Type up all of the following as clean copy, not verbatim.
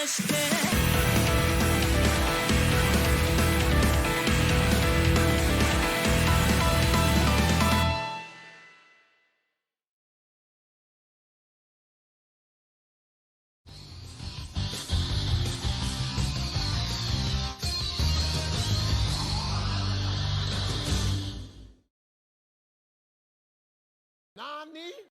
して Nani?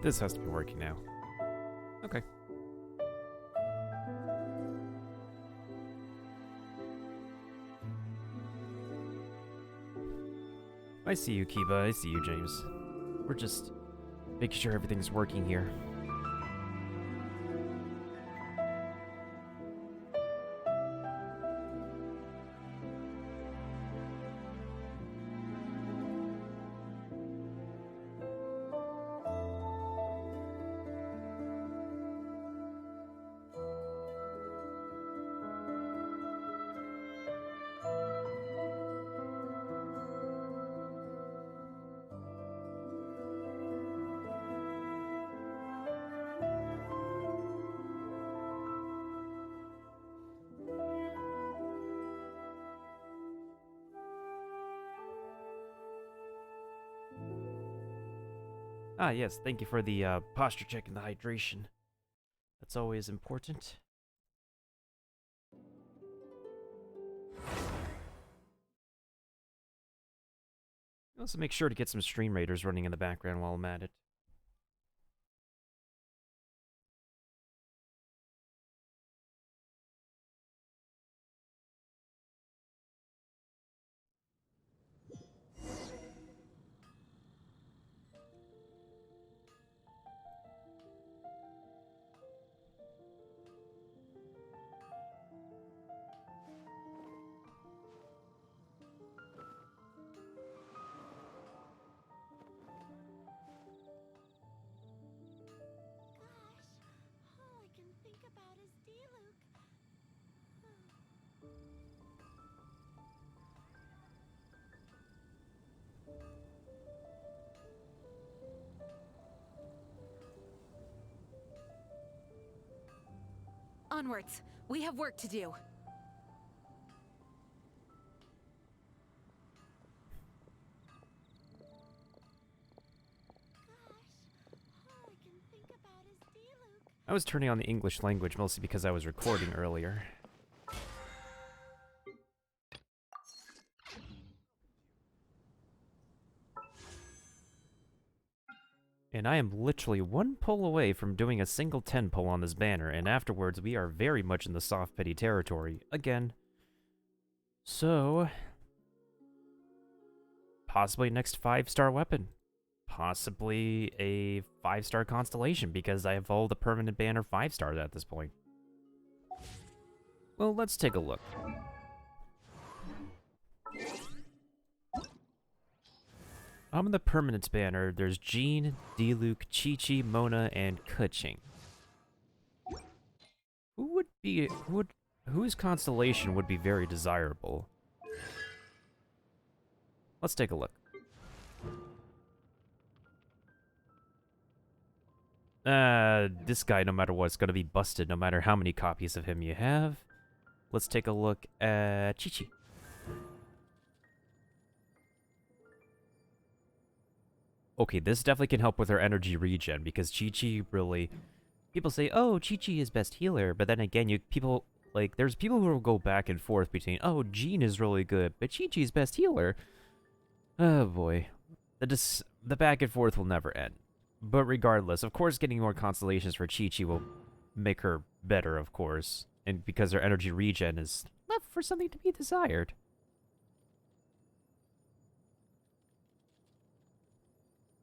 This has to be working now. Okay. I see you, Kiba. I see you, James. We're just making sure everything's working here. Ah, yes, thank you for the posture check and the hydration. That's always important. Also make sure to get some Stream Raiders running in the background while I'm at it. Onwards. We have work to do. I was turning on the English language mostly because I was recording earlier. And I am literally one pull away from doing a single 10 pull on this banner, and afterwards we are very much in the soft pity territory again. So, possibly next 5-star weapon. Possibly a 5-star constellation, because I have all the permanent banner 5-stars at this point. Well, let's take a look. On the permanent banner, there's Jean, Diluc, Chi-Chi, Mona, and Keqing. Whose constellation would be very desirable? Let's take a look. This guy, no matter what, is going to be busted no matter how many copies of him you have. Let's take a look at Chi-Chi. Okay, this definitely can help with her energy regen, because Chi-Chi really... People say, oh, Chi-Chi is best healer, but then again, there's people who will go back and forth between, oh, Jean is really good, but Chi-Chi is best healer. Oh boy. The back and forth will never end. But regardless, of course, getting more constellations for Chi-Chi will make her better, of course. And because her energy regen is left for something to be desired.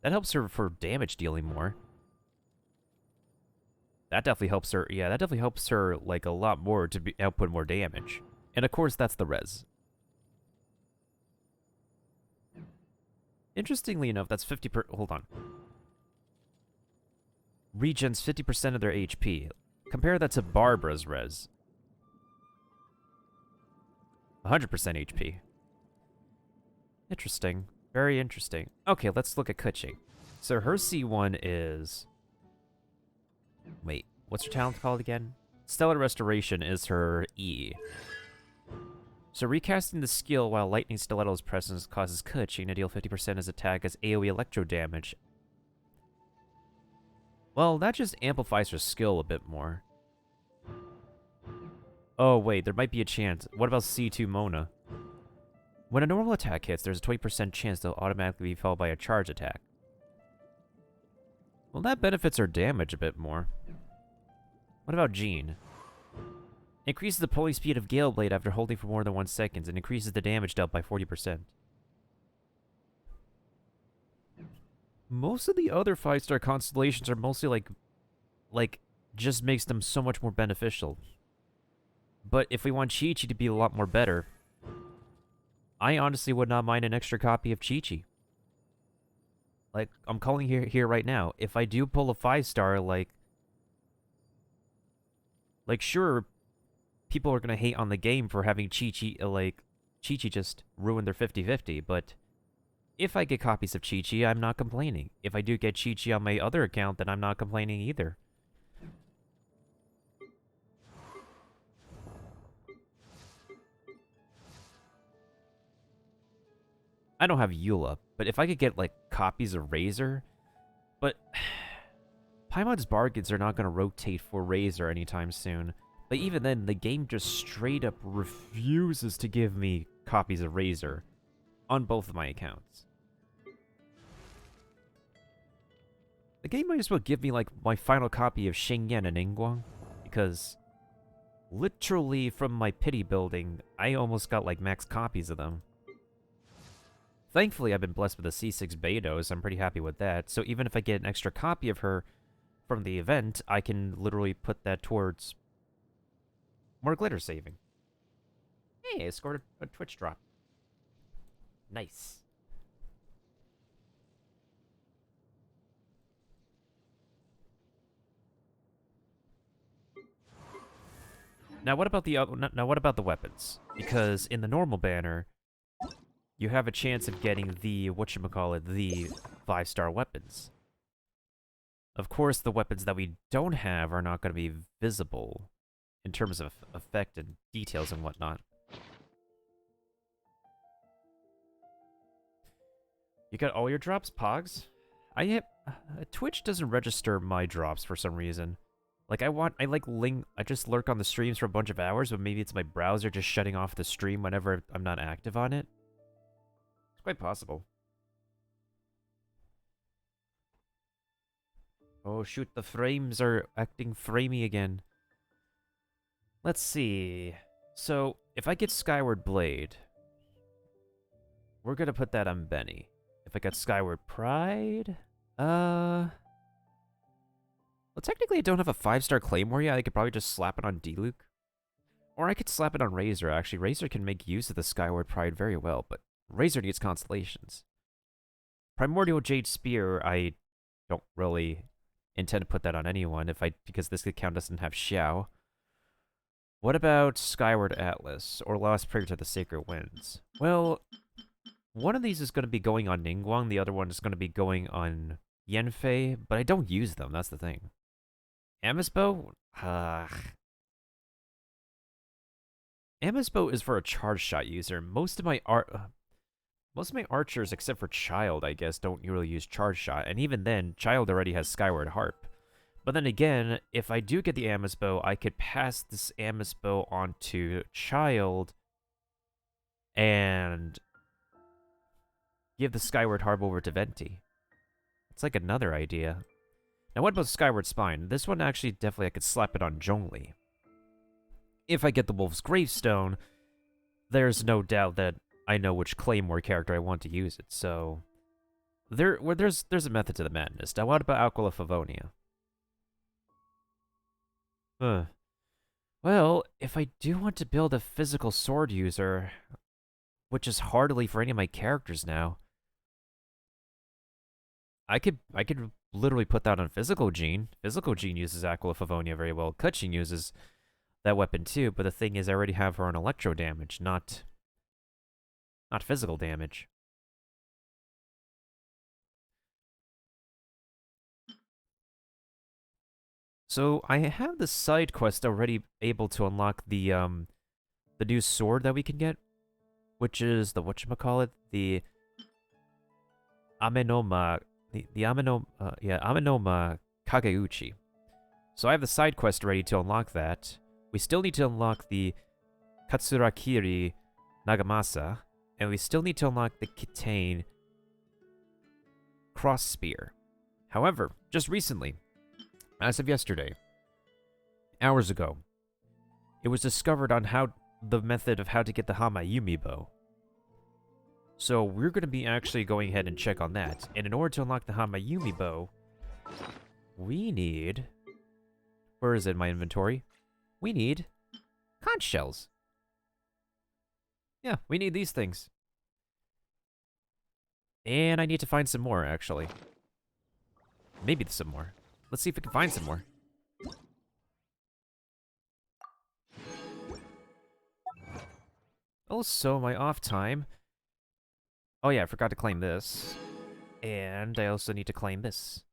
That helps her for damage dealing more. That definitely helps her, yeah, that definitely helps her, like, a lot more to output more damage. And of course, that's the res. Interestingly enough, that's 50%, hold on. Regens 50% of their HP. Compare that to Barbara's res. 100% HP. Interesting. Very interesting. Okay, let's look at Keqing. So her C1 is... Wait, what's her talent called again? Stellar Restoration is her E. So recasting the skill while Lightning Stiletto's presence causes Keqing to deal 50% as attack as AoE electro damage. Well, that just amplifies her skill a bit more. Oh, wait, there might be a chance. What about C2 Mona? When a normal attack hits, there's a 20% chance they'll automatically be followed by a charge attack. Well, that benefits her damage a bit more. What about Jean? Increases the pulling speed of Gale Blade after holding for more than 1 second, and increases the damage dealt by 40%. Most of the other 5-star constellations are mostly just makes them so much more beneficial. But if we want Chi-Chi to be a lot more better, I honestly would not mind an extra copy of Chi-Chi. Like, I'm calling here right now. If I do pull a 5-star, sure, people are gonna hate on the game for having Chi-Chi, Chi-Chi just ruin their 50-50, but if I get copies of Chi-Chi, I'm not complaining. If I do get Chi-Chi on my other account, then I'm not complaining either. I don't have Eula, but if I could get, copies of Razor... But... Paimon's Bargains are not going to rotate for Razor anytime soon. But even then, the game just straight up refuses to give me copies of Razor on both of my accounts. The game might as well give me, my final copy of Xingyan and Ningguang, because literally from my pity building, I almost got, max copies of them. Thankfully, I've been blessed with a C6 Beidou, so I'm pretty happy with that. So even if I get an extra copy of her from the event, I can literally put that towards more glitter saving. Hey, I scored a Twitch drop. Nice. Now what about the now what about the weapons? Because in the normal banner, you have a chance of getting the whatchamacallit, the 5-star weapons. Of course, the weapons that we don't have are not going to be visible in terms of effect and details and whatnot. You got all your drops, Pogs? Twitch doesn't register my drops for some reason. Like, I just lurk on the streams for a bunch of hours, but maybe it's my browser just shutting off the stream whenever I'm not active on it. It's quite possible. Oh shoot, the frames are acting framey again. Let's see. So, if I get Skyward Blade, we're gonna put that on Benny. If I got Skyward Pride, well, technically I don't have a 5-star Claymore yet. I could probably just slap it on D-Luke. Or I could slap it on Razor, actually. Razor can make use of the Skyward Pride very well, but Razor needs constellations. Primordial Jade Spear, I don't really intend to put that on anyone because this account doesn't have Xiao. What about Skyward Atlas, or Lost Prayer to the Sacred Winds? Well, one of these is going to be going on Ningguang, the other one is going to be going on Yanfei, but I don't use them, that's the thing. Amisbo? Amisbo is for a charge shot user. Most of my archers, except for Child, I guess, don't really use charge shot, and even then, Child already has Skyward Harp. But then again, if I do get the Amisbo, I could pass this Amisbo onto Child and give the Skyward Harp over to Venti. It's like another idea. Now what about Skyward Spine? This one actually definitely I could slap it on Zhongli. If I get the Wolf's Gravestone, there's no doubt that I know which Claymore character I want to use it, so there's a method to the madness. Now what about Aquila Favonia? Well, if I do want to build a physical sword user, which is hardly for any of my characters now, I could literally put that on Physical Gene. Physical Gene uses Aquila Favonia very well. Kutchin uses that weapon too, but the thing is I already have her on electro damage, not physical damage. So I have the side quest already able to unlock the new sword that we can get, which is the whatchamacallit, the Amenoma, Amenoma Kageuchi. So I have the side quest ready to unlock that. We still need to unlock the Katsurakiri Nagamasa, and we still need to unlock the Kitane Cross Spear. However, just recently, as of yesterday, hours ago, it was discovered on the method of how to get the Hamayumi bow. So we're going to be actually going ahead and check on that. And in order to unlock the Hamayumi bow, we need... Where is it in my inventory? We need conch shells. Yeah, we need these things. And I need to find some more, actually. Maybe some more. Let's see if we can find some more. Also, my off time. Oh yeah, I forgot to claim this. And I also need to claim this.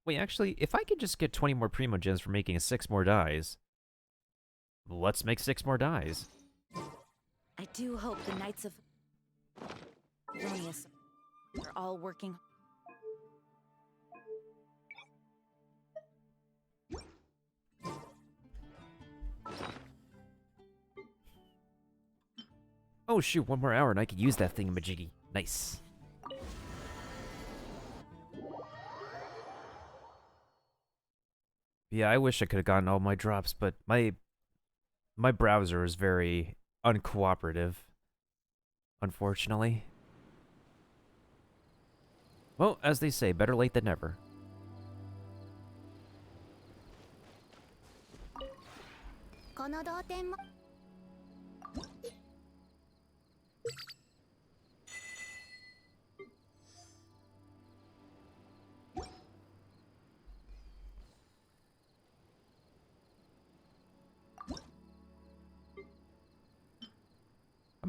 Wait, actually, if I could just get 20 more Primo Gems for making 6 more dies, let's make 6 more dies. I do hope the Knights of Erroneous are all working. Oh shoot, 1 more hour and I could use that thingamajiggy. Nice. Yeah, I wish I could have gotten all my drops, but my browser is very uncooperative, unfortunately. Well, as they say, better late than never.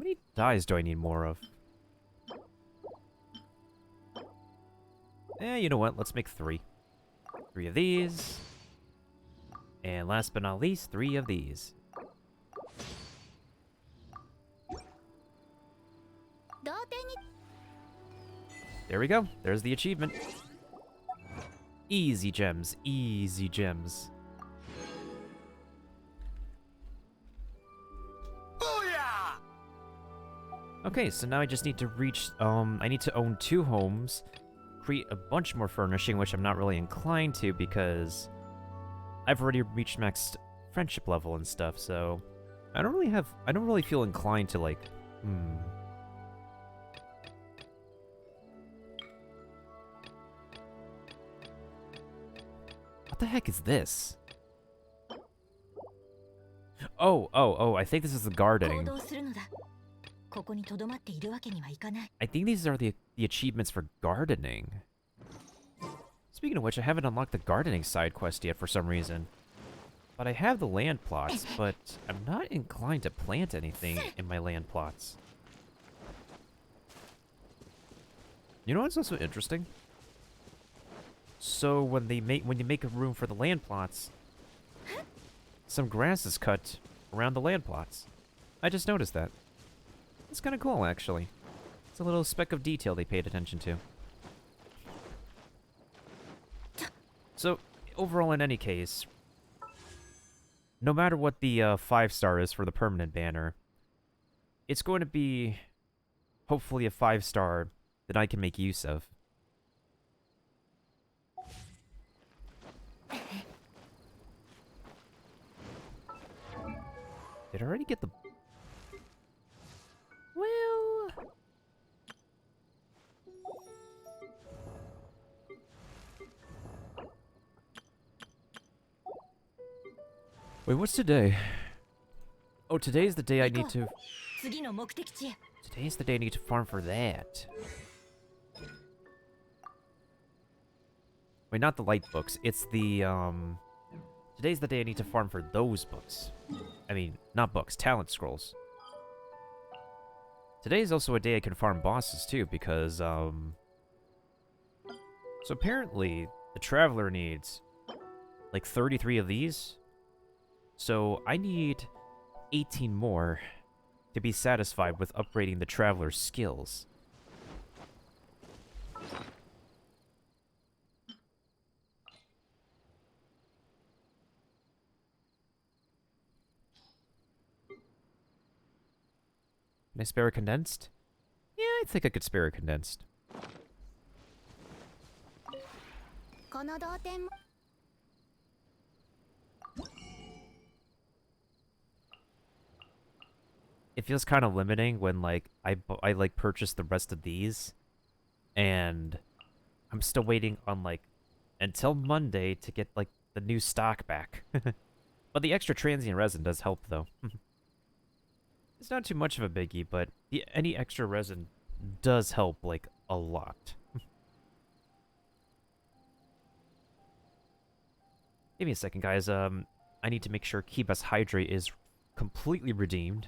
many dyes do I need more of? You know what? Let's make 3. 3 of these. And last but not least, 3 of these. There we go. There's the achievement. Easy gems. Easy gems. Booyah! Okay, so now I just need to reach, I need to own 2 homes, create a bunch more furnishing, which I'm not really inclined to because I've already reached max friendship level and stuff, so I don't really feel inclined to, like, What the heck is this? Oh, I think this is the gardening. I think these are the achievements for gardening. Speaking of which, I haven't unlocked the gardening side quest yet for some reason. But I have the land plots, but I'm not inclined to plant anything in my land plots. You know what's also interesting? So when you make a room for the land plots, some grass is cut around the land plots. I just noticed that. It's kind of cool, actually. It's a little speck of detail they paid attention to. So, overall, in any case, no matter what the 5-star is for the permanent banner, it's going to be, hopefully, a 5-star that I can make use of. Did I already get the... Well... Wait, what's today? Oh, today's the day I need to... Today's the day I need to farm for that. Wait, not the light books. It's the, Today's the day I need to farm for those books. I mean, not books, talent scrolls. Today is also a day I can farm bosses, too, because, So apparently, the Traveler needs, like, 33 of these. So I need 18 more to be satisfied with upgrading the Traveler's skills. Can I spare a condensed? Yeah, I think I could spare a condensed. It feels kind of limiting when, like, I like, purchased the rest of these, and I'm still waiting on, like, until Monday to get, like, the new stock back. But the extra transient resin does help, though. It's not too much of a biggie, but any extra resin does help, like, a lot. Give me a second, guys. I need to make sure Keep Us Hydrate is completely redeemed.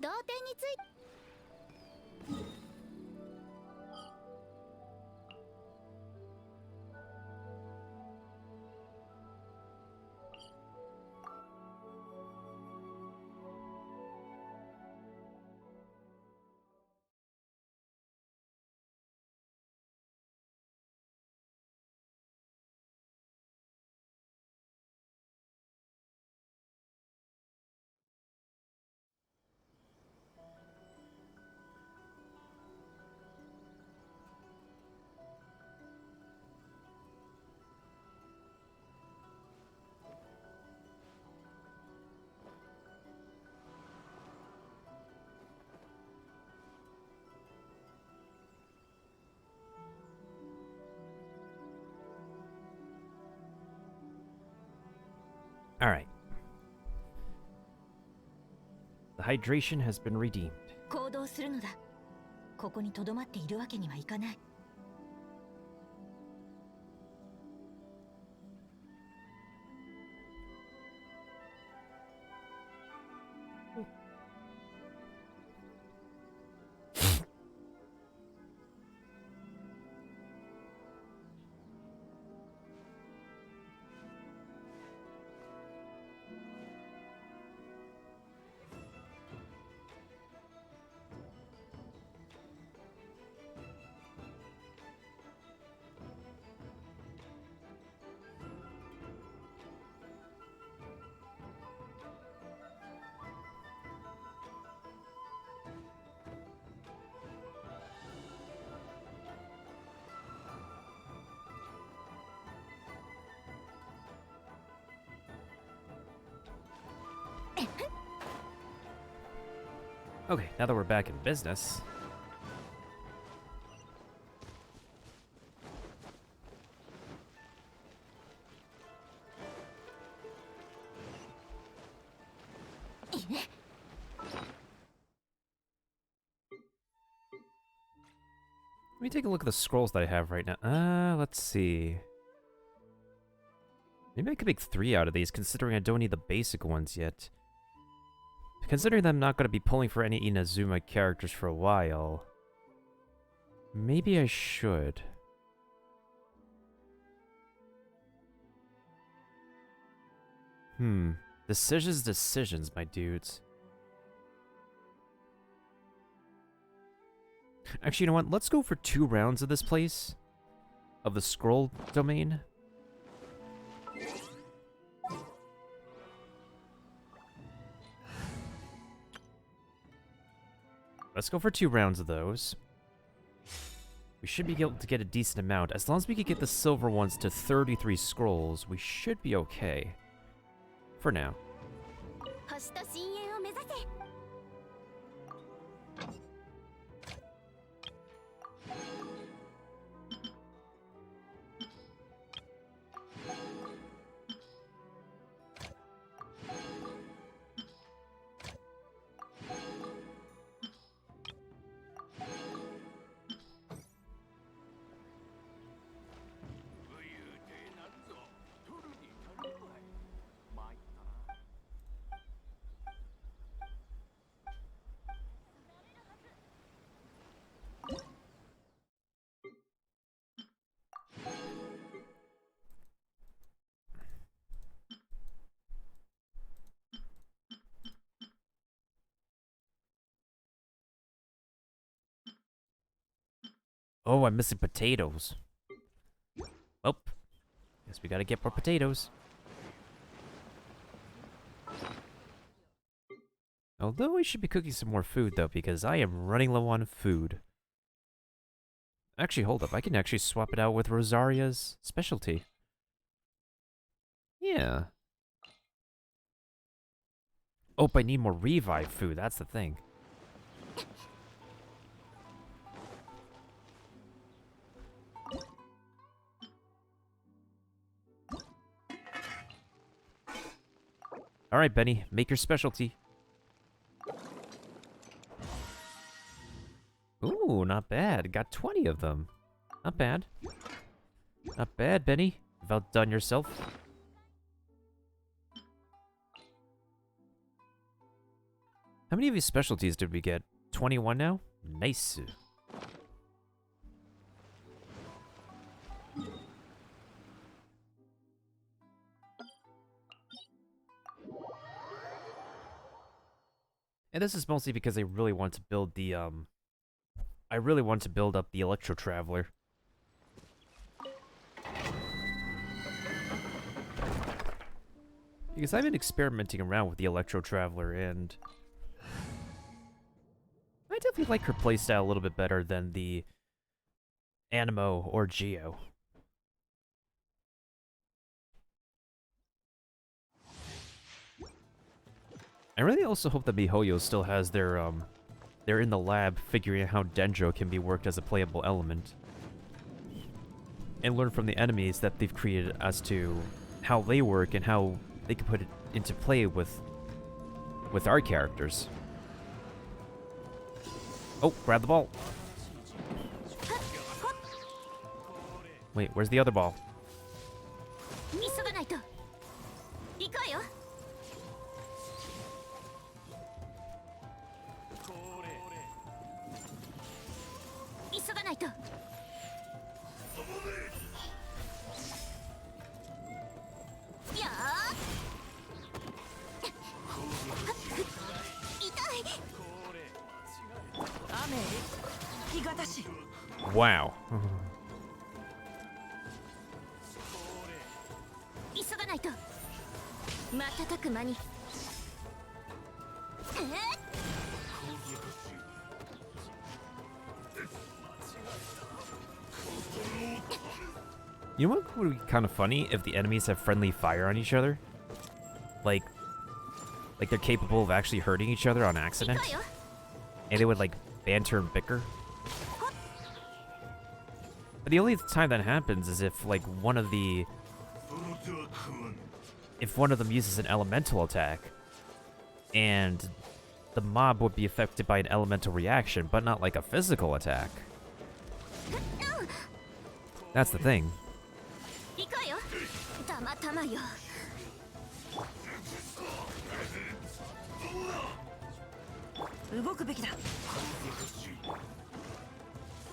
同点について Alright. The hydration has been redeemed. 行動するのだ。ここに留まっているわけにはいかない。Okay, now that we're back in business. Let me take a look at the scrolls that I have right now. Let's see. Maybe I could make 3 out of these, considering I don't need the basic ones yet. Considering that I'm not going to be pulling for any Inazuma characters for a while, maybe I should. Decisions, my dudes. Actually, you know what? Let's go for 2 rounds of this place. Of the scroll domain. Let's go for 2 rounds of those. We should be able to get a decent amount. As long as we can get the silver ones to 33 scrolls, we should be okay. For now. 星と深淵を目指せ。 Oh, I'm missing potatoes. Well, guess we gotta get more potatoes. Although we should be cooking some more food, though, because I am running low on food. Actually, hold up. I can actually swap it out with Rosaria's specialty. Yeah. Oh, but I need more revive food. That's the thing. Alright, Benny. Make your specialty. Ooh, not bad. Got 20 of them. Not bad. Not bad, Benny. You've outdone yourself. How many of these specialties did we get? 21 now? Nice. And this is mostly because I really want to build the, I really want to build up the Electro Traveler. Because I've been experimenting around with the Electro Traveler, and I definitely like her playstyle a little bit better than the Animo or Geo. I really also hope that miHoYo still has their, they're in the lab figuring out how Dendro can be worked as a playable element. And learn from the enemies that they've created as to how they work and how they can put it into play with our characters. Oh, grab the ball. Wait, where's the other ball? Wow. You know what would be kind of funny if the enemies have friendly fire on each other? Like they're capable of actually hurting each other on accident? And they would, like, banter and bicker? But the only time that happens is if, like, if one of them uses an elemental attack, and the mob would be affected by an elemental reaction, but not like a physical attack. That's the thing.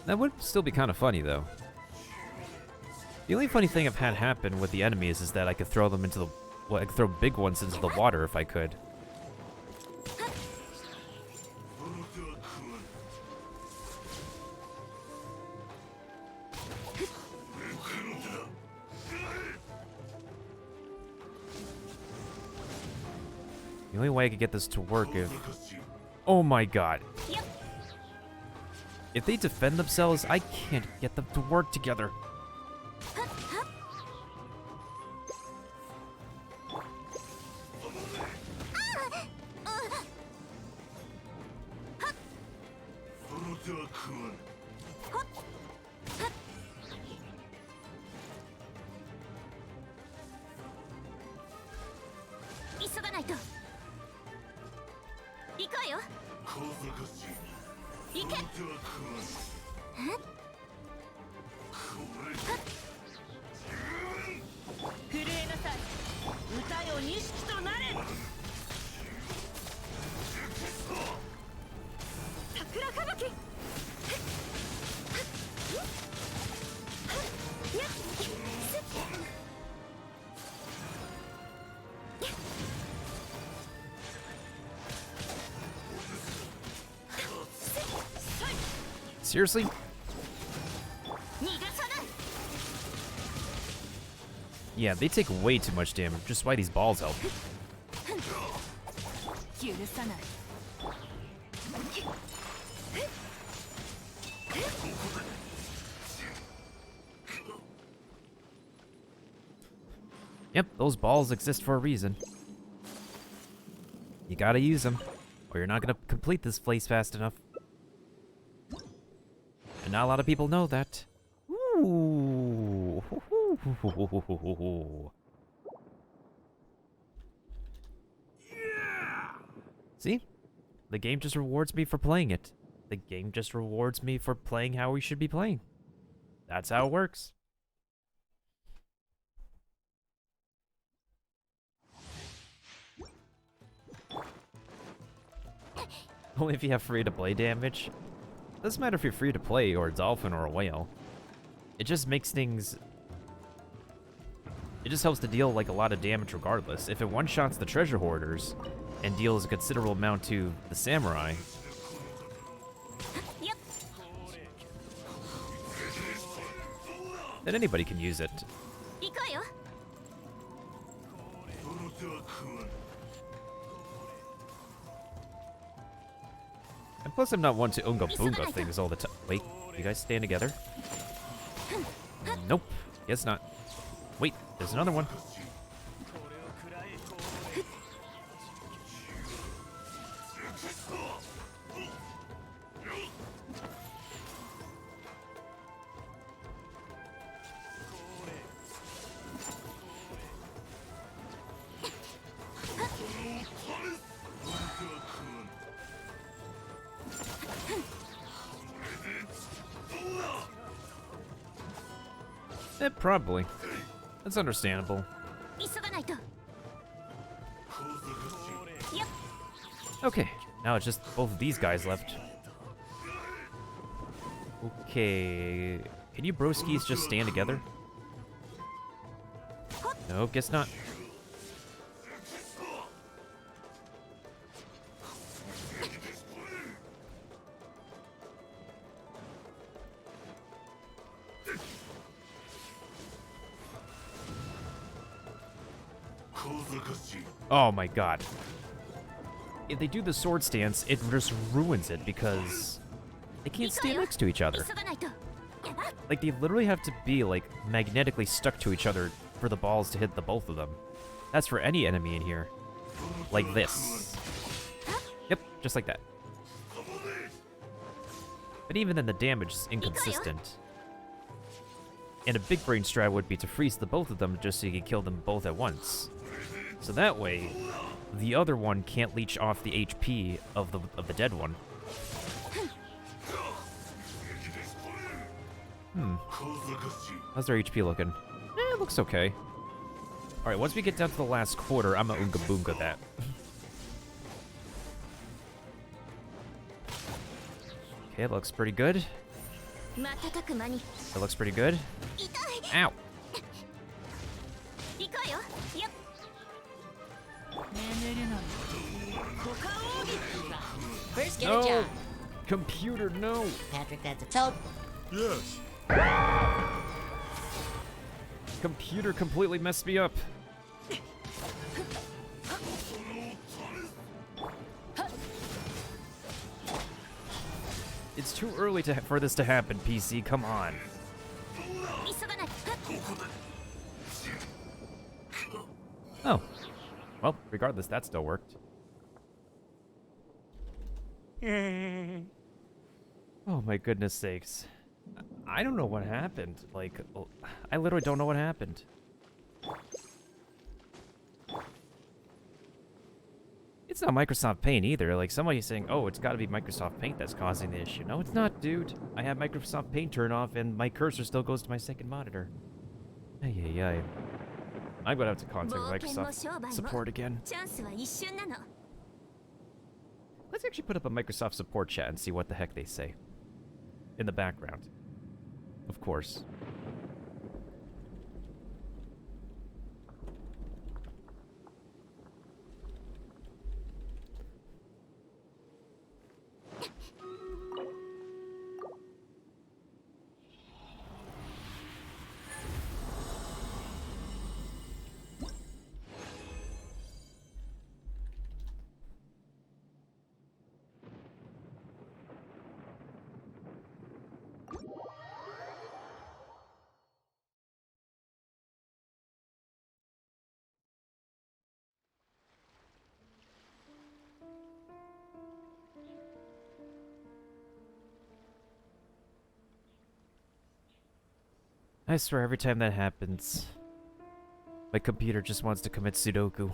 That would still be kind of funny, though. The only funny thing I've had happen with the enemies is that I could throw them into the... Well, I could throw big ones into the water if I could. The only way I could get this to work if... Oh my god. If they defend themselves, I can't get them to work together. Seriously? Yeah, they take way too much damage, just why these balls help. Yep, those balls exist for a reason. You gotta use them, or you're not gonna complete this place fast enough. And not a lot of people know that. Ooh. See? The game just rewards me for playing it. The game just rewards me for playing how we should be playing. That's how it works. Only if you have free-to-play damage. Doesn't matter if you're free-to-play or a dolphin or a whale. It just makes things... It just helps to deal, like, a lot of damage regardless. If it one-shots the treasure hoarders and deals a considerable amount to the samurai, Yep. then anybody can use it. 行くわよ。 And plus, I'm not one to unga boonga things all the time. Wait, you guys stand together? Nope. Guess not. Wait, there's another one. Probably. That's understandable. 急がないと。Yep. Okay, now it's just both of these guys left. Okay, can you broskies just stand together? No, guess not. Oh my god. If they do the sword stance, it just ruins it because they can't stand next to each other. 急がないと。Like, they literally have to be, like, magnetically stuck to each other for the balls to hit the both of them. That's for any enemy in here. Like this. Yep, just like that. But even then, the damage is inconsistent. And a big brain strat would be to freeze the both of them just so you can kill them both at once. So that way, the other one can't leech off the HP of the dead one. How's their HP looking? It looks okay. Alright, once we get down to the last quarter, I'm gonna Oonga Boonga that. Okay, it looks pretty good. 瞬く間に。 It looks pretty good. 痛い。 Ow! 行くわよ。Yep. 眠るのに。股間奥義か。First get a No! job. Computer, no! Patrick, that's a toad. Yes. Computer completely messed me up. It's too early for this to happen, PC. Come on. 急がない。Oh. Well, regardless, that still worked. Oh my goodness sakes. I don't know what happened. Like, I literally don't know what happened. It's not Microsoft Paint either. Like, somebody's saying, oh, it's gotta be Microsoft Paint that's causing the issue. No, it's not, dude. I have Microsoft Paint turned off and my cursor still goes to my second monitor. Ay, ay, ay. I'm gonna have to contact Microsoft support again. チャンスは一瞬なの。 Let's actually put up a Microsoft support chat and see what the heck they say. In the background. Of course. I swear every time that happens, my computer just wants to commit Sudoku.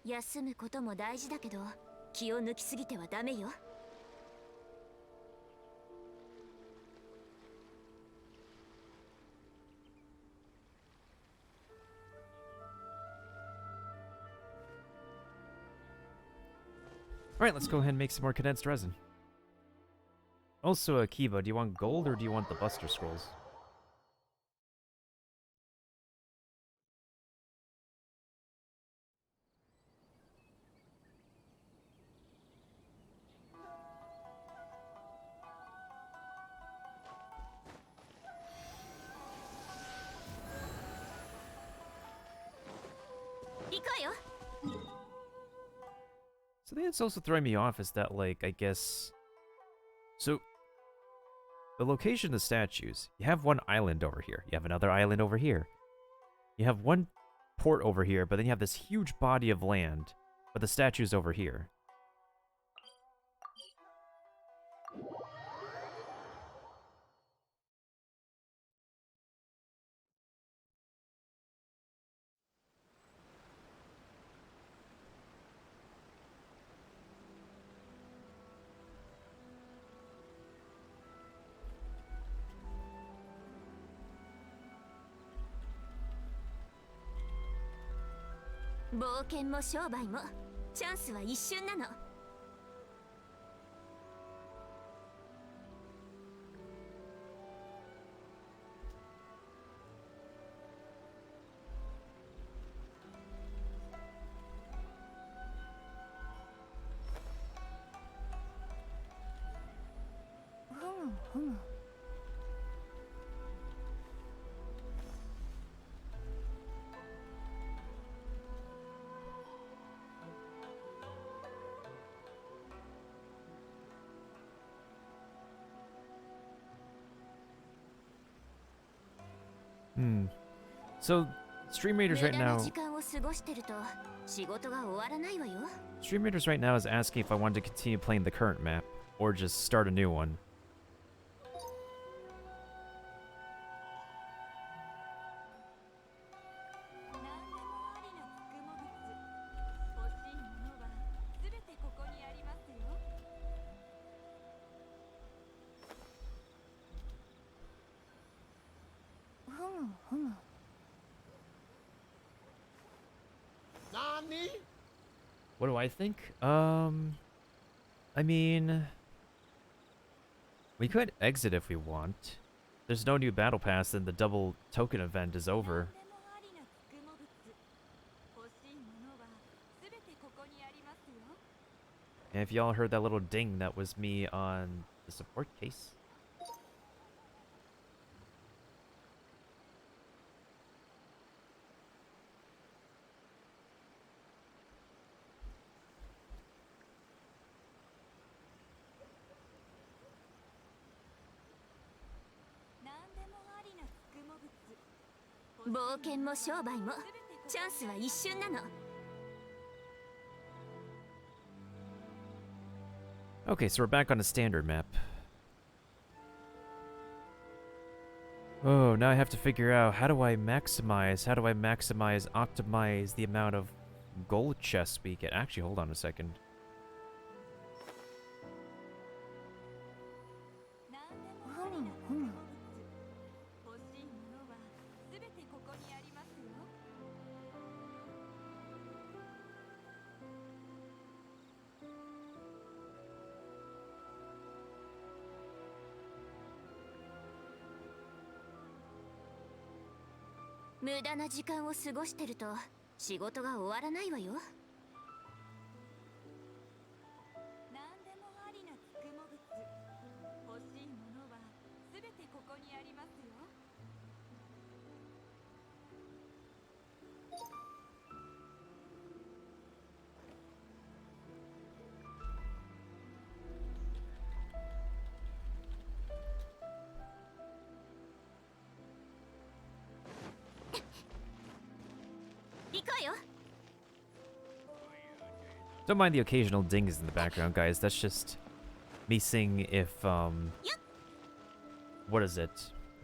休むことも大事だけど、気を抜きすぎてはダメよ。Alright, let's go ahead and make some more condensed resin. Also, Akiba, do you want gold or do you want the Buster Scrolls? So the thing that's also throwing me off is that, like, I guess... So, the location of the statues. You have one island over here. You have another island over here. You have one port over here, but then you have this huge body of land. But the statue's over here. So, Stream Raiders right now... Stream Raiders right now is asking if I wanted to continue playing the current map, or just start a new one. What do I think? I mean... We could exit if we want. There's no new battle pass and the double token event is over. And if y'all heard that little ding, that was me on the support case. Okay, so we're back on a standard map. Oh, now I have to figure out how do I optimize the amount of gold chests we get. Actually, hold on a second. Don't mind the occasional dings in the background, guys. That's just me seeing if, what is it?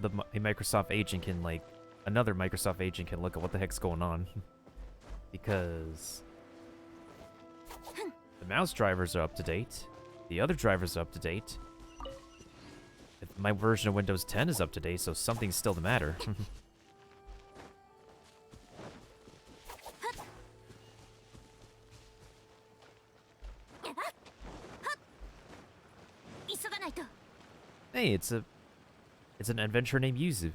A Microsoft agent can, like, another Microsoft agent can look at what the heck's going on. Because The mouse drivers are up to date. The other drivers are up to date. My version of Windows 10 is up to date, so something's still the matter. 急がないと。 Hey, it's an adventurer named Yuzu.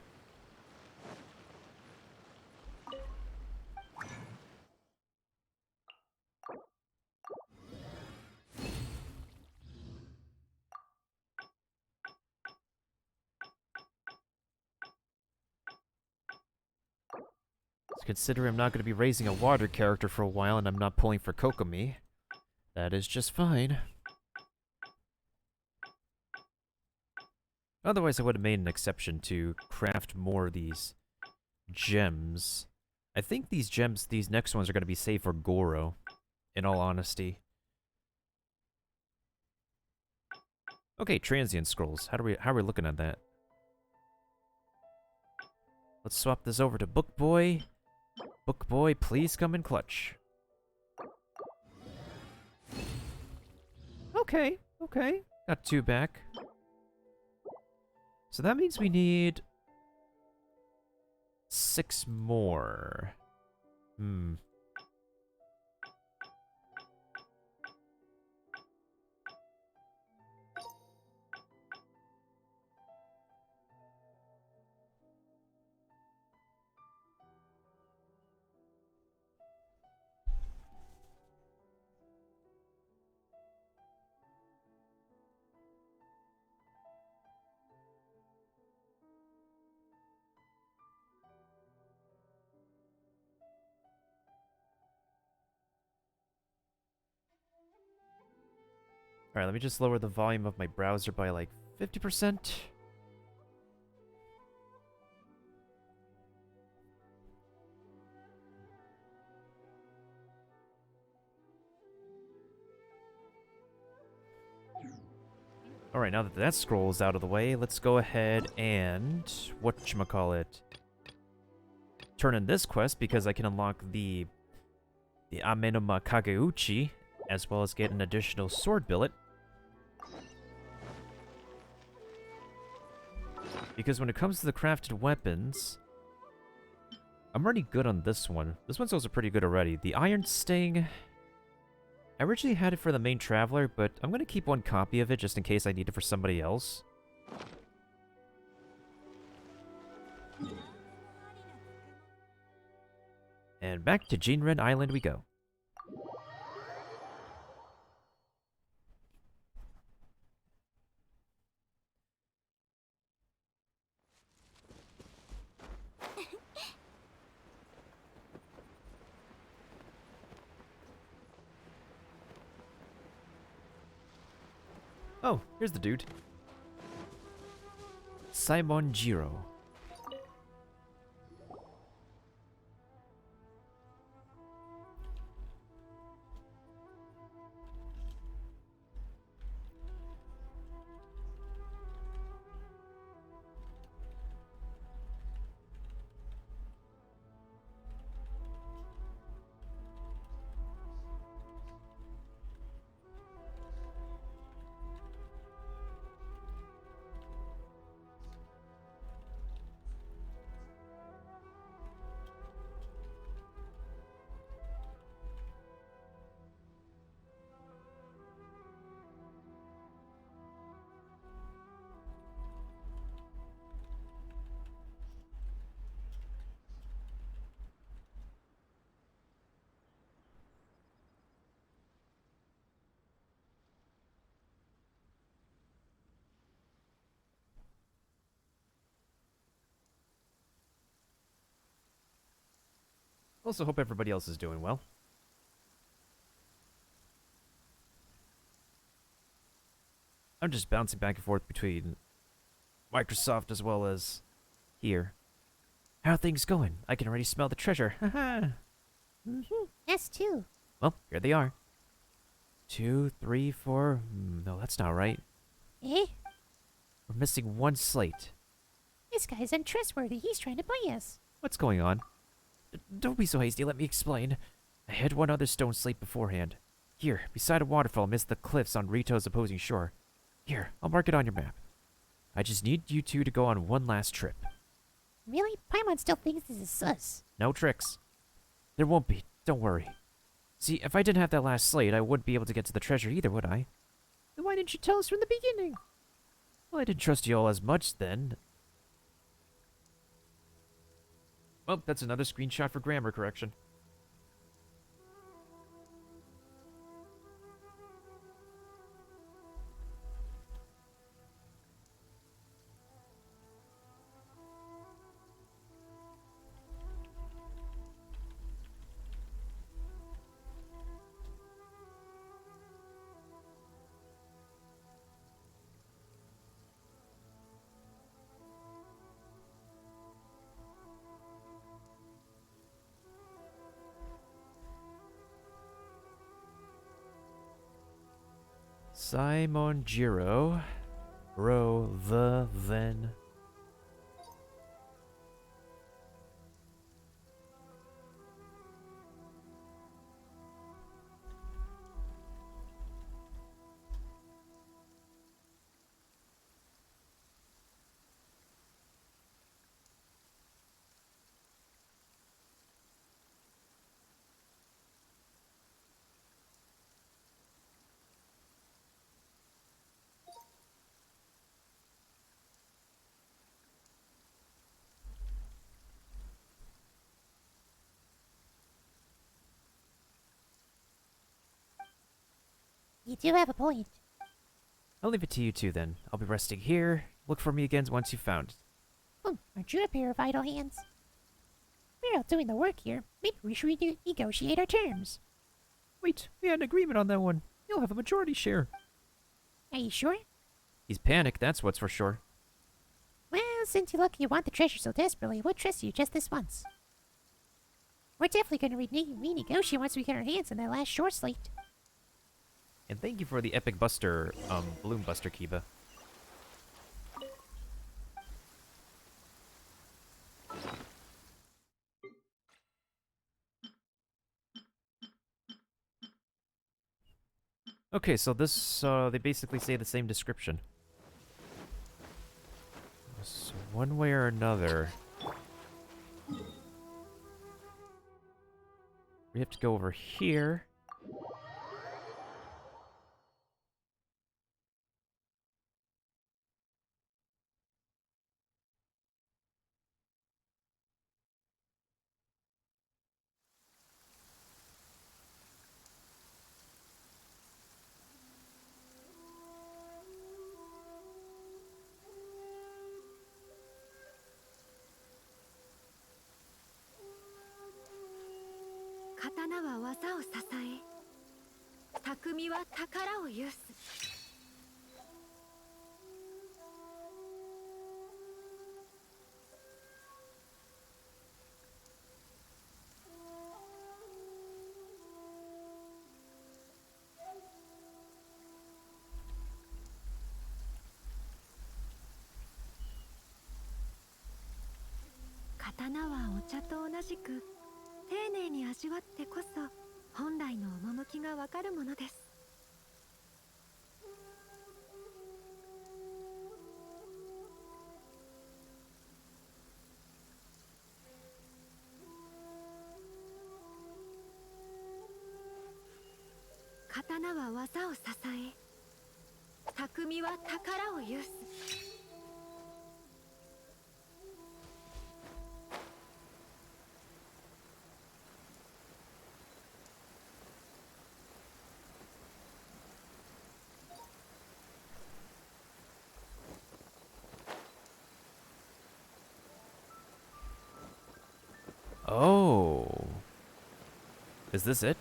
Considering I'm not going to be raising a water character for a while and I'm not pulling for Kokomi, that is just fine. Otherwise, I would have made an exception to craft more of these gems. I think these gems, these next ones are going to be saved for Goro, in all honesty. Okay, transient scrolls. How are we looking at that? Let's swap this over to Book Boy. Book Boy, please come in clutch. Okay, okay. Got 2 back. So that means we need 6 more. Alright, let me just lower the volume of my browser by like 50%. Alright, now that that scroll is out of the way, let's go ahead and... whatchamacallit? Turn in this quest because I can unlock the Amenoma Kageuchi, as well as get an additional sword billet. Because when it comes to the crafted weapons, I'm already good on this one. This one's also pretty good already. The Iron Sting, I originally had it for the main traveler, but I'm going to keep 1 copy of it just in case I need it for somebody else. And back to Jinren Island we go. Oh, here's the dude. Simon Jiro. Also hope everybody else is doing well. I'm just bouncing back and forth between Microsoft as well as here. How are things going? I can already smell the treasure. Haha. Us too. Well, here they are. 2, 3, 4. No, that's not right. Eh? We're missing 1 slate. This guy's untrustworthy. He's trying to buy us. What's going on? Don't be so hasty, let me explain. I had 1 other stone slate beforehand. Here, beside a waterfall amidst the cliffs on Rito's opposing shore. Here, I'll mark it on your map. I just need you two to go on one last trip. Really? Paimon still thinks this is sus. No tricks. There won't be, don't worry. See, if I didn't have that last slate, I wouldn't be able to get to the treasure either, would I? Then why didn't you tell us from the beginning? Well, I didn't trust you all as much then. Well, that's another screenshot for grammar correction. Simon Jiro. Ro the then. You do have a point. I'll leave it to you two then. I'll be resting here. Look for me again once you've found it. Aren't you a pair of idle hands? We're all doing the work here. Maybe we should negotiate our terms. Wait, we had an agreement on that one. You'll have a majority share. Are you sure? He's panicked, that's what's for sure. Well, since you want the treasure so desperately, we'll trust you just this once. We're definitely going to renegotiate once we get our hands on that last short slate. And thank you for the Epic Buster, Balloon Buster, Kiba. Okay, so this, they basically say the same description. So one way or another, we have to go over here. Katana はお茶と同じく丁寧に味わってこそ本来の趣がわかるものです。刀は技を支え、匠は宝を有す。Oh. Is this it?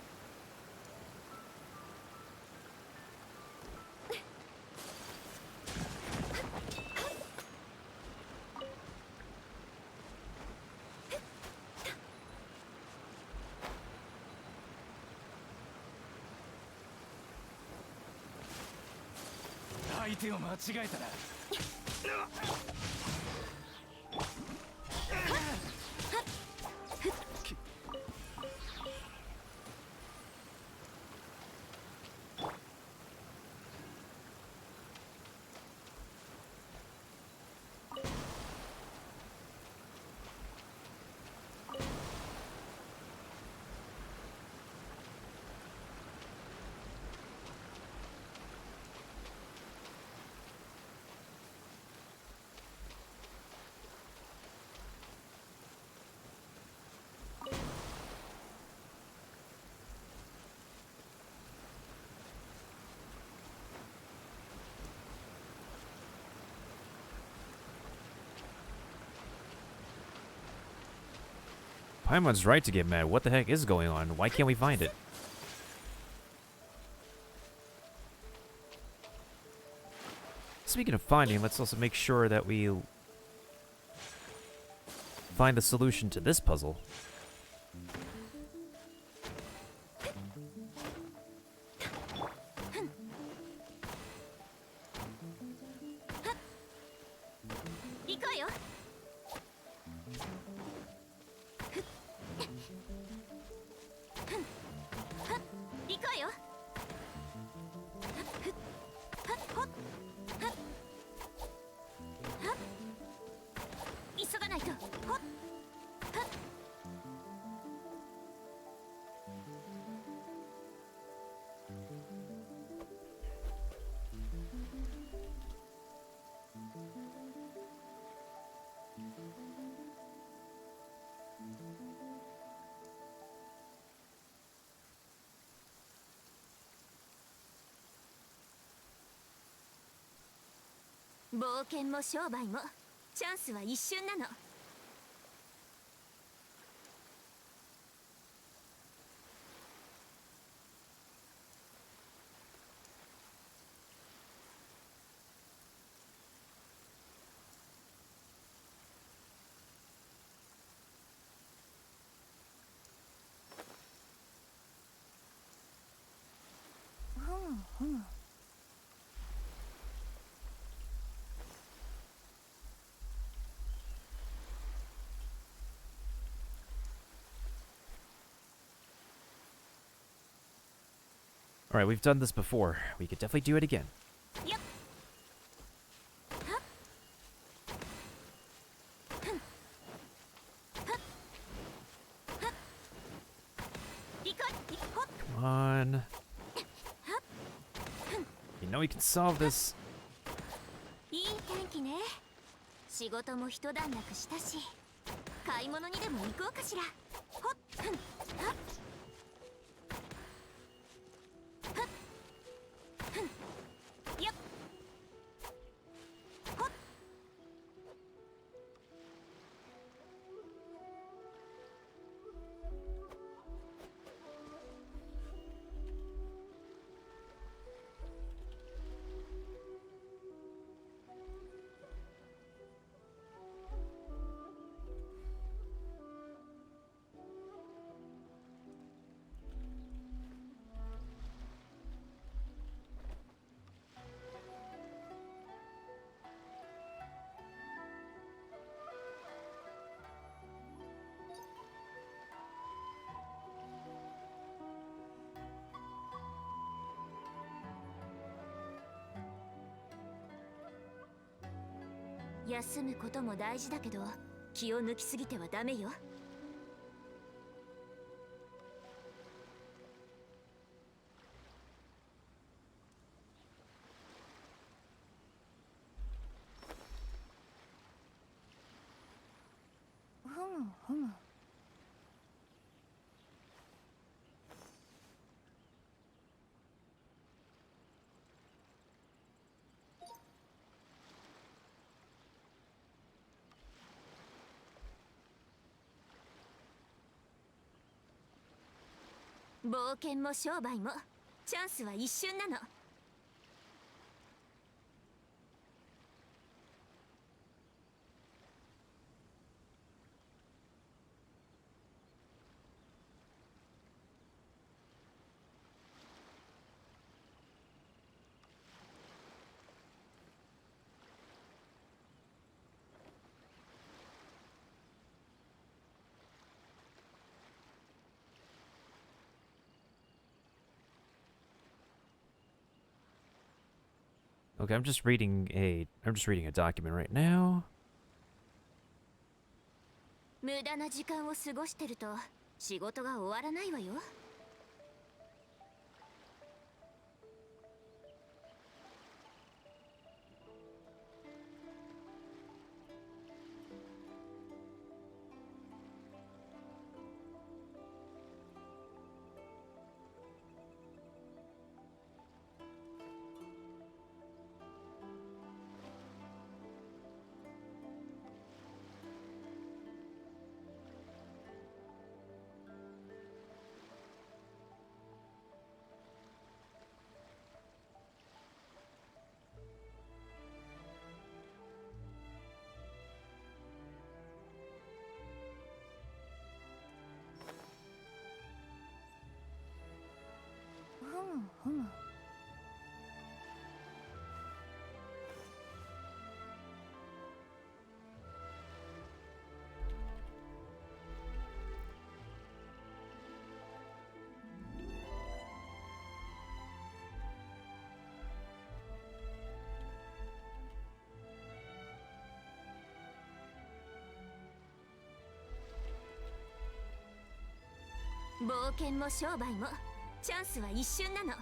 Paimon's right to get mad. What the heck is going on? Why can't we find it? Speaking of finding, let's also make sure that we find the solution to this puzzle.冒険も商売もチャンスは一瞬なの。Alright, we've done this before. We could definitely do it again. Yep. Come on. You know we can solve this. いい天気ね。仕事も一段落したし、買い物にでも行こうかしら。ほっ、ふん、はっ。休むことも大事だけど、気を抜きすぎてはダメよ。ふむふむ。冒険も商売もチャンスは一瞬なの。Okay, I'm just reading a document right now. 無駄な時間を過ごしてると仕事が終わらないわよ。ふむ。冒険も商売もチャンスは一瞬なの。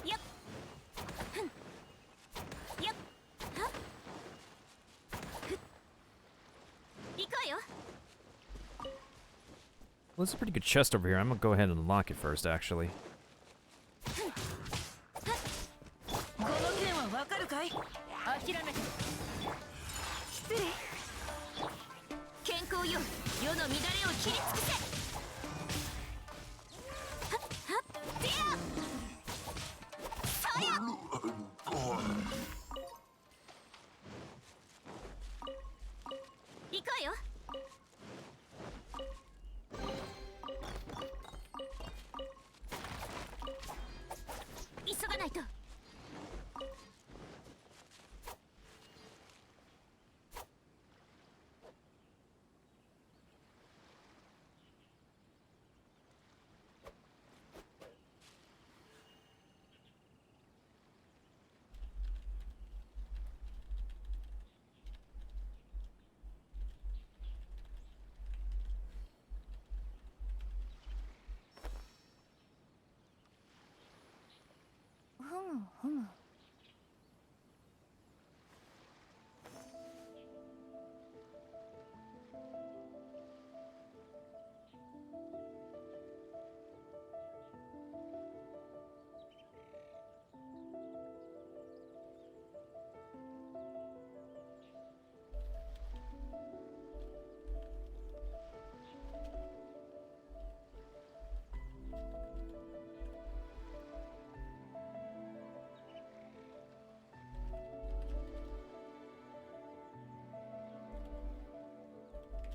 よっふんよっはっふっ行こうよ。 Well, there's a pretty good chest over here. I'm gonna go ahead and unlock it first, actually. この件はわかるかい？諦めて。失礼。健康よ、世の乱れを切り尽くせ。はっはっディアそうや。行こうよ。急がないと。ふむふむ。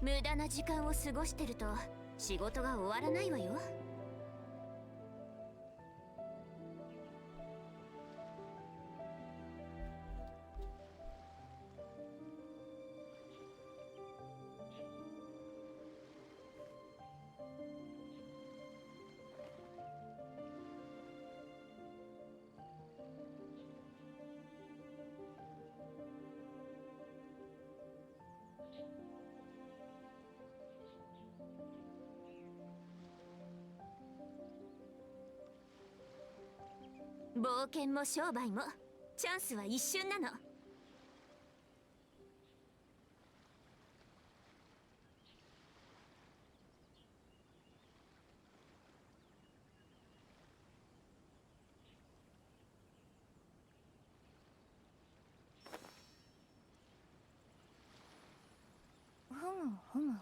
無駄な時間を過ごしてると仕事が終わらないわよ。冒険も商売もチャンスは一瞬なの。ふむふむ。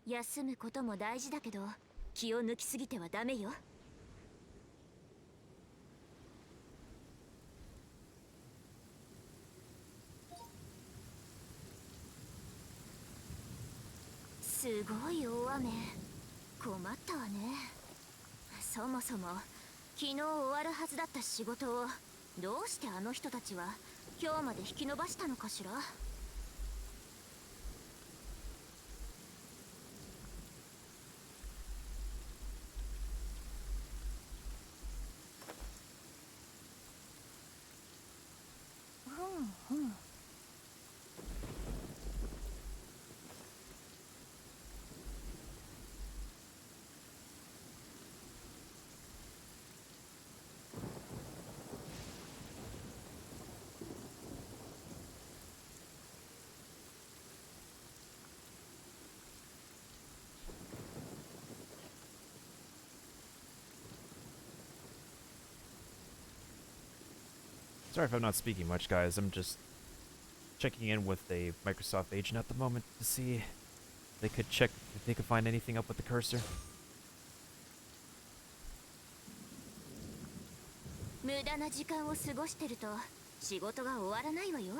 休むことも大事だけど気を抜きすぎてはダメよ。すごい大雨。困ったわね。そもそも昨日終わるはずだった仕事をどうしてあの人たちは今日まで引き延ばしたのかしら。Sorry if I'm not speaking much, guys. I'm just checking in with a Microsoft agent at the moment to see if they could check if they could find anything up with the cursor. 無駄な時間を過ごしてると仕事が終わらないわよ。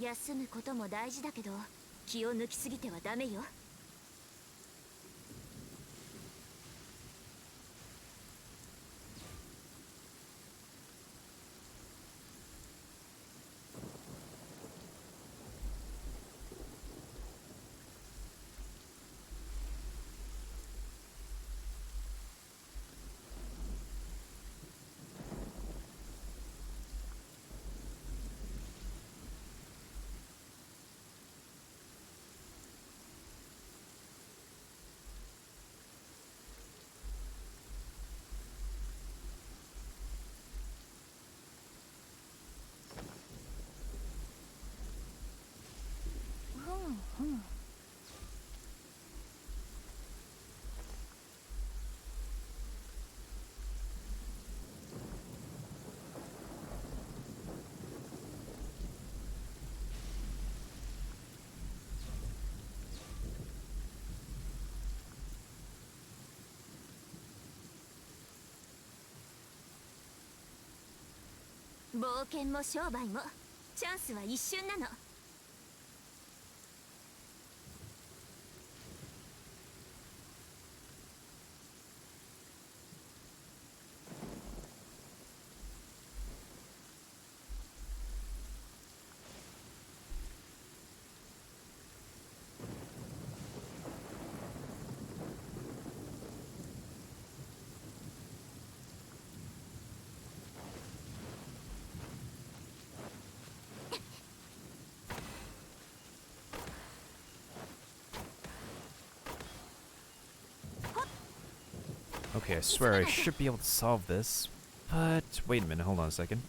休むことも大事だけど、気を抜きすぎてはダメよ。冒険も商売もチャンスは一瞬なの。Okay, I swear I should be able to solve this. But wait a minute, hold on a second.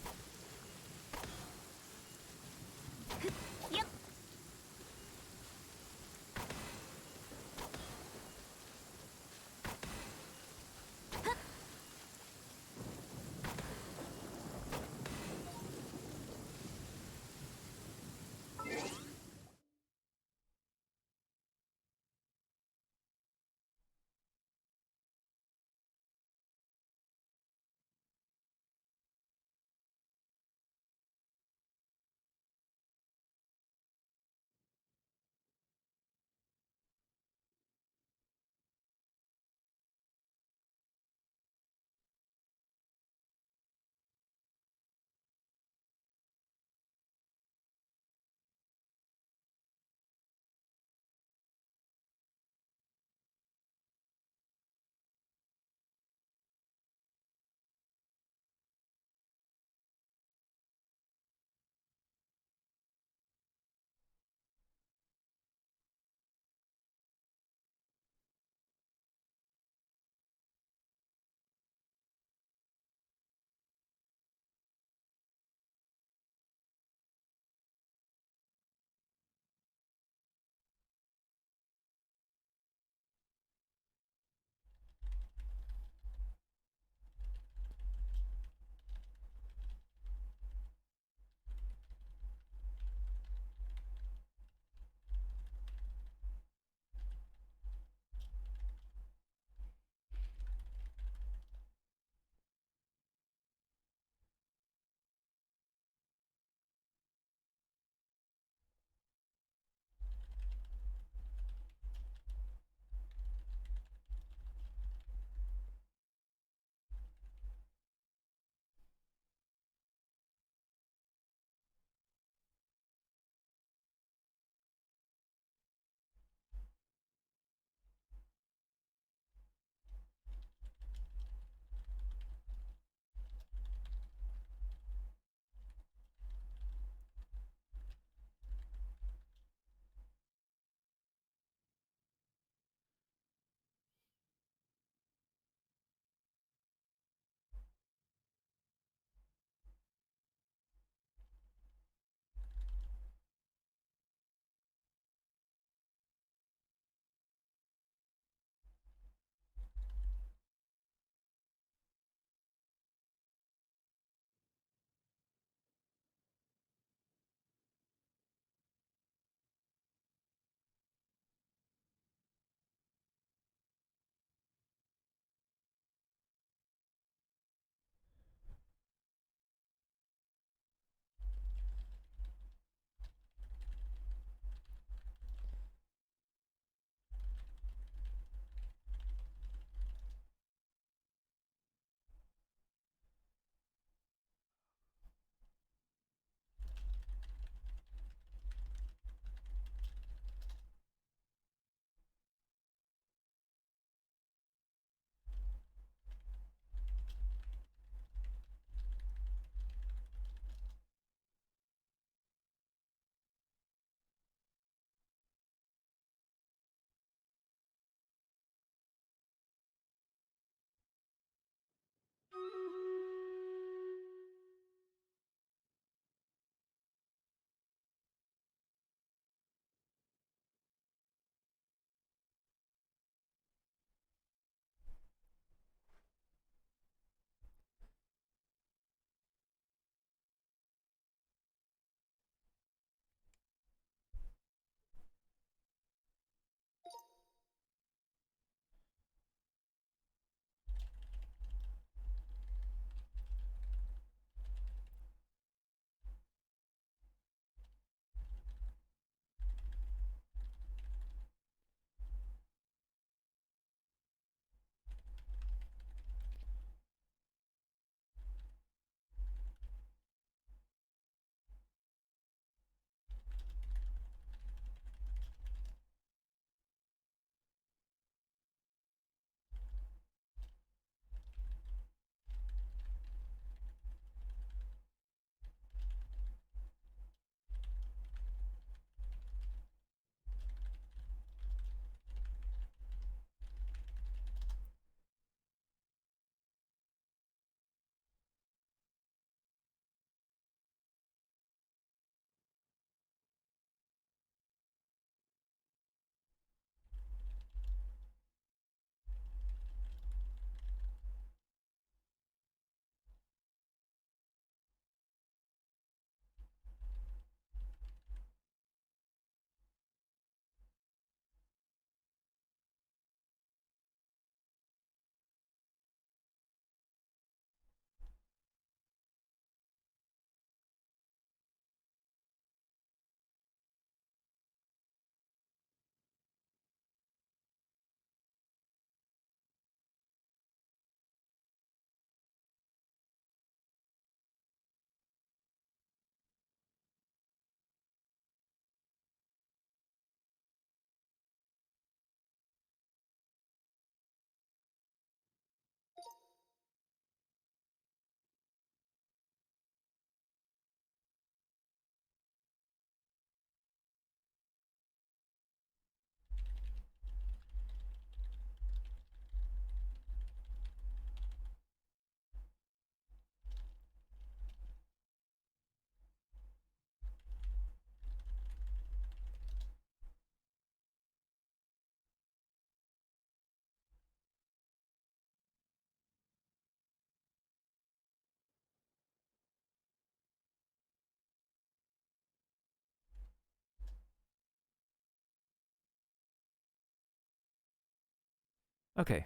Okay.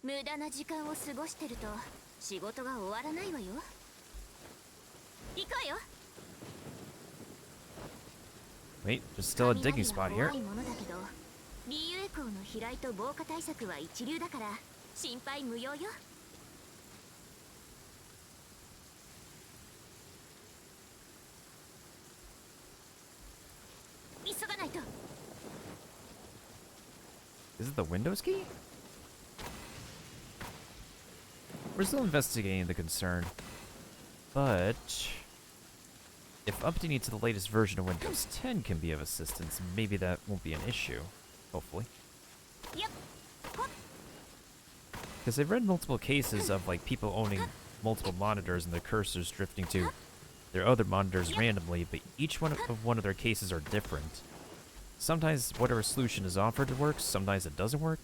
無駄な時間を過ごしてると仕事が終わらないわよ。行くわよ。 Wait, there's still a digging 雷は spot 怖 here. いものだけど、リユエ港の飛来と防火対策は一流だから心配無用よ。急がないと。 Is it the Windows key? We're still investigating the concern. But if updating to the latest version of Windows 10 can be of assistance, maybe that won't be an issue. Hopefully. Yep. Because I've read multiple cases of like people owning multiple monitors and their cursors drifting to their other monitors randomly, but each one of their cases are different. Sometimes whatever solution is offered works, sometimes it doesn't work.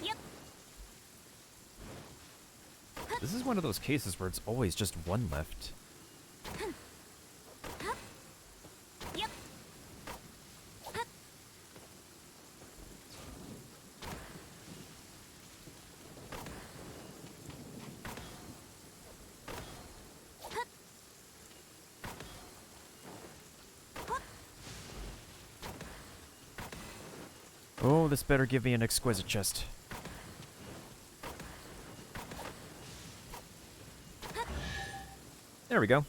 Yep. This is one of those cases where it's always just one left. Yep. Oh, this better give me an exquisite chest. There we go.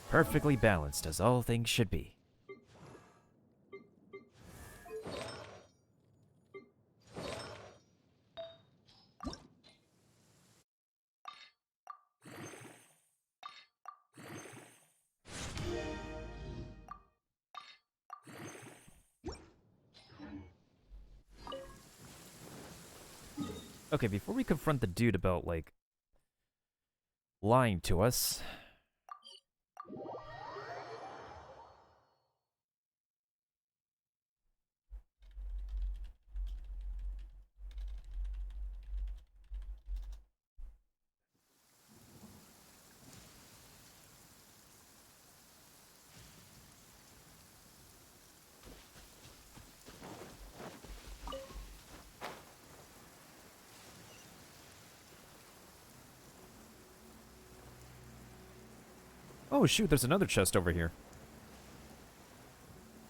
Perfectly balanced, as all things should be. Okay, before we confront the dude about, like, lying to us... Oh shoot, there's another chest over here.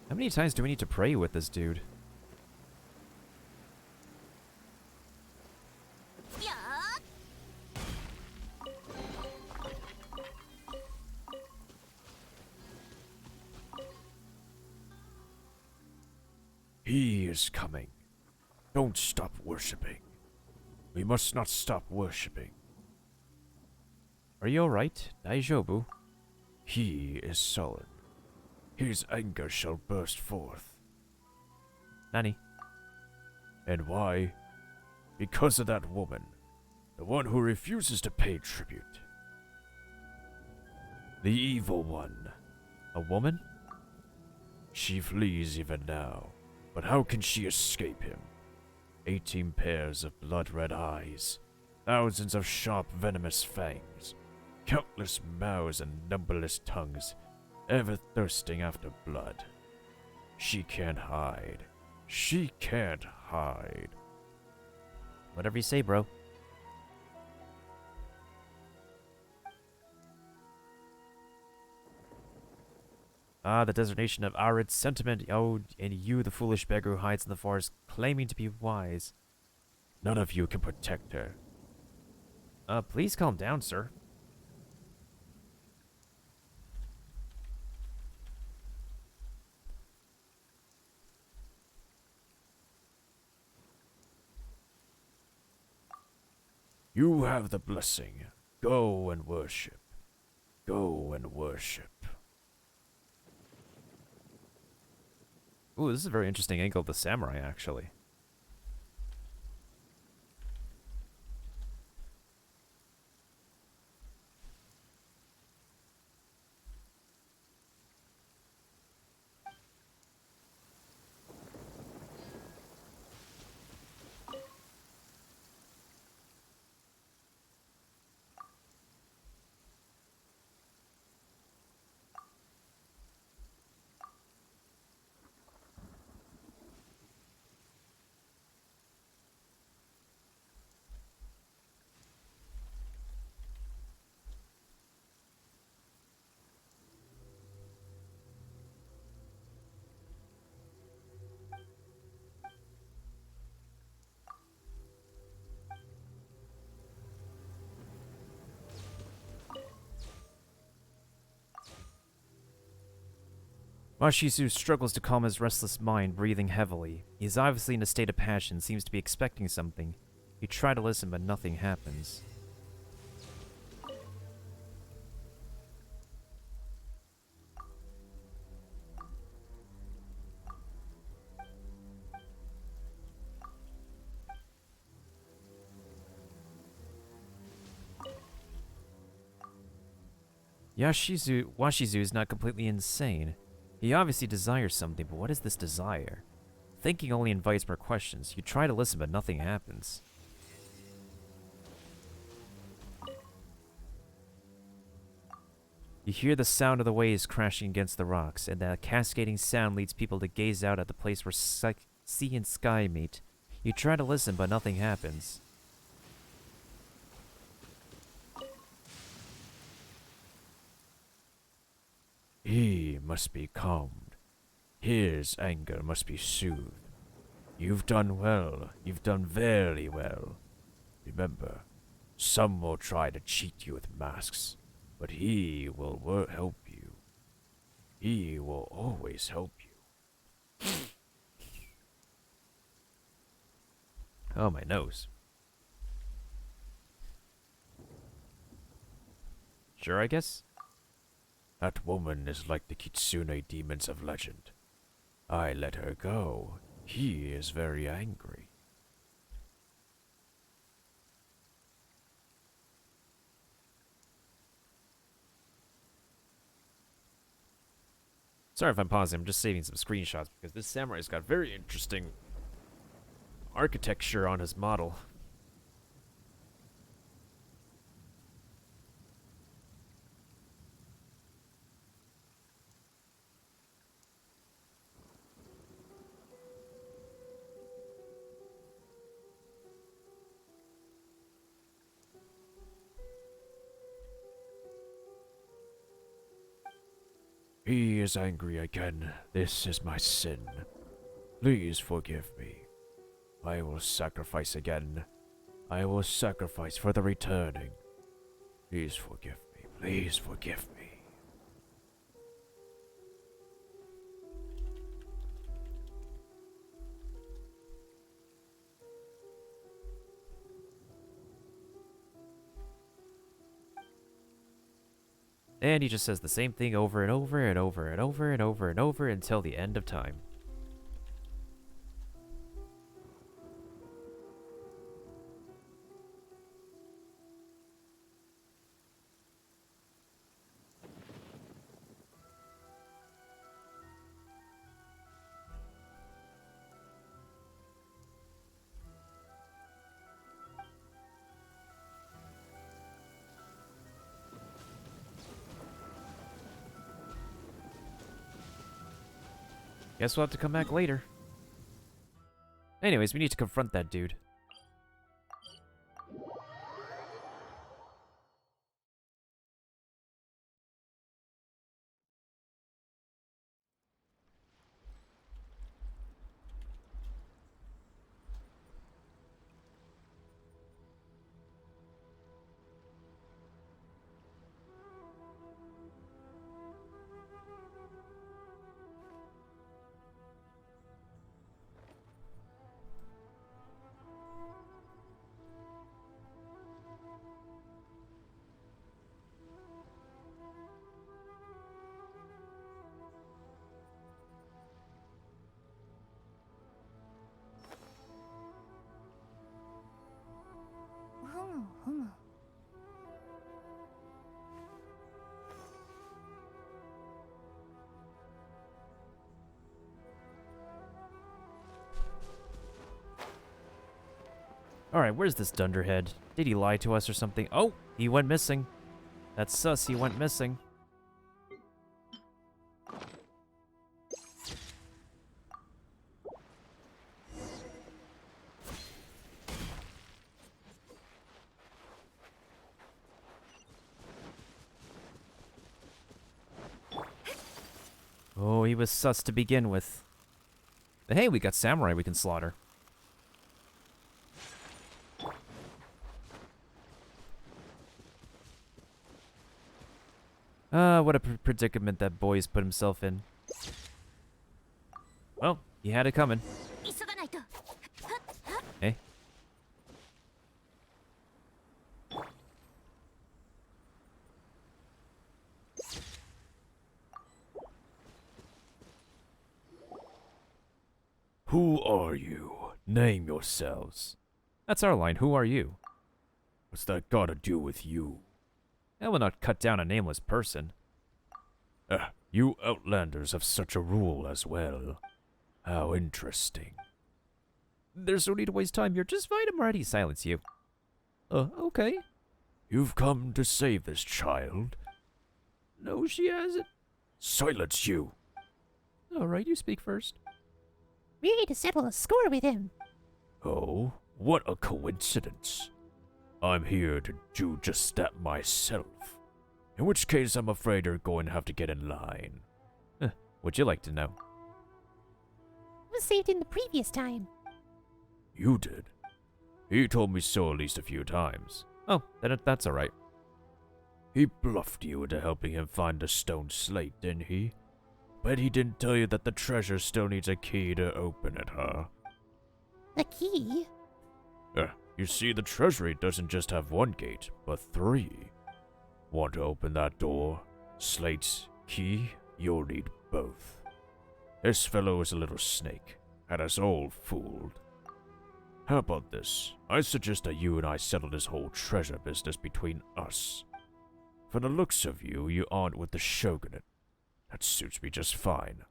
How many times do we need to pray with this dude? Yeah. He is coming. Don't stop worshipping. We must not stop worshipping. Are you alright? Daijobu? He is sullen. His anger shall burst forth. Nani? And why? Because of that woman. The one who refuses to pay tribute. The evil one. A woman? She flees even now. But how can she escape him? 18 pairs of blood-red eyes. Thousands of sharp venomous fangs. Countless mouths and numberless tongues, ever thirsting after blood. She can't hide. She can't hide. Whatever you say, bro. Ah, the designation of Arid's sentiment. Oh, and you, the foolish beggar who hides in the forest, claiming to be wise. None of you can protect her. Please calm down, sir. You have the blessing. Go and worship. Go and worship. Ooh, this is a very interesting angle of the samurai, actually. Washizu struggles to calm his restless mind, breathing heavily. He is obviously in a state of passion, seems to be expecting something. You try to listen, but nothing happens. Washizu is not completely insane. He obviously desires something, but what is this desire? Thinking only invites more questions. You try to listen, but nothing happens. You hear the sound of the waves crashing against the rocks, and that cascading sound leads people to gaze out at the place where sea and sky meet. You try to listen, but nothing happens. He must be calmed. His anger must be soothed. You've done well. You've done very well. Remember, some will try to cheat you with masks, but he will help you. He will always help you. Oh, my nose. Sure, I guess? That woman is like the Kitsune demons of legend. I let her go. He is very angry. Sorry if I'm pausing, I'm just saving some screenshots because this samurai's got very interesting architecture on his model. He is angry again. This is my sin. Please forgive me. I will sacrifice again. I will sacrifice for the returning. Please forgive me. Please forgive me. And he just says the same thing over and over and over and over and over and over until the end of time. Guess we'll have to come back later. Anyways, we need to confront that dude. Alright, where's this dunderhead? Did he lie to us or something? Oh, he went missing. That's sus, he went missing. Oh, he was sus to begin with. But hey, we got samurai we can slaughter. What a predicament that boy's put himself in. Well, he had it coming. 急がないと。 Hey. Who are you? Name yourselves. That's our line. Who are you? What's that got to do with you? I will not cut down a nameless person. You Outlanders have such a rule as well. How interesting. There's no need to waste time here. Just fight him already. Silence you. Okay. You've come to save this child. No, she hasn't. Silence you. Alright, you speak first. We need to settle a score with him. Oh, what a coincidence. I'm here to do just that myself. In which case, I'm afraid you're going to have to get in line. Would you like to know? It was saved in the previous time. You did. He told me so at least a few times. Oh, then that's alright. He bluffed you into helping him find the stone slate, didn't he? But he didn't tell you that the treasure still needs a key to open it, huh? The key? You see, the treasury doesn't just have one gate, but 3. Want to open that door? Slate, key? You'll need both. This fellow is a little snake, had us all fooled. How about this? I suggest that you and I settle this whole treasure business between us. From the looks of you, you aren't with the shogunate. That suits me just fine.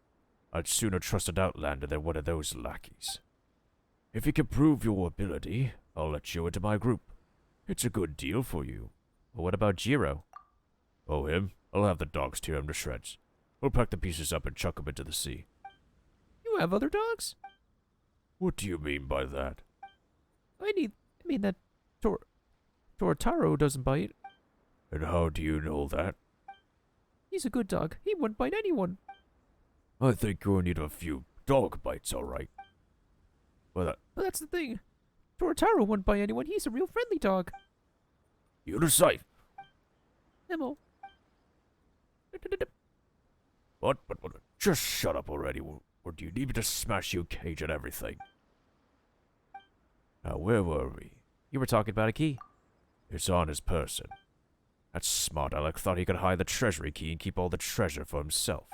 I'd sooner trust an outlander than one of those lackeys. If you can prove your ability, I'll let you into my group. It's a good deal for you. Well, what about Jiro? Oh, him? I'll have the dogs tear him to shreds. We'll pack the pieces up and chuck him into the sea. You have other dogs? What do you mean by that? I mean that Tortaro doesn't bite. And how do you know that? He's a good dog. He wouldn't bite anyone. I think you'll need a few dog bites, alright. But that's the thing. Tortaro wouldn't bite anyone. He's a real friendly dog. You decide. Nemo. What? Just shut up already, or do you need me to smash you cage and everything? Now, where were we? You were talking about a key. It's on his person. That smart Alec thought he could hide the treasury key and keep all the treasure for himself.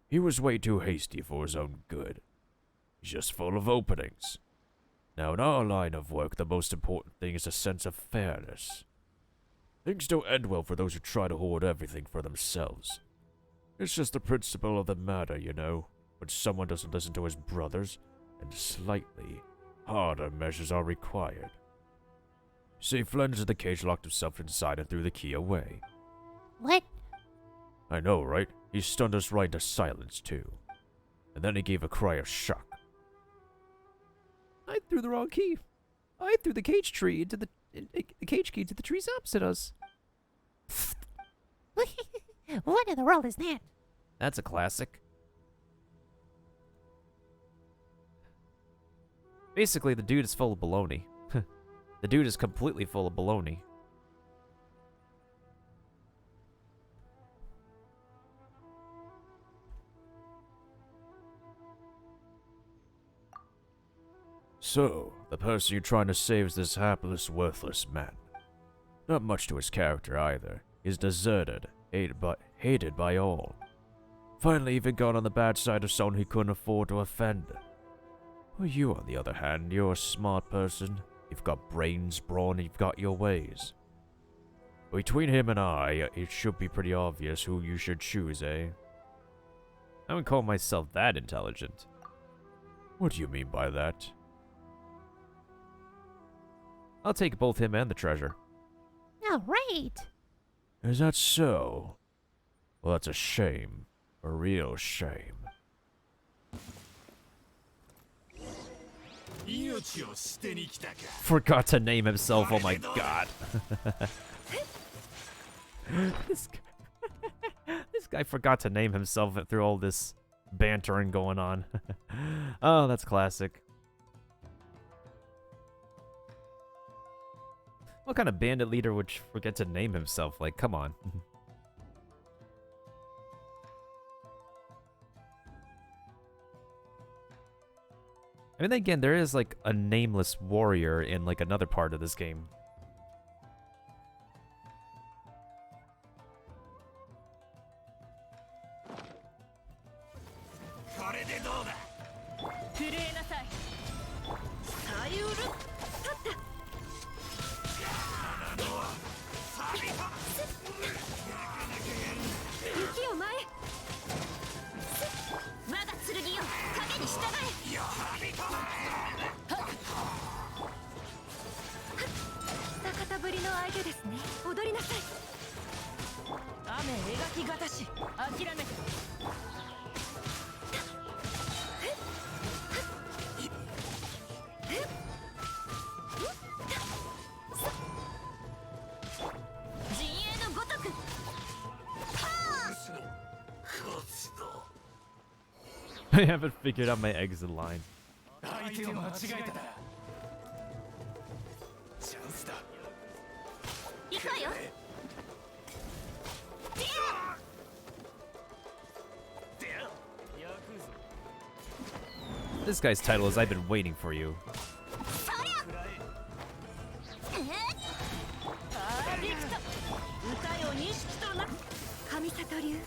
He was way too hasty for his own good. He's just full of openings. Now, in our line of work, the most important thing is a sense of fairness. Things don't end well for those who try to hoard everything for themselves. It's just the principle of the matter, you know. When someone doesn't listen to his brothers, and slightly harder measures are required. See, Flens in the cage locked himself inside and threw the key away. What? I know, right? He stunned us right into silence, too. And then he gave a cry of shock. I threw the wrong key. I threw the cage tree into the cage key to the trees opposite us. What in the world is that? That's a classic. Basically, the dude is full of baloney. The dude is completely full of baloney. So, the person you're trying to save is this hapless, worthless man. Not much to his character either. He's deserted, hated by all. Finally even got on the bad side of someone he couldn't afford to offend. Well, you, on the other hand, you're a smart person. You've got brains, brawn, and you've got your ways. Between him and I, it should be pretty obvious who you should choose, eh? I wouldn't call myself that intelligent. What do you mean by that? I'll take both him and the treasure. All right. Is that so? Well, that's a shame. A real shame. Forgot to name himself, oh my god. this, this guy forgot to name himself through all this bantering going on. Oh, that's classic. What kind of bandit leader would forget to name himself? Like, come on. I mean, again, there is like a nameless warrior in like another part of this game. I haven't figured out my exit line. 行くわよ。 This guy's title is I've been waiting for you. 神里流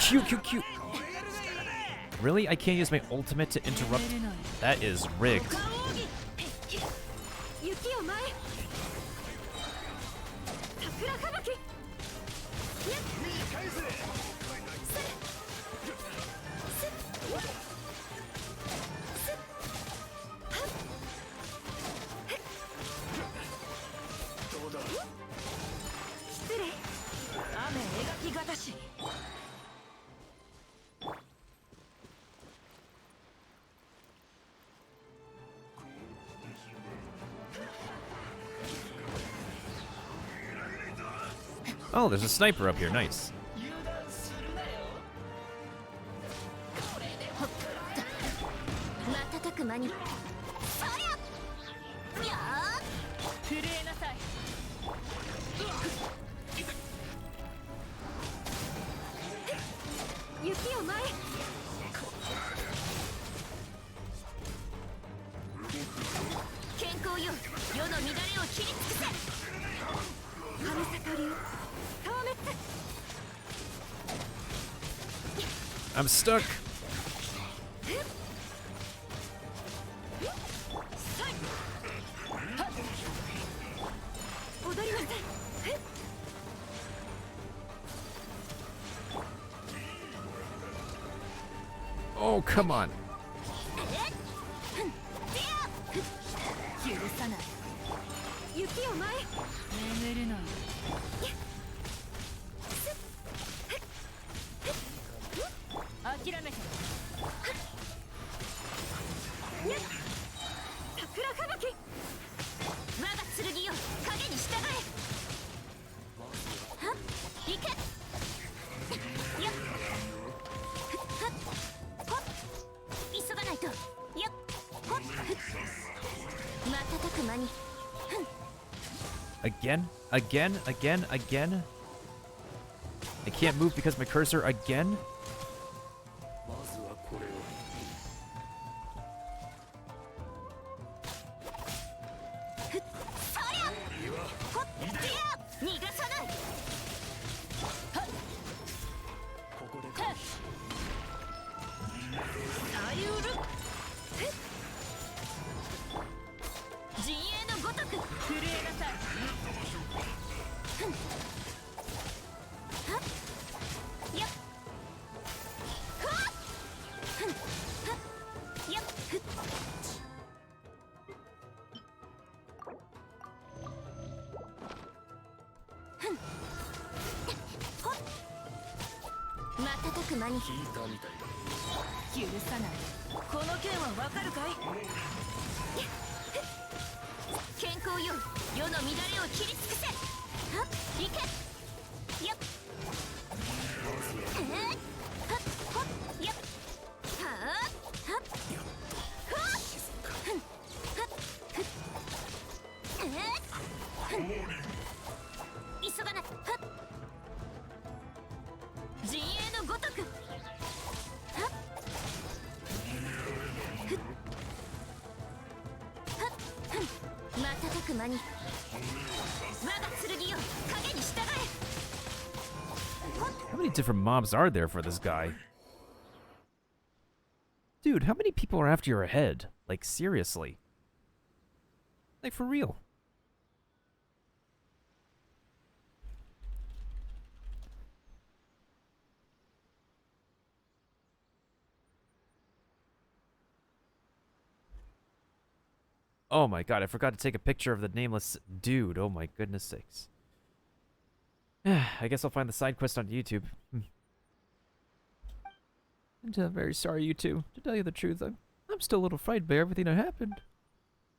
消滅。 Q. Really? I can't use my ultimate to interrupt? That is rigged. 雪を前。桜吹雪。 Oh, there's a sniper up here. Nice. 瞬く間に。そりゃ。やあ。震えなさい。雪を前。健康よ。世の乱れを切り尽くせ。神里流消滅。 I'm stuck. 踊りなさい。 Oh, come on. 許さない。雪を前。 眠るの。 諦めて。桜吹雪。 我が剣よ、影に従え。はっ、行け。よっ。はっ、ほっ。急がないと。よっ。ほっ。瞬く間に。 Again? I can't move because my cursor again? How many different mobs are there for this guy? Dude, how many people are after your head? Like, seriously. Like, for real. Oh my god, I forgot to take a picture of the nameless dude. Oh my goodness sakes. I guess I'll find the side quest on YouTube. And I'm very sorry, you two. To tell you the truth, I'm still a little frightened by everything that happened.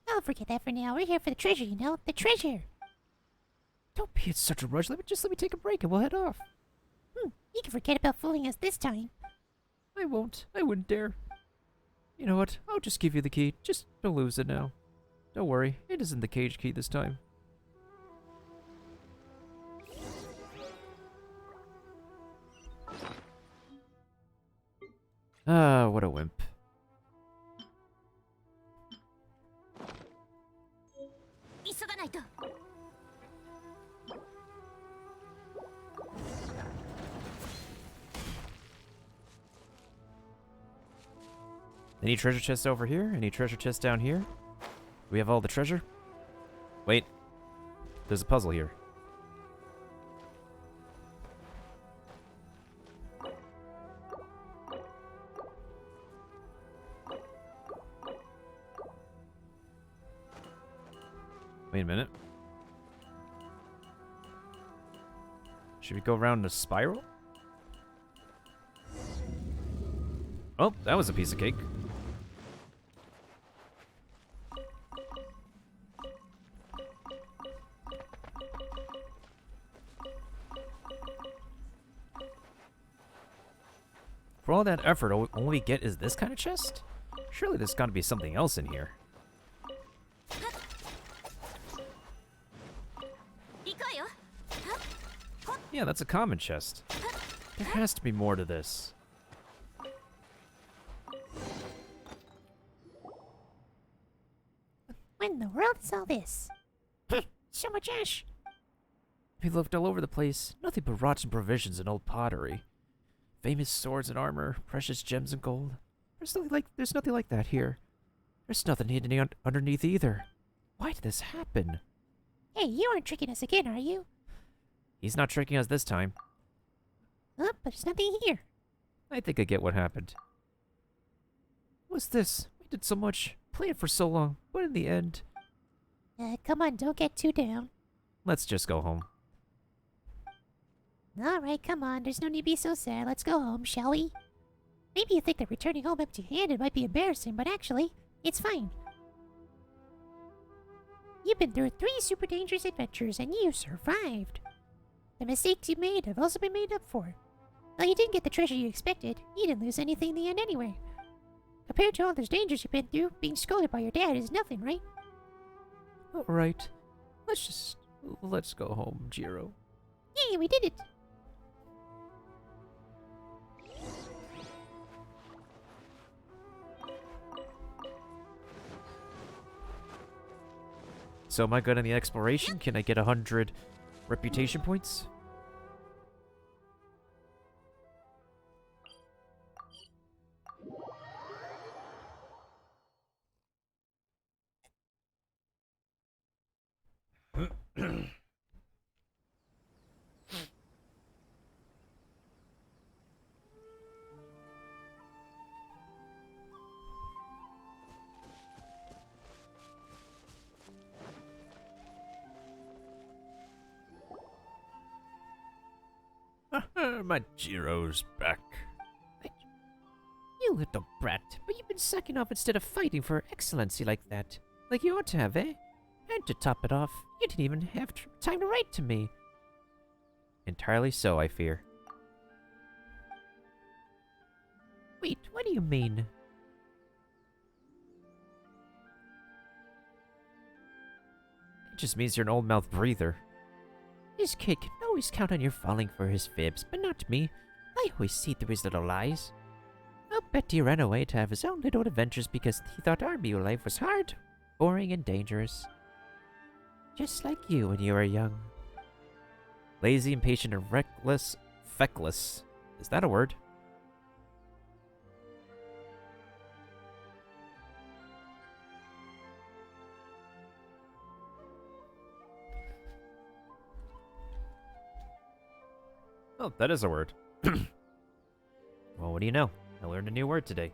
Oh, forget that for now. We're here for the treasure, you know? The treasure! Don't be in such a rush. Let me take a break and we'll head off. You can forget about fooling us this time. I won't. I wouldn't dare. You know what? I'll just give you the key. Just don't lose it now. Don't worry. It isn't the cage key this time. Ah, what a wimp. Any treasure chests over here? Any treasure chests down here? Do we have all the treasure? Wait. There's a puzzle here. Wait a minute. Should we go around a spiral? Oh, that was a piece of cake. For all that effort, all we get is this kind of chest? Surely there's got to be something else in here. Yeah, that's a common chest. There has to be more to this. What in the world is all this? So much ash. We looked all over the place. Nothing but rotten provisions and old pottery. Famous swords and armor, precious gems and gold. There's nothing like that here. There's nothing hidden underneath either. Why did this happen? Hey, you aren't tricking us again, are you? He's not tricking us this time. Oh, but there's nothing here. I think I get what happened. What's this? We did so much, planned for so long, but in the end... Come on, don't get too down. Let's just go home. Alright, come on, there's no need to be so sad. Let's go home, shall we? Maybe you think that returning home empty-handed might be embarrassing, but actually, it's fine. You've been through 3 super dangerous adventures, and you survived. The mistakes you made have also been made up for. While you didn't get the treasure you expected, you didn't lose anything in the end anyway. Compared to all those dangers you've been through, being scolded by your dad is nothing, right? Alright. Let's go home, Jiro. Yay, we did it! So am I good in the exploration? Can I get 100 reputation points? My Jiro's back. You little brat, but you've been sucking off instead of fighting for excellency like that. Like you ought to have, eh? And to top it off, you didn't even have time to write to me. Entirely so, I fear. Wait, what do you mean? It just means you're an old mouth breather. This kid can always count on your falling for his fibs, but not me. I always see through his little lies. I'll bet he ran away to have his own little adventures because he thought army life was hard, boring, and dangerous. Just like you when you were young. Lazy, impatient, and reckless. Feckless. Is that a word? Oh, that is a word. Well, what do you know? I learned a new word today.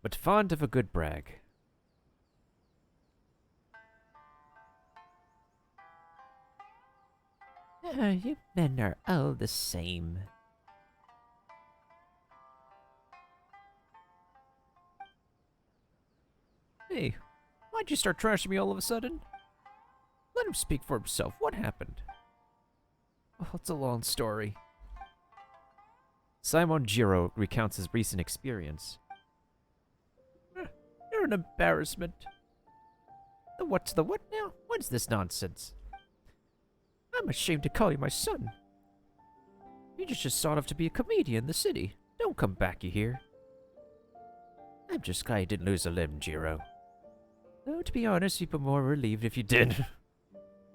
But fond of a good brag. You men are all the same. Hey, why'd you start trashing me all of a sudden? Let him speak for himself. What happened? Well, it's a long story. Simon Jiro recounts his recent experience. You're an embarrassment. The what's the what now? What's this nonsense? I'm ashamed to call you my son. You just sought off to be a comedian in the city. Don't come back, you hear? I'm just glad you didn't lose a limb, Jiro. Though, to be honest, you'd be more relieved if you did.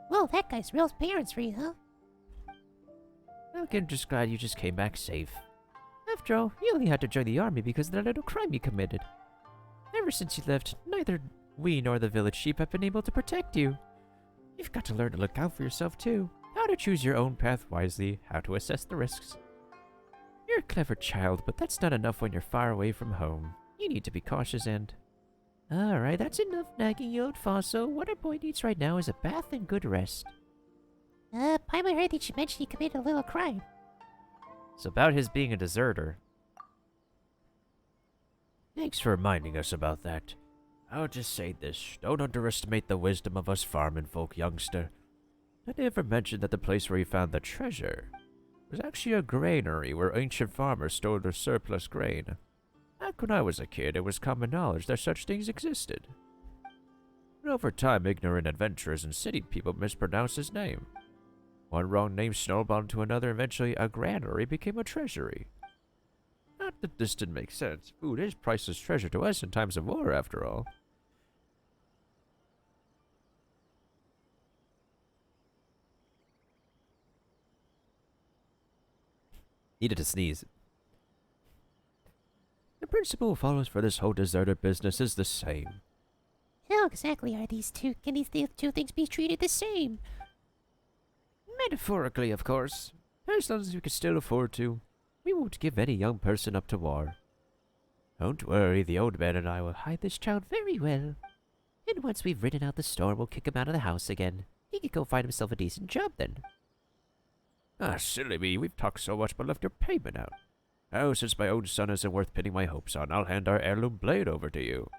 Well, that guy's real parents free, huh? I'm just glad you just came back safe. After all, you only had to join the army because of that little crime you committed. Ever since you left, neither we nor the village sheep have been able to protect you. You've got to learn to look out for yourself too. How to choose your own path wisely, how to assess the risks. You're a clever child, but that's not enough when you're far away from home. You need to be cautious and... Alright, that's enough nagging, you old fossil. What our boy needs right now is a bath and good rest. Paimon heard that you mentioned he committed a little crime. It's about his being a deserter. Thanks for reminding us about that. I'll just say this, don't underestimate the wisdom of us farming folk, youngster. I never mentioned that the place where you found the treasure was actually a granary where ancient farmers stored their surplus grain. Back when I was a kid, it was common knowledge that such things existed. But over time, ignorant adventurers and city people mispronounced his name. One wrong name snowballed into another, eventually a granary became a treasury. Not that this didn't make sense. Food is priceless treasure to us in times of war, after all. Needed to sneeze. The principle follows for this whole deserter business is the same. How exactly are these two? Can these two things be treated the same? Metaphorically, of course. As long as we can still afford to. We won't give any young person up to war. Don't worry, the old man and I will hide this child very well. And once we've ridden out the storm, we'll kick him out of the house again. He can go find himself a decent job then. Ah, silly me, we've talked so much but left your payment out. Oh, since my own son isn't worth pinning my hopes on, I'll hand our heirloom blade over to you.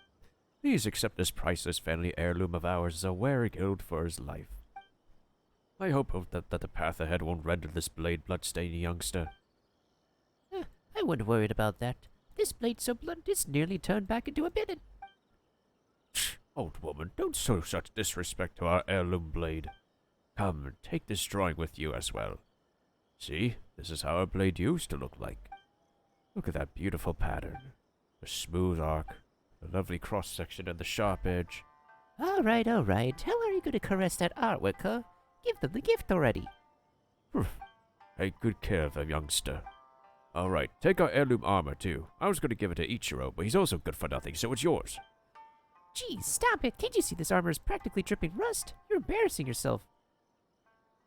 Please accept this priceless family heirloom of ours as a wearing guild for his life. I hope that the path ahead won't render this blade bloodstained, youngster. I wasn't worried about that. This blade's so blunt it's nearly turned back into a billet. Old woman, don't show such disrespect to our heirloom blade. Come, take this drawing with you as well. See, this is how our blade used to look like. Look at that beautiful pattern. the smooth arc, the lovely cross-section, and the sharp edge. Alright, alright. How are you going to caress that artwork, huh? Give them the gift already. Take good care of the youngster. Alright, take our heirloom armor too. I was going to give it to Ichiro, but he's also good for nothing, so it's yours. Geez, stop it. Can't you see this armor is practically dripping rust? You're embarrassing yourself.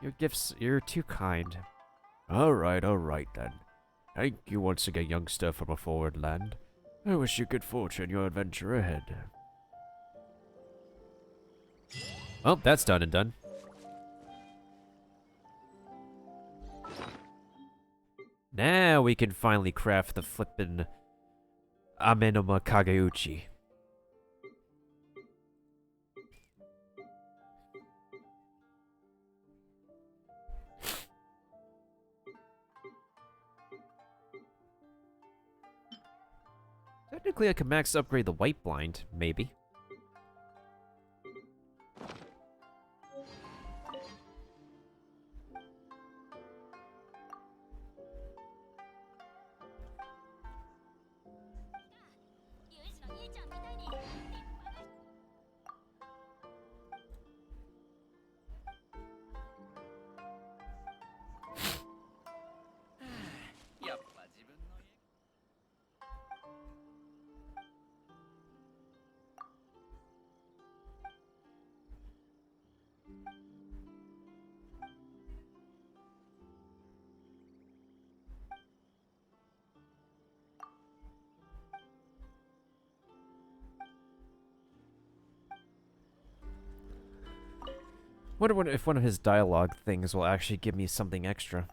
Your gifts, you're too kind. Alright then. Thank you once again, youngster from a forward land. I wish you good fortune in your adventure ahead. Well, that's done and done. Now we can finally craft the flippin' Amenoma Kageuchi. Technically, I could max upgrade the white blind, maybe. Wonder if one of his dialogue things will actually give me something extra.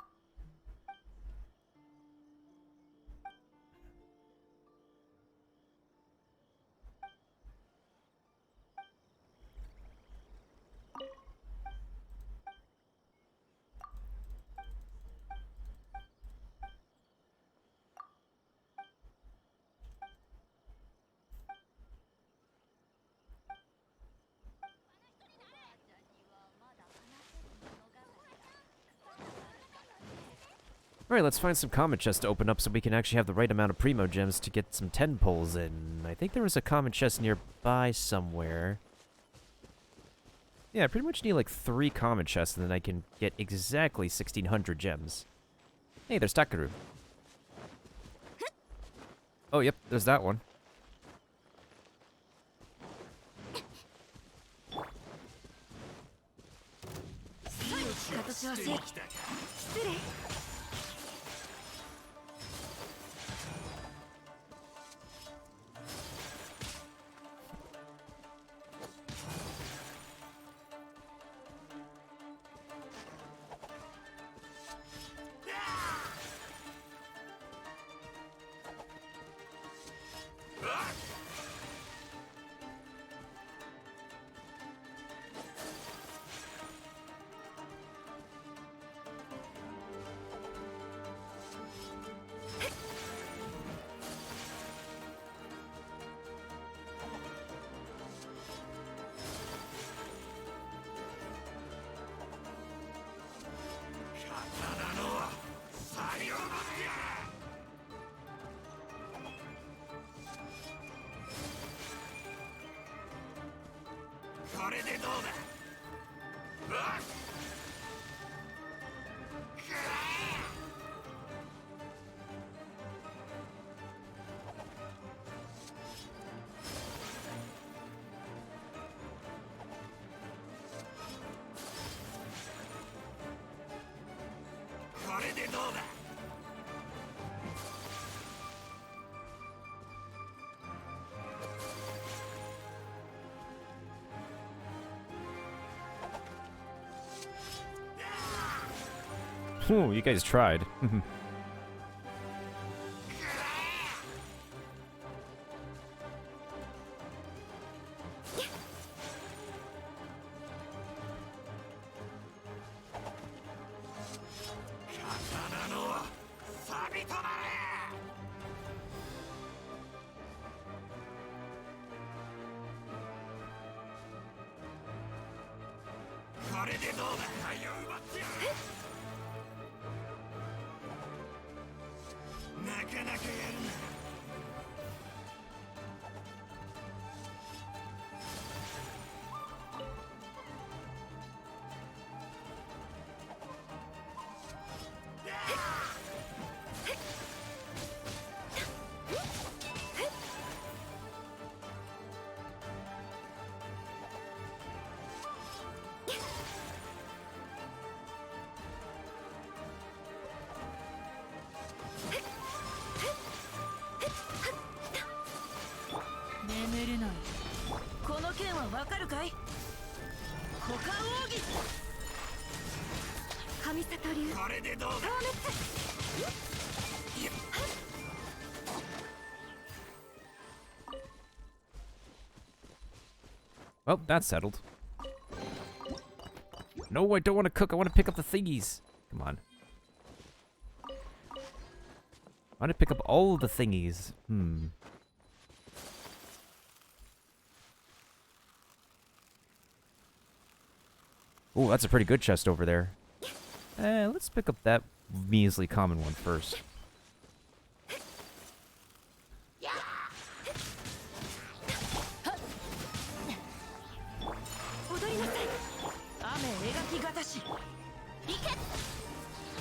Alright, let's find some common chests to open up so we can actually have the right amount of Primo Gems to get some 10 pulls in. I think there was a common chest nearby somewhere. Yeah, I pretty much need like 3 common chests and then I can get exactly 1600 gems. Hey, there's Takaru. Oh, yep, there's that one. Ooh, you guys tried. わかるかい？股間奥義。神里流。これでどうだ？消滅。Well, that's settled. No, I don't want to cook. I want to pick up the thingies. Come on. I want to pick up all the thingies. Oh, that's a pretty good chest over there. Let's pick up that measly common one first. 踊りなさい。雨描きがたし。行け。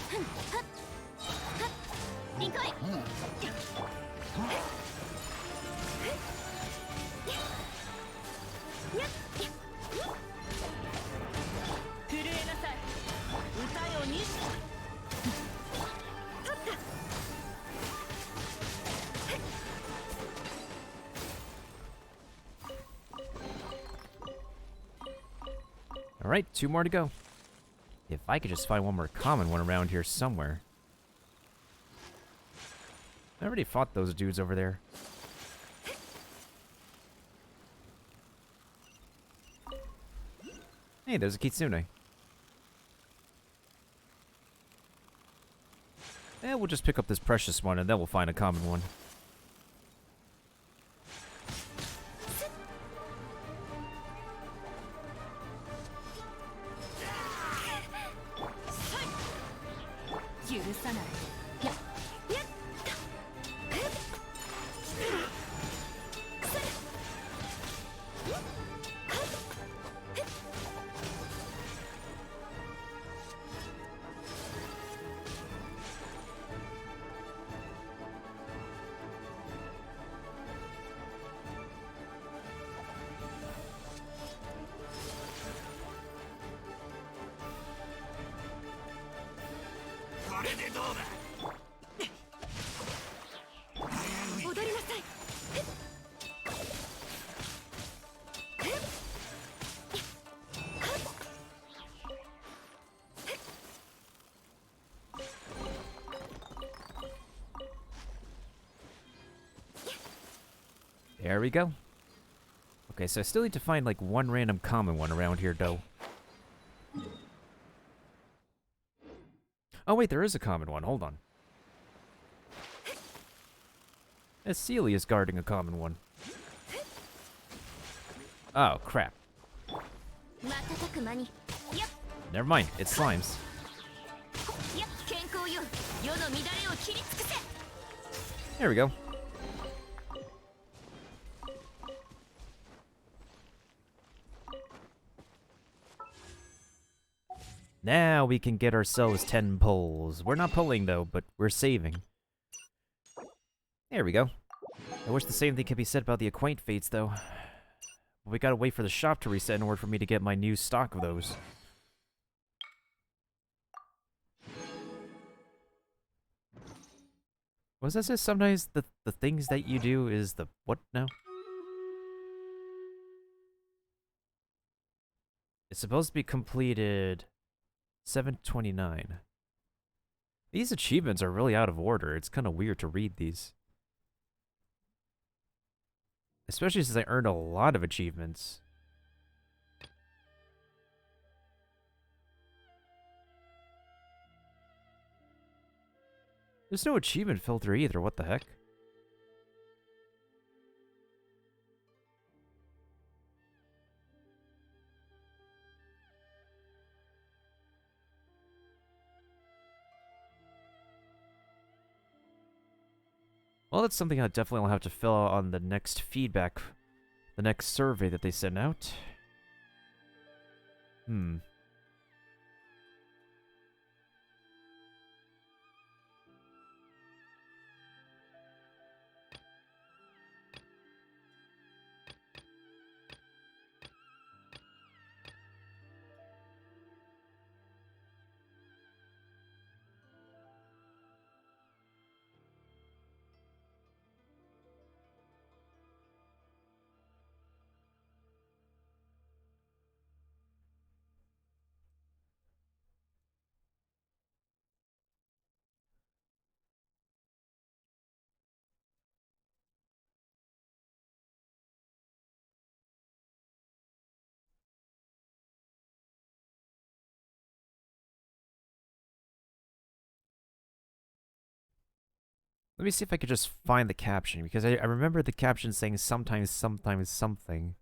ふんはっはっ。行こい。震えなさい。歌よにし。取った。 Alright, 2 more to go. If I could just find one more common one around here somewhere. I already fought those dudes over there. Hey, there's a kitsune. We'll just pick up this precious one and then we'll find a common one. There we go. Okay, so I still need to find like one random common one around here, though. Oh wait, there is a common one. Hold on. Celia is guarding a common one. Oh, crap. Never mind, it's slimes. There we go. Now we can get ourselves 10 pulls. We're not pulling though, but we're saving. There we go. I wish the same thing could be said about the Acquaint Fates though. But we gotta wait for the shop to reset in order for me to get my new stock of those. Was that just sometimes the things that you do is the what now? It's supposed to be completed 729. These achievements are really out of order. It's kind of weird to read these. Especially since I earned a lot of achievements. There's no achievement filter either, what the heck? Well, that's something I definitely will have to fill out on the next feedback, the next survey that they send out. Let me see if I could just find the caption, because I remember the caption saying sometimes, sometimes, something.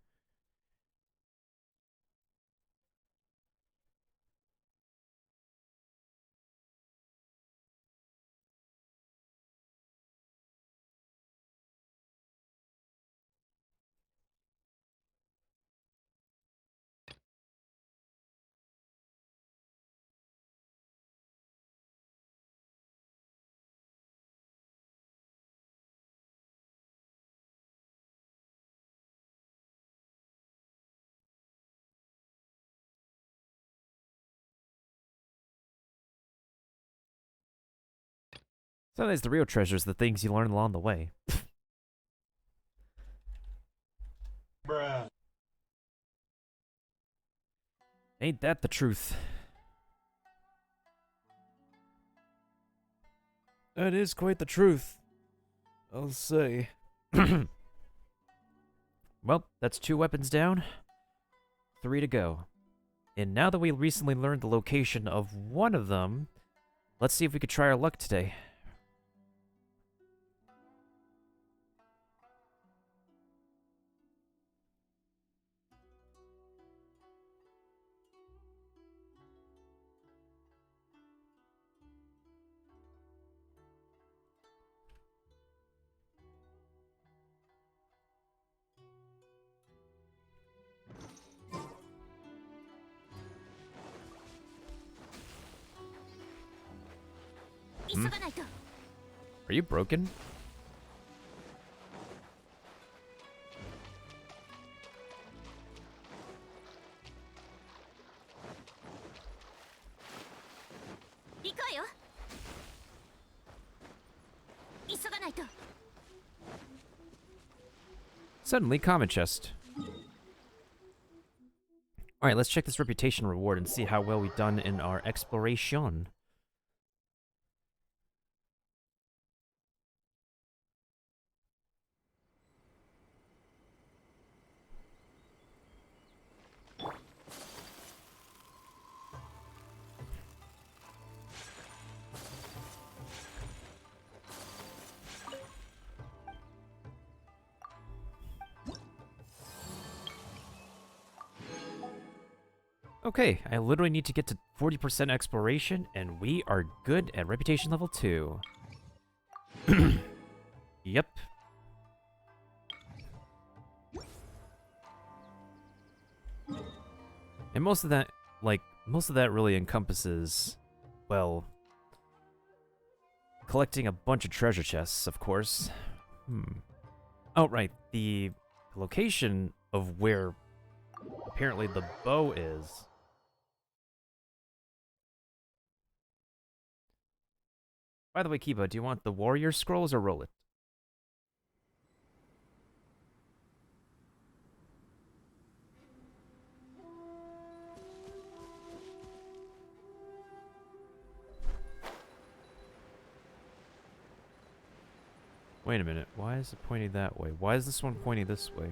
Sometimes the real treasures, the things you learn along the way. Ain't that the truth? That is quite the truth, I'll say. Well, that's 2 weapons down, 3 to go. And now that we recently learned the location of one of them, let's see if we could try our luck today. Are you broken? Suddenly, common chest. Alright, let's check this reputation reward and see how well we've done in our exploration. Okay, I literally need to get to 40% exploration, and we are good at reputation level 2. Yep. And most of that really encompasses, well, collecting a bunch of treasure chests, of course. Oh, right, the location of where apparently the bow is. By the way, Kiba, do you want the warrior scrolls or roll it? Wait a minute, why is it pointing that way? Why is this one pointing this way?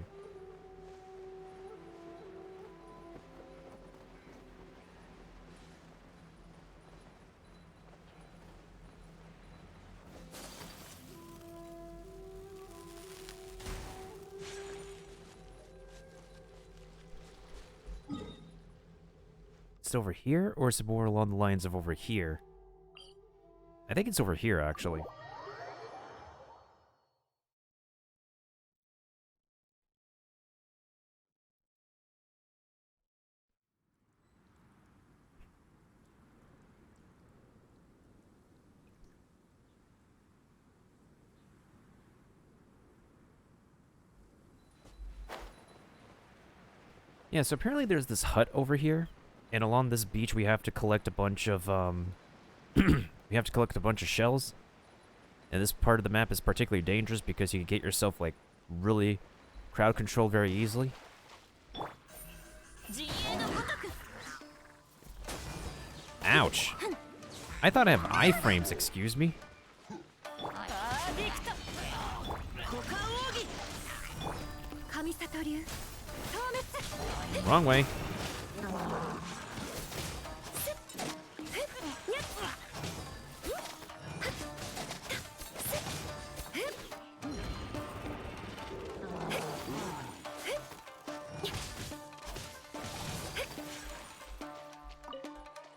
Is it over here, or is it more along the lines of over here? I think it's over here, actually. Yeah, so apparently there's this hut over here, and along this beach we have to collect a bunch of, we have to collect a bunch of shells. And this part of the map is particularly dangerous because you can get yourself, like, really crowd controlled very easily. Ouch. I thought I have iframes, excuse me. Wrong way.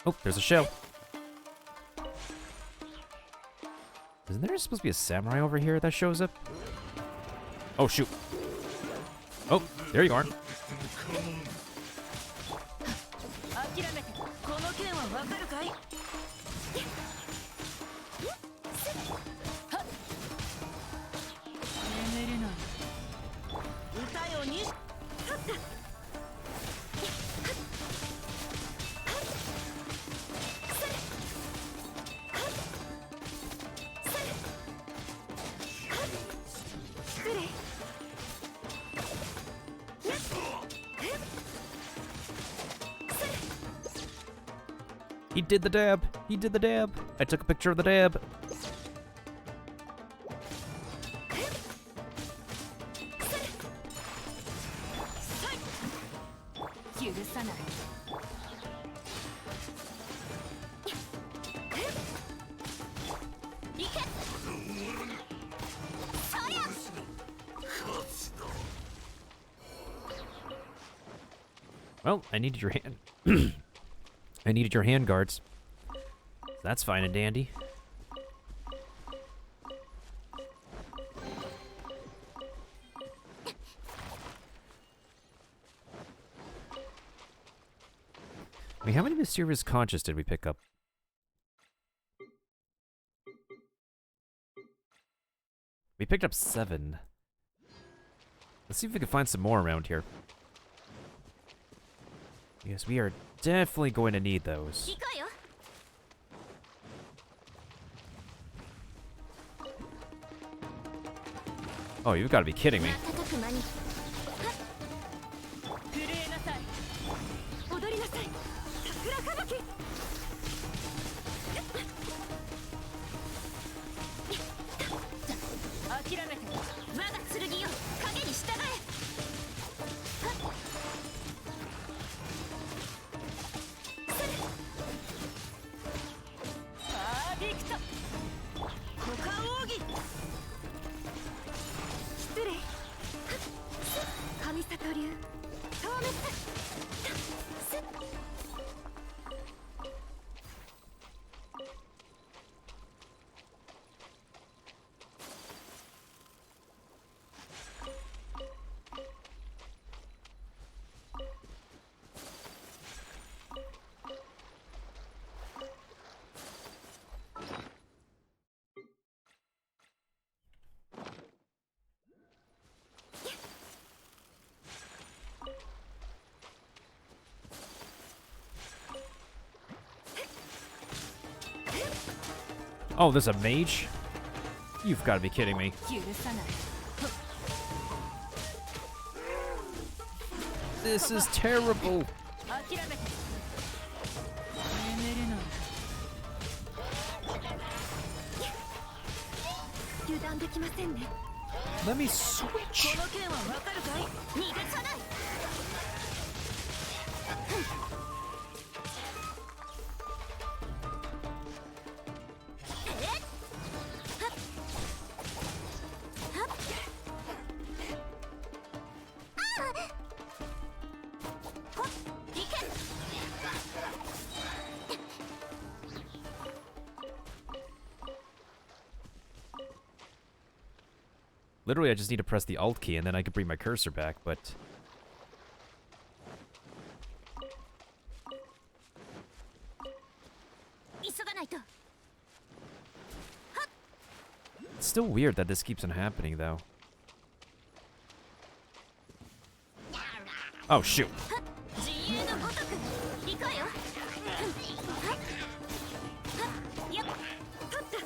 Oh, there's a shell. Isn't there supposed to be a samurai over here that shows up? Oh, shoot. Oh, there you are. 諦めてこの件はわかるかい。眠れない歌よにし失礼 He did the dab. He did the dab. I took a picture of the dab. 許さない。いけ。そりゃ。 Well, I needed your hand. I needed your hand guards. That's fine and dandy. I mean, how many mysterious conches did we pick up? We picked up 7. Let's see if we can find some more around here. Yes, we are definitely going to need those. 行こうよ。 Oh, you've got to be kidding me. 瞬く間に。震えなさい。踊りなさい。桜吹雪。諦めて。我が剣よ。影に従え。パーフェクト。股間奥義。 失礼神里流消滅 Oh, there's a mage? You've got to be kidding me. 許さない。 This is terrible. 諦めて。眠れない。油断できませんね Let me switch. この件はわかるかい。逃がさない。 Literally, I just need to press the Alt key and then I can bring my cursor back, but... It's still weird that this keeps on happening, though. Oh, shoot. 自由のごとく。行こうよ。やっ。取った。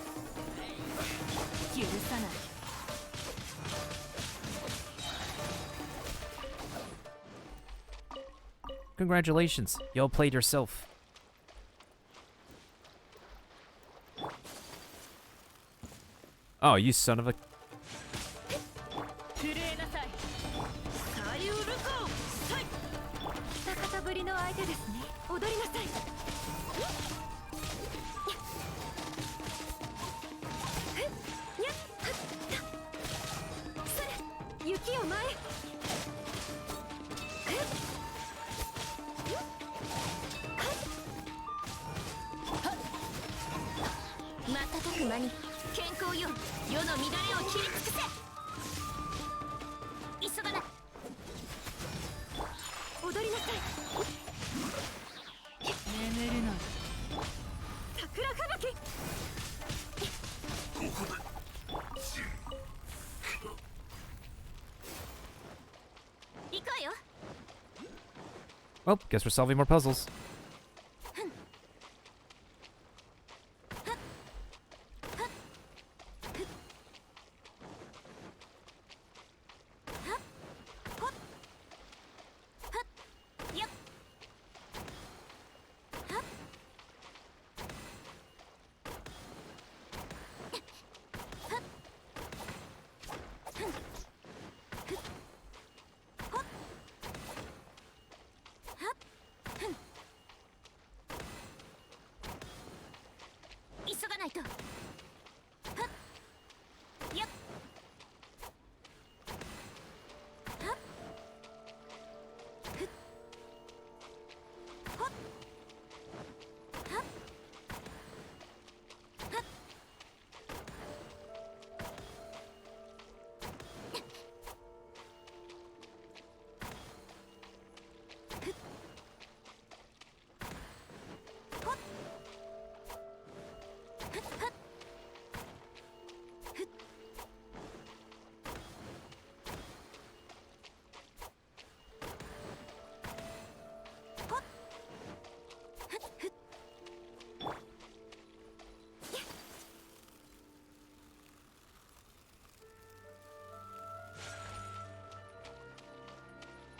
許さない。 Congratulations, you all played yourself. Oh, you son of a... 震えなさい。さゆるこ。さい。久方ぶりの相手ですね踊りなさい 雪を前へ やっ。に健康よ世の乱れを切り尽くせ。急がない。踊りなさい。眠るの桜吹雪。行くわよ。 Well, guess we're solving more puzzles.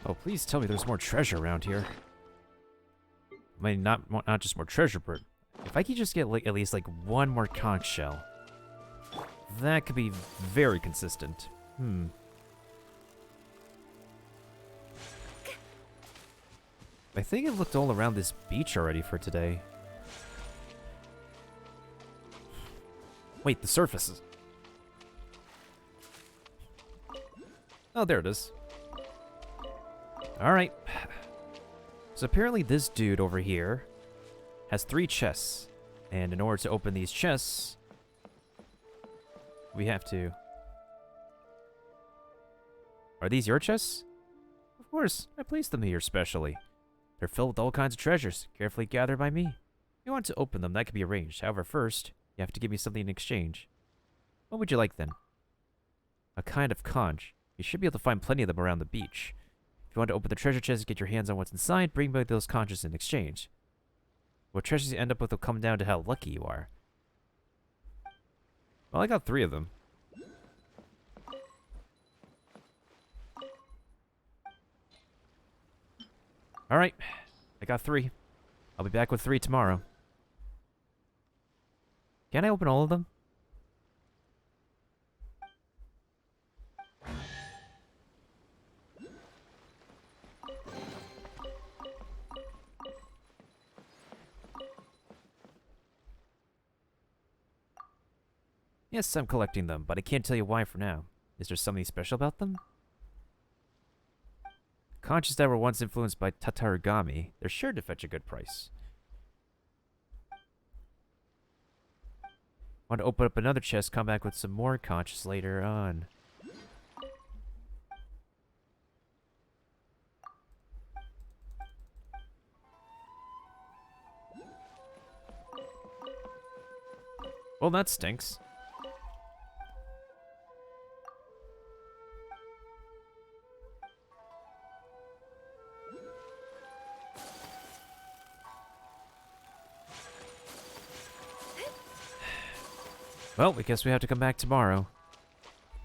Oh, please tell me there's more treasure around here. I mean, not just more treasure, but if I could just get like at least like one more conch shell, that could be very consistent. I think I've looked all around this beach already for today. Wait, the surface. Oh, there it is. Alright. So apparently this dude over here has 3 chests. And in order to open these chests, we have to... Are these your chests? Of course, I placed them here specially. They're filled with all kinds of treasures, carefully gathered by me. If you want to open them, that can be arranged. However, first, you have to give me something in exchange. What would you like then? A kind of conch. You should be able to find plenty of them around the beach. If you want to open the treasure chest and get your hands on what's inside, bring back those conches in exchange. What treasures you end up with will come down to how lucky you are. Well, I got 3 of them. Alright, I got 3. I'll be back with 3 tomorrow. Can I open all of them? Yes, I'm collecting them, but I can't tell you why for now. Is there something special about them? Conches that were once influenced by Tatarigami, they're sure to fetch a good price. Want to open up another chest, come back with some more conches later on. Well, that stinks. Well, I guess we have to come back tomorrow.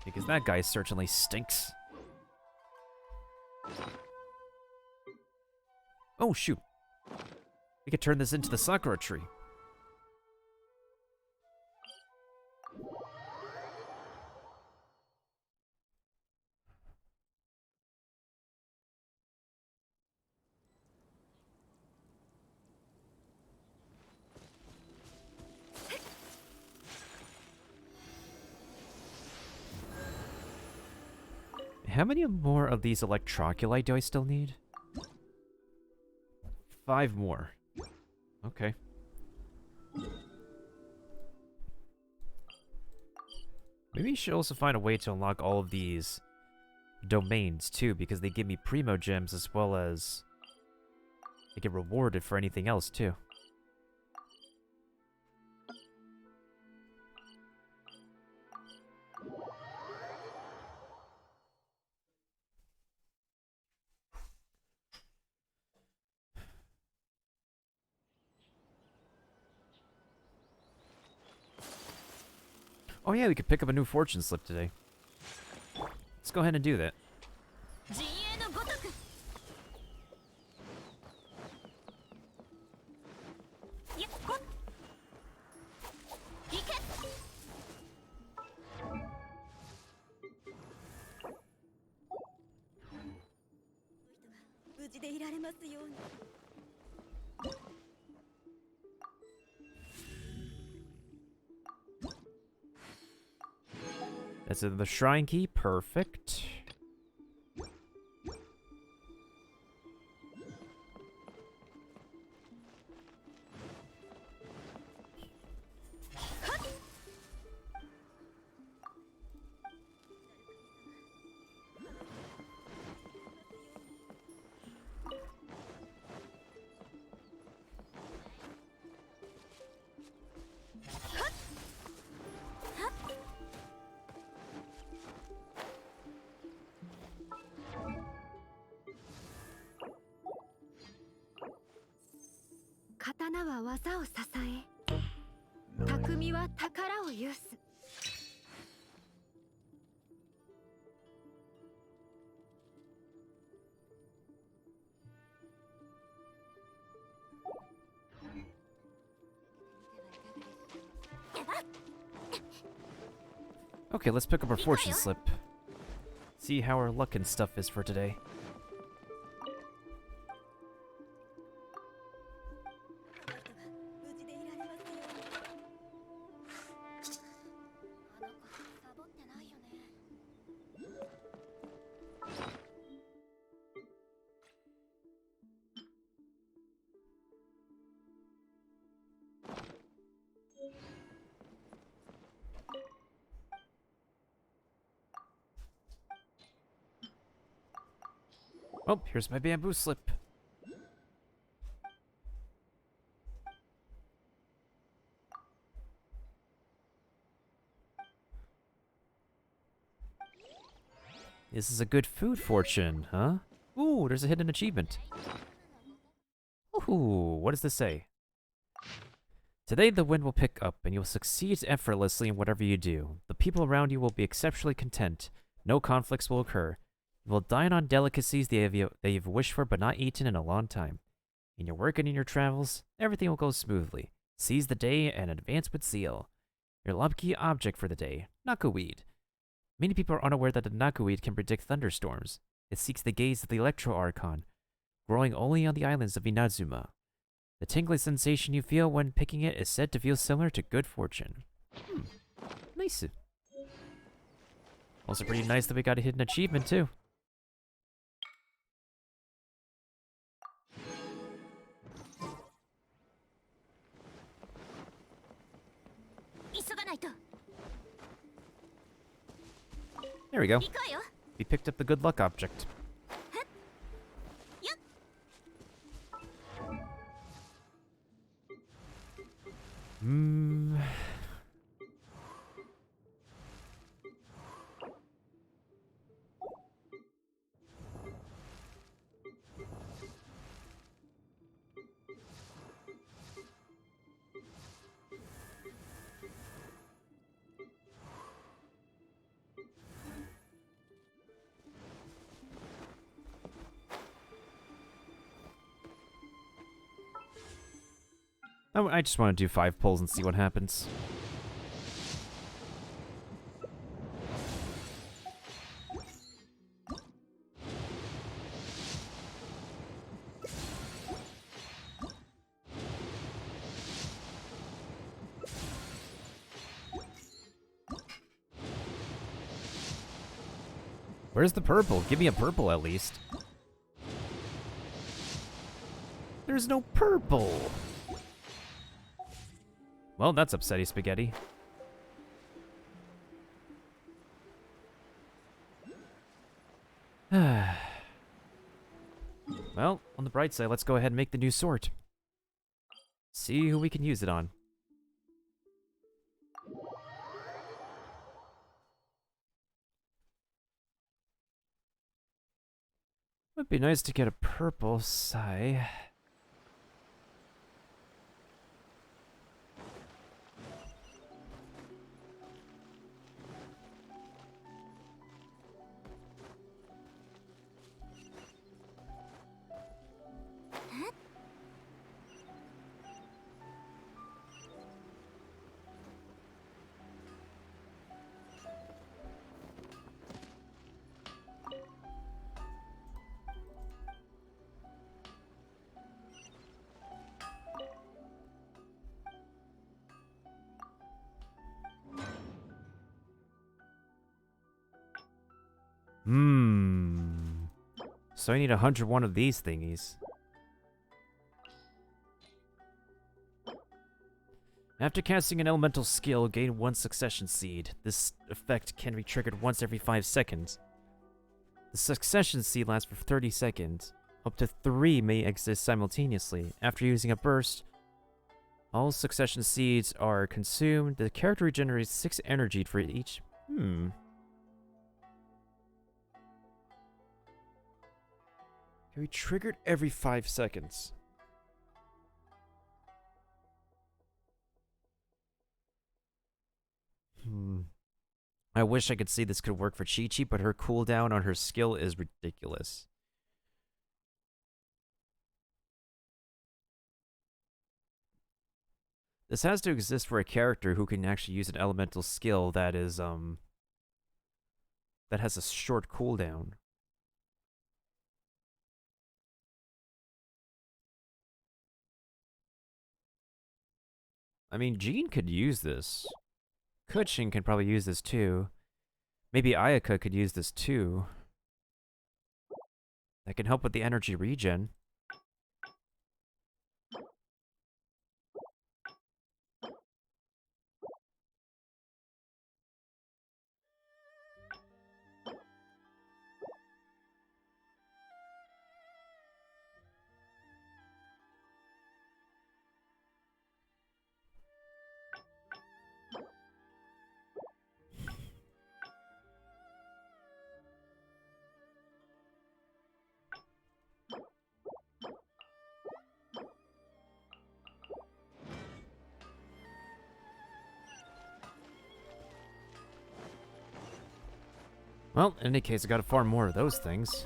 Because that guy certainly stinks. Oh, shoot. We could turn this into the Sakura tree. How many more of these electroculi do I still need? 5 more. Okay. Maybe you should also find a way to unlock all of these domains too, because they give me primo gems as well as I get rewarded for anything else too. Oh yeah, we could pick up a new fortune slip today. Let's go ahead and do that. 陣営のごとくやっほっ行け無事でいられますように That's in the shrine key. Perfect.刀は技を支え、匠は宝を有す。Okay, let's pick up our fortune slip. See how our luck and stuff is for today. Oh, here's my bamboo slip. This is a good food fortune, huh? Ooh, there's a hidden achievement. Ooh, what does this say? Today the wind will pick up and you'll succeed effortlessly in whatever you do. The people around you will be exceptionally content. No conflicts will occur. You will dine on delicacies that you've wished for but not eaten in a long time. In your work and in your travels, everything will go smoothly. Seize the day and advance with zeal. Your lucky object for the day, Nakuweed. Many people are unaware that the Nakuweed can predict thunderstorms. It seeks the gaze of the Electro Archon, growing only on the islands of Inazuma. The tingling sensation you feel when picking it is said to feel similar to good fortune. Nice. Also pretty nice that we got a hidden achievement too. There we go. We picked up the good luck object. I just want to do 5 pulls and see what happens. Where's the purple? Give me a purple at least. There's no purple! Well, that's upsetty spaghetti. Well, on the bright side, let's go ahead and make the new sword. See who we can use it on. Would be nice to get a purple Sai. So I need 101 of these thingies. After casting an elemental skill, gain 1 succession seed. This effect can be triggered once every 5 seconds. The succession seed lasts for 30 seconds. Up to 3 may exist simultaneously. After using a burst, all succession seeds are consumed. The character regenerates 6 energy for each. Can be triggered every 5 seconds. I wish I could see this could work for Chi-Chi, but her cooldown on her skill is ridiculous. This has to exist for a character who can actually use an elemental skill that is, that has a short cooldown. I mean, Jean could use this. Kuchin can probably use this too. Maybe Ayaka could use this too. That can help with the energy regen. Well, in any case, I gotta farm more of those things.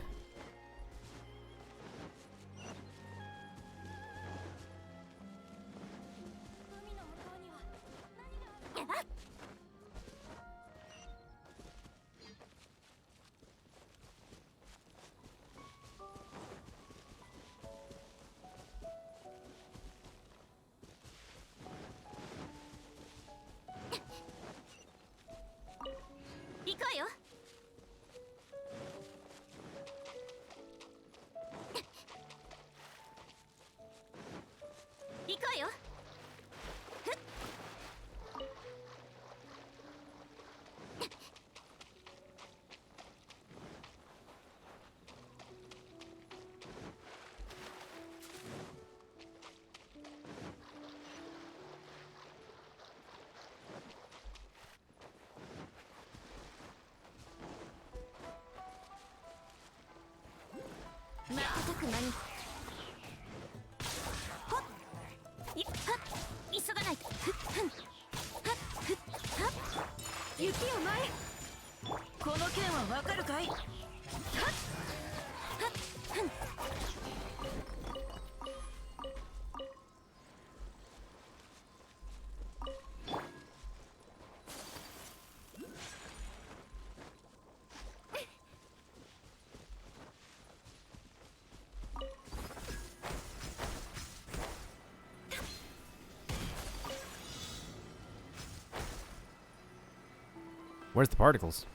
Where's the particles?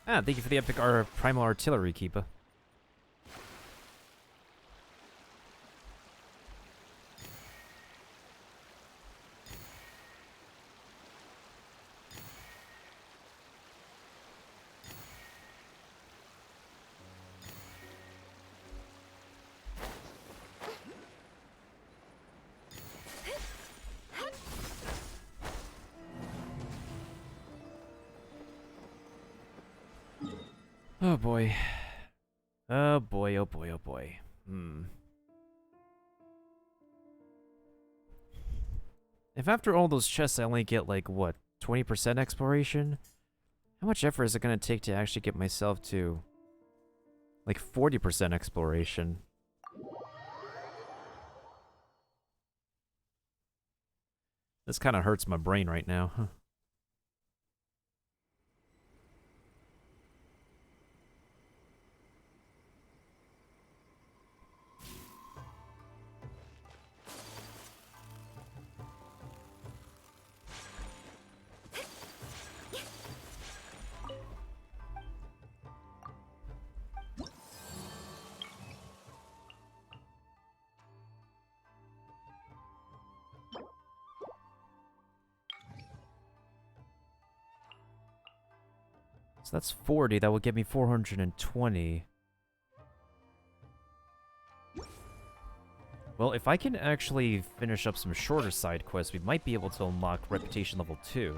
Ah, thank you for the epic primal artillery, Keepa. Oh boy. Oh boy, oh boy, oh boy. If after all those chests I only get like, what, 20% exploration? How much effort is it gonna take to actually get myself to like 40% exploration? This kind of hurts my brain right now, huh? So that's 40, that would give me 420. Well, if I can actually finish up some shorter side quests, we might be able to unlock Reputation level 2.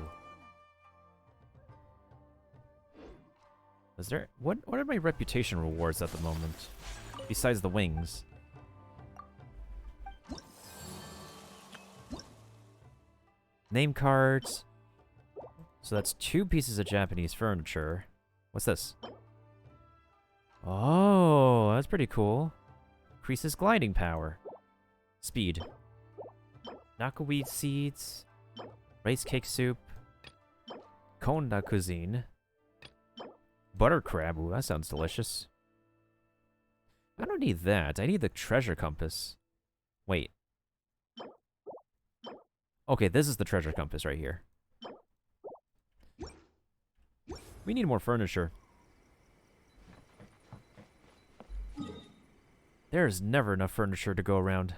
Is there... What are my reputation rewards at the moment? Besides the wings. Name cards. So that's 2 pieces of Japanese furniture. What's this? Oh, that's pretty cool. Increases gliding power. Speed. Knockaweed seeds. Rice cake soup. Konda cuisine. Butter crab. Ooh, that sounds delicious. I don't need that. I need the treasure compass. Wait. Okay, this is the treasure compass right here. We need more furniture. There's never enough furniture to go around.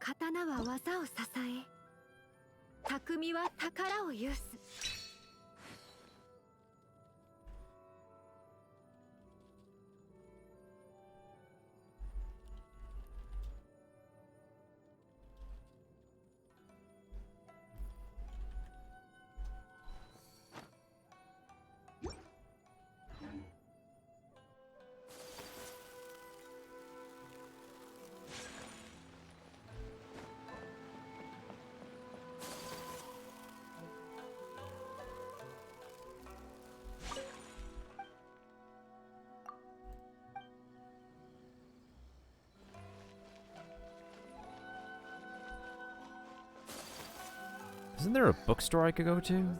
刀は技を支え、匠は宝を有す。Isn't there a bookstore I could go to?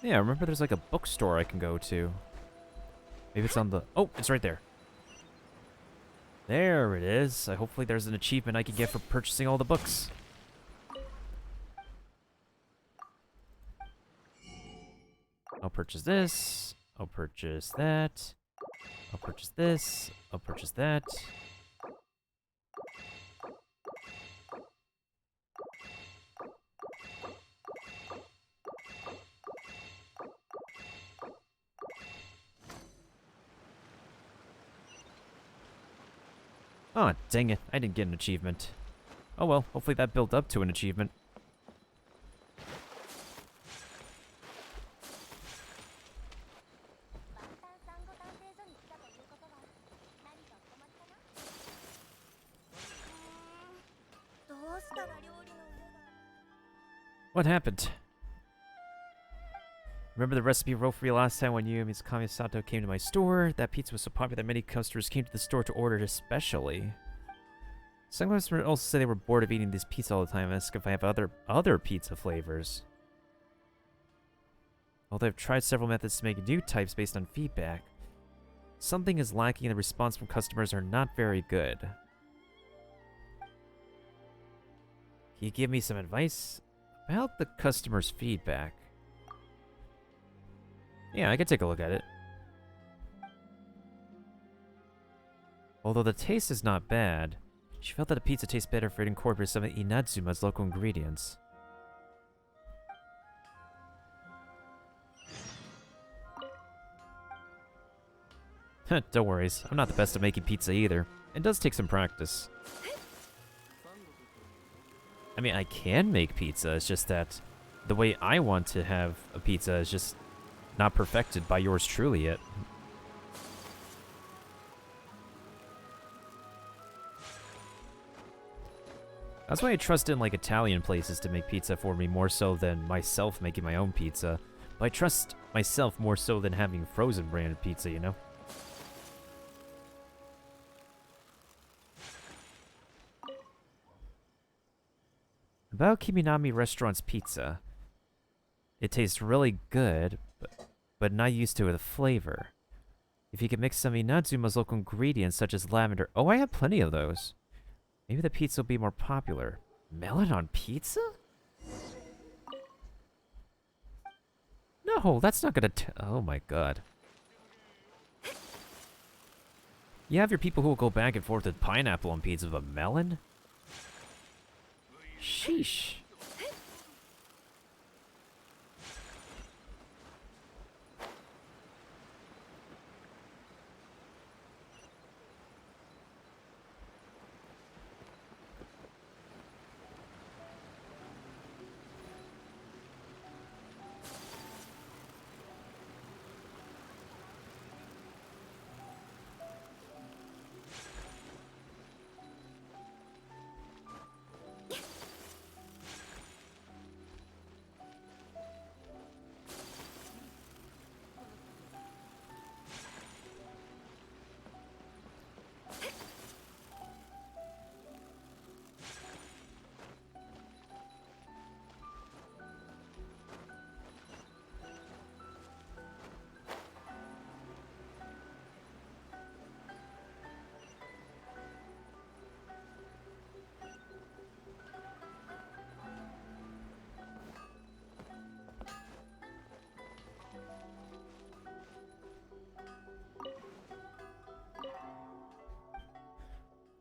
Yeah, I remember there's like a bookstore I can go to. Maybe it's on the... Oh, it's right there. There it is. Hopefully there's an achievement I can get for purchasing all the books. I'll purchase this. I'll purchase that. I'll purchase this. I'll purchase that. Oh, dang it. I didn't get an achievement. Oh well, hopefully that built up to an achievement. What happened? Remember the recipe I wrote for you last time when you and Ms. Kamisato came to my store? That pizza was so popular that many customers came to the store to order it especially. Some customers also say they were bored of eating this pizza all the time and asked if I have other pizza flavors. Although I've tried several methods to make new types based on feedback, something is lacking and the response from customers are not very good. Can you give me some advice about the customer's feedback? Yeah, I could take a look at it. Although the taste is not bad, she felt that the pizza tastes better if it incorporates some of Inadzuma's local ingredients. Don't worry, I'm not the best at making pizza either. It does take some practice. I mean, I can make pizza, it's just that the way I want to have a pizza is just not perfected by yours truly yet. That's why I trust in, like, Italian places to make pizza for me more so than myself making my own pizza. But I trust myself more so than having frozen branded pizza, you know? About Kiminami Restaurant's pizza. It tastes really good, but not used to the flavor. If you could mix some Inadzuma's local ingredients such as lavender... Oh, I have plenty of those. Maybe the pizza will be more popular. Melon on pizza? No, that's not gonna... Oh my god. You have your people who will go back and forth with pineapple on pizza, but melon? Sheesh.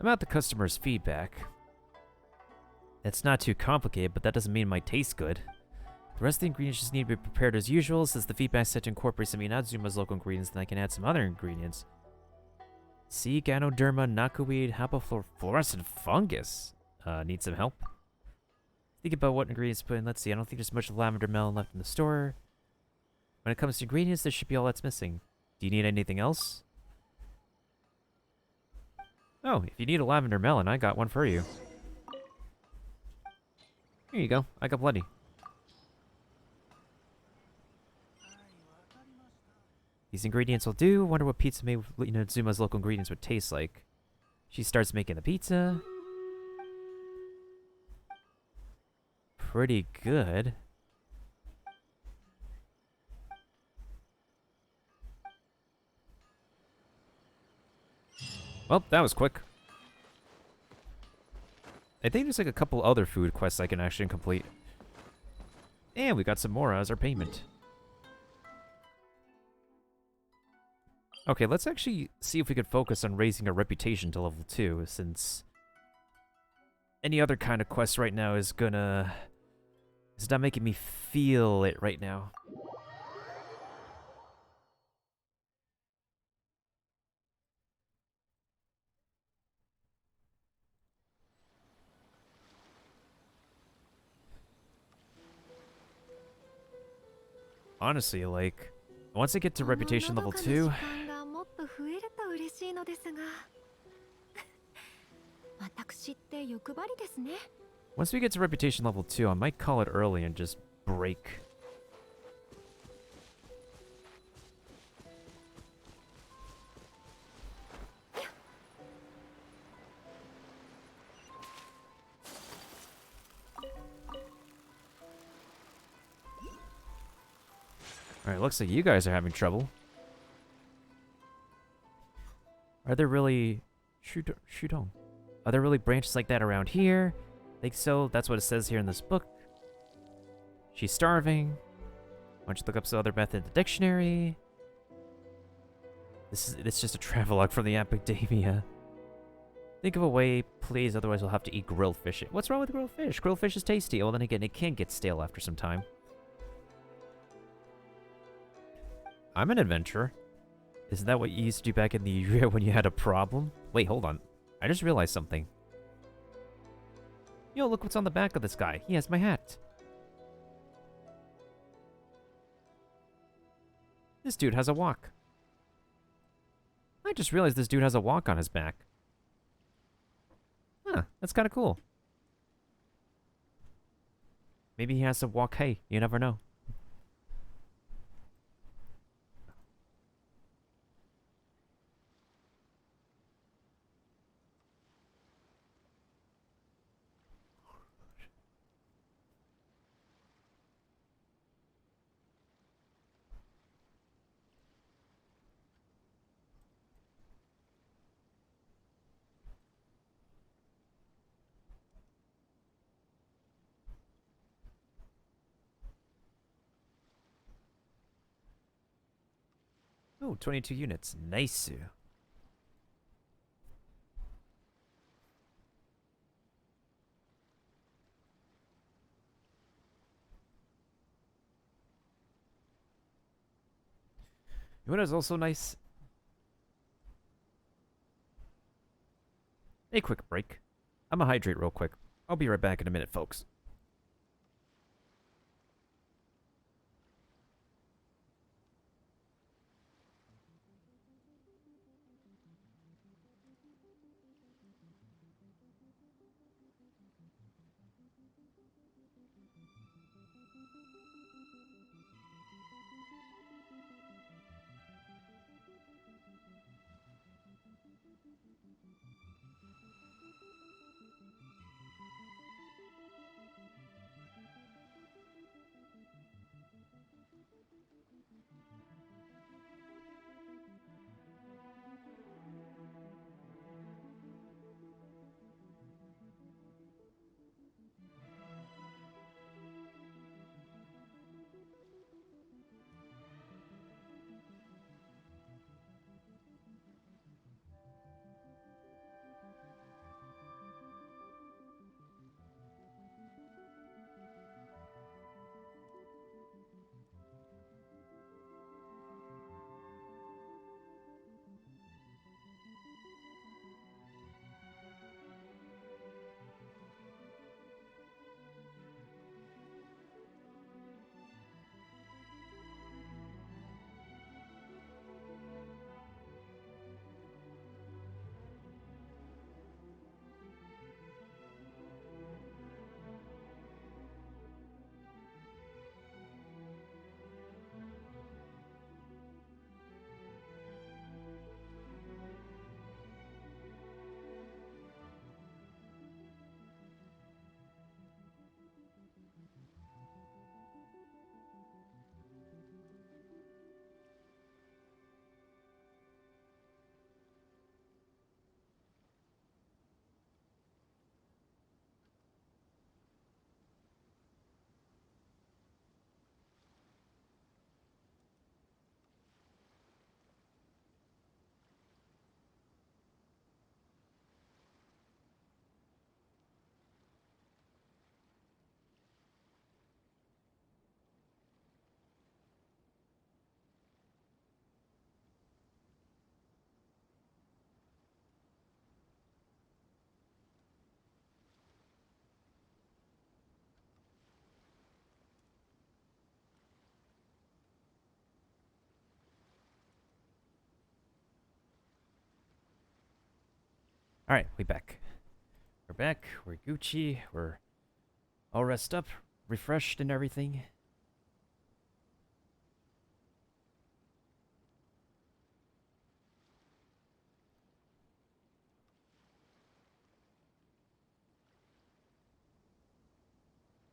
About the customer's feedback. It's not too complicated, but that doesn't mean it might taste good. The rest of the ingredients just need to be prepared as usual. Since the feedback said to incorporate some Inadzuma's local ingredients, then I can add some other ingredients. See, Ganoderma, Knockaweed, Hypofluorescent Fungus. Need some help? Think about what ingredients to put in. Let's see, I don't think there's much lavender melon left in the store. When it comes to ingredients, this should be all that's missing. Do you need anything else? Oh, if you need a lavender melon, I got one for you. Here you go. I got plenty. These ingredients will do. Wonder what pizza made with Inadzuma's local ingredients would taste like. She starts making the pizza. Pretty good. Well, that was quick. I think there's like a couple other food quests I can actually complete. And we got some more as our payment. Okay, let's actually see if we could focus on raising our reputation to level 2, since any other kind of quest right now is gonna... It's not making me feel it right now. Honestly, like, once I get to reputation level 2... Once we get to reputation level 2, I might call it early and just break. Alright, looks like you guys are having trouble. Are there really... Shoot on. Are there really branches like that around here? think so. That's what it says here in this book. She's starving. Why don't you look up some other method in the dictionary? It's just a travelogue from the Apidemia. Think of a way, please, otherwise we'll have to eat grilled fish. What's wrong with grilled fish? Grilled fish is tasty. Well, then again, it can get stale after some time. I'm an adventurer. Isn't that what you used to do back in the when you had a problem? Wait, hold on. I just realized something. Yo, look what's on the back of this guy. He has my hat. This dude has a walk. I just realized this dude has a walk on his back. Huh, that's kind of cool. Maybe he has to walk. Hey, you never know. Oh, 22 units. Nice. You know what is also nice? A quick break. I'm gonna hydrate real quick. I'll be right back in a minute, folks. Alright, we back. We're back. We're Gucci. We're all rest up, refreshed and everything.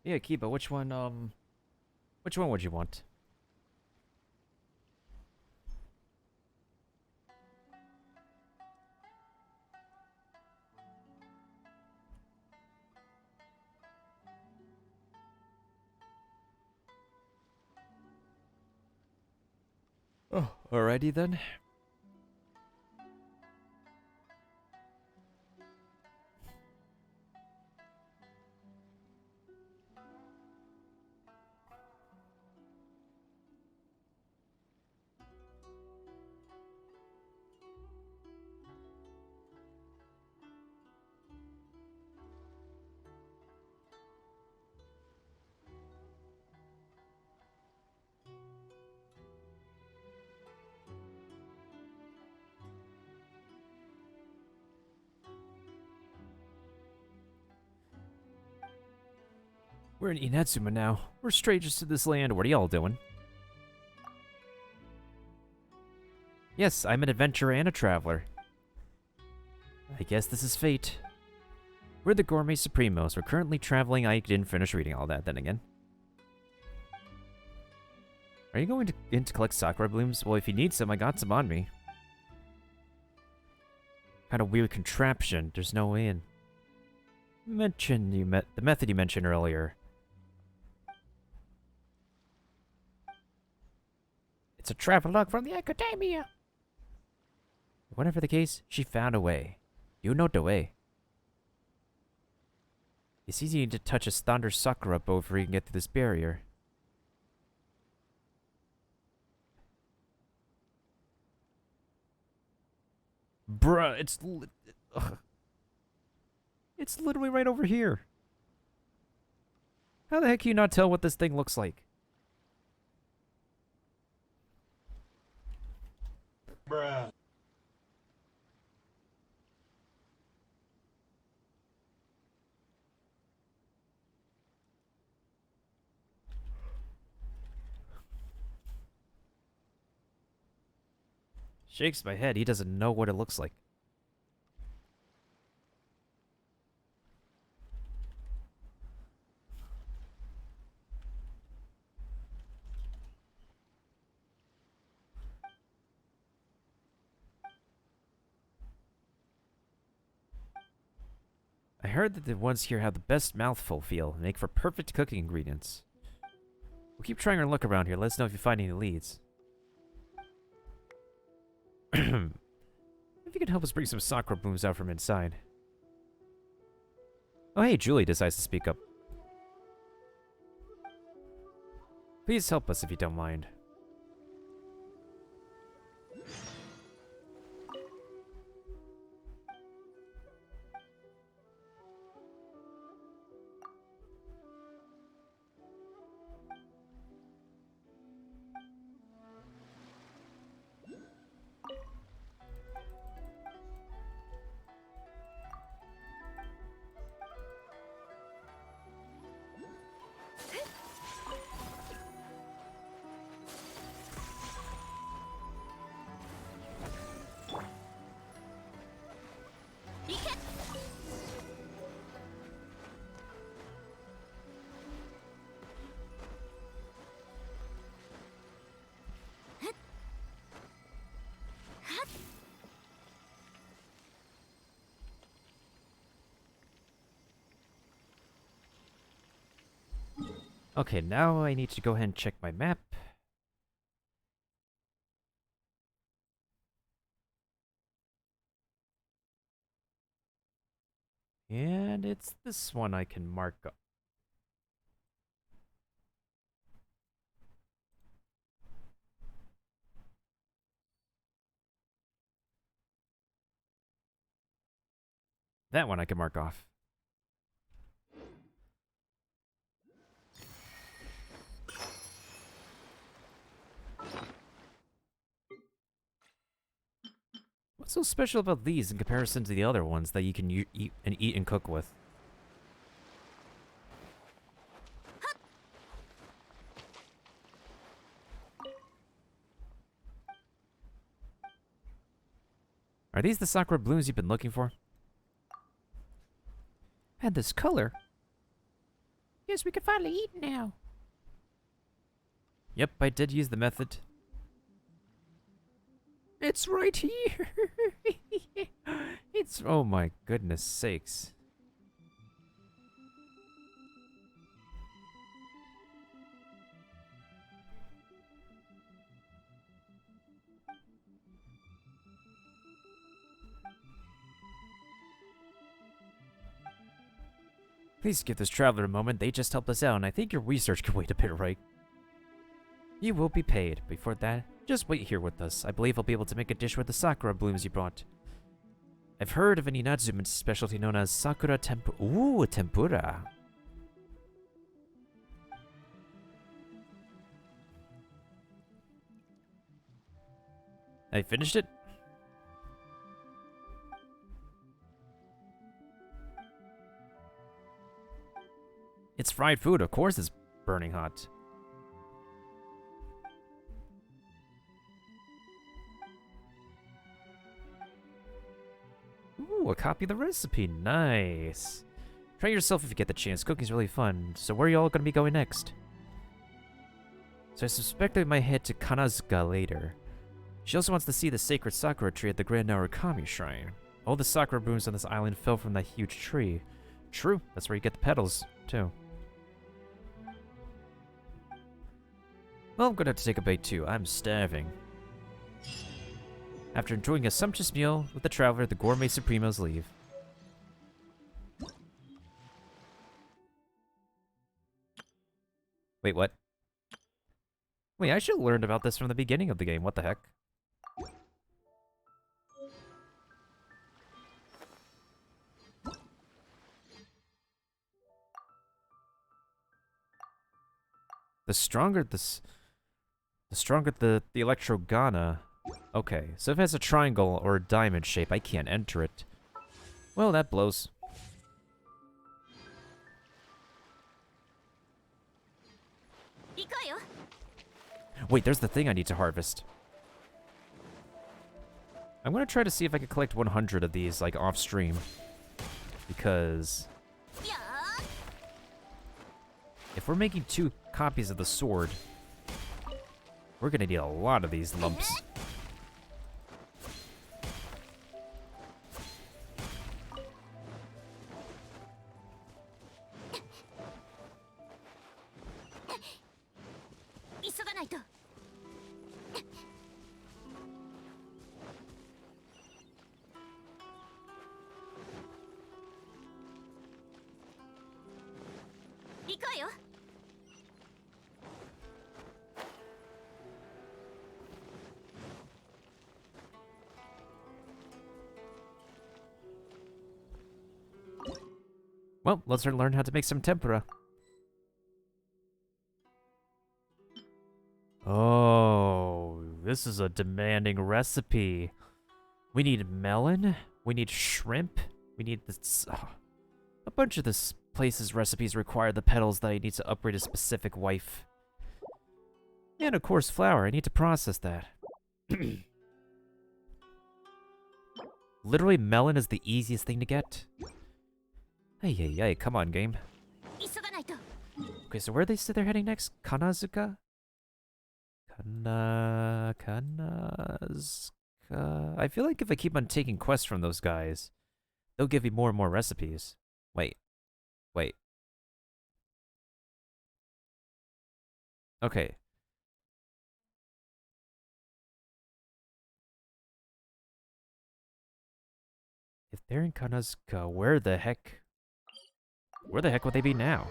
Yeah, Kiba, which one would you want? Oh, alrighty then. We're in Inatsuma now. We're strangers to this land. What are y'all doing? Yes, I'm an adventurer and a traveler. I guess this is fate. We're the Gourmet Supremos. We're currently traveling. I didn't finish reading all that then again. Are you going in to collect sakura blooms? Well, if you need some, I got some on me. Kind of weird contraption. There's no way in. The method you mentioned earlier. It's a travelogue from the academia. Whatever the case, she found a way. You know the way. It's easy to touch a thunder sakura before you can get through this barrier. Bruh, it's literally right over here. How the heck can you not tell what this thing looks like? Bruh. Shakes my head. He doesn't know what it looks like. I heard that the ones here have the best mouthful feel and make for perfect cooking ingredients. We'll keep trying our luck around here. Let us know if you find any leads. If you can help us bring some sakura blooms out from inside. Oh hey, Julie decides to speak up. Please help us if you don't mind. Okay, now I need to go ahead and check my map. And it's this one I can mark up. That one I can mark off. What's so special about these in comparison to the other ones that you can eat and cook with? Are these the sakura blooms you've been looking for? And this color. Yes, we can finally eat now. Yep, I did use the method. It's right here. It's... oh my goodness sakes. Please give this traveler a moment. They just helped us out, and I think your research can wait a bit, right? You will be paid. Before that, just wait here with us. I believe I'll be able to make a dish with the sakura blooms you brought. I've heard of an Inazuma specialty known as sakura tempura. Ooh, tempura. I finished it? It's fried food, of course it's burning hot. Ooh, a copy of the recipe. Nice. Try yourself if you get the chance. Cooking's really fun. So where are you all gonna be going next? So I suspect I might head to Kanazuka later. She also wants to see the sacred sakura tree at the Grand Narukami Shrine. All the sakura blooms on this island fell from that huge tree. True, that's where you get the petals, too. Well, I'm gonna have to take a bite too. I'm starving. After enjoying a sumptuous meal with the traveler, the gourmet supremos leave. Wait, what? Wait, I should have learned about this from the beginning of the game. What the heck? The stronger the Electrogana. Okay, so if it has a triangle or a diamond shape, I can't enter it. Well, that blows. Wait, there's the thing I need to harvest. I'm gonna try to see if I can collect 100 of these, like, off-stream. Because if we're making 2 copies of the sword, we're gonna need a lot of these lumps. Well, let's learn how to make some tempura. Oh, this is a demanding recipe. We need melon, we need shrimp, we need this... a bunch of this place's recipes require the petals that I need to upgrade a specific wife. And of course flour, I need to process that. Literally, melon is the easiest thing to get. Hey, come on, game. Okay, so where they say they're heading next? Kanazuka? Kanazuka... I feel like if I keep on taking quests from those guys, they'll give me more and more recipes. Wait. Okay. If they're in Kanazuka, where the heck would they be now?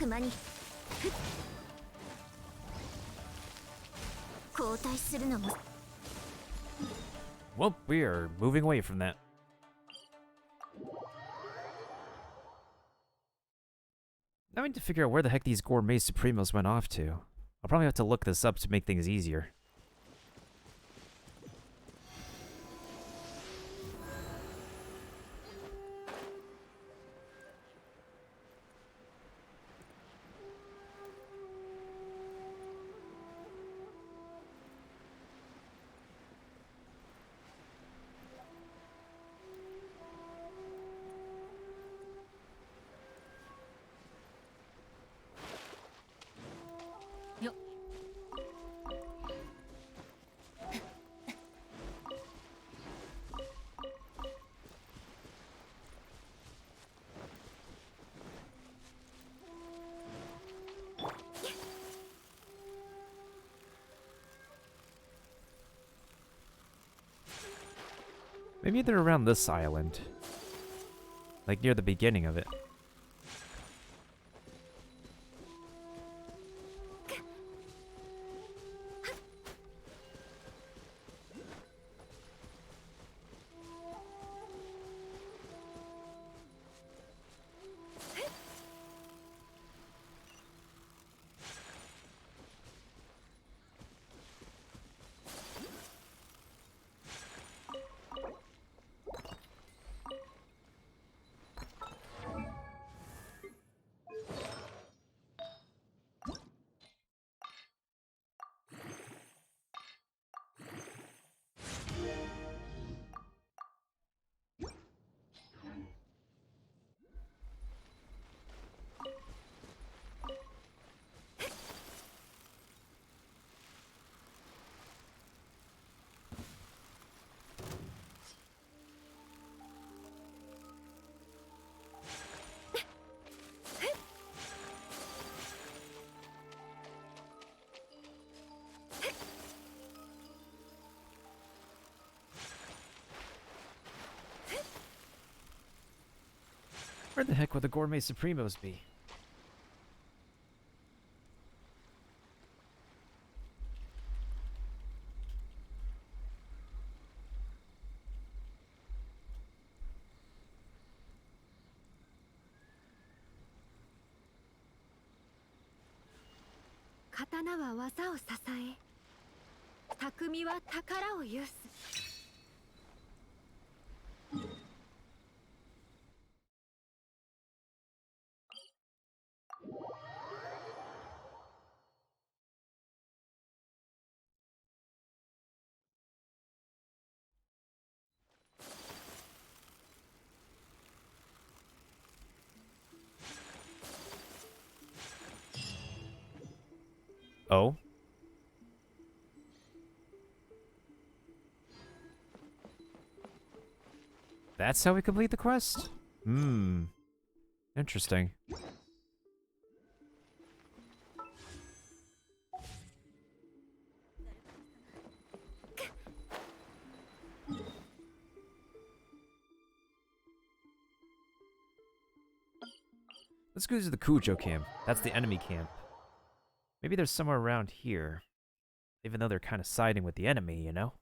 く間に交代するのも Well, we are moving away from that. Now I need to figure out where the heck these gourmet supremos went off to. I'll probably have to look this up to make things easier. Maybe they're around this island. Like near the beginning of it. Where the heck would the Gourmet Supremos be? Katana は技を支え、匠は宝を有す。Oh? That's how we complete the quest? Hmm. Interesting. Let's go to the Cujo camp. That's the enemy camp. Maybe there's somewhere around here. Even though they're kind of siding with the enemy, you know?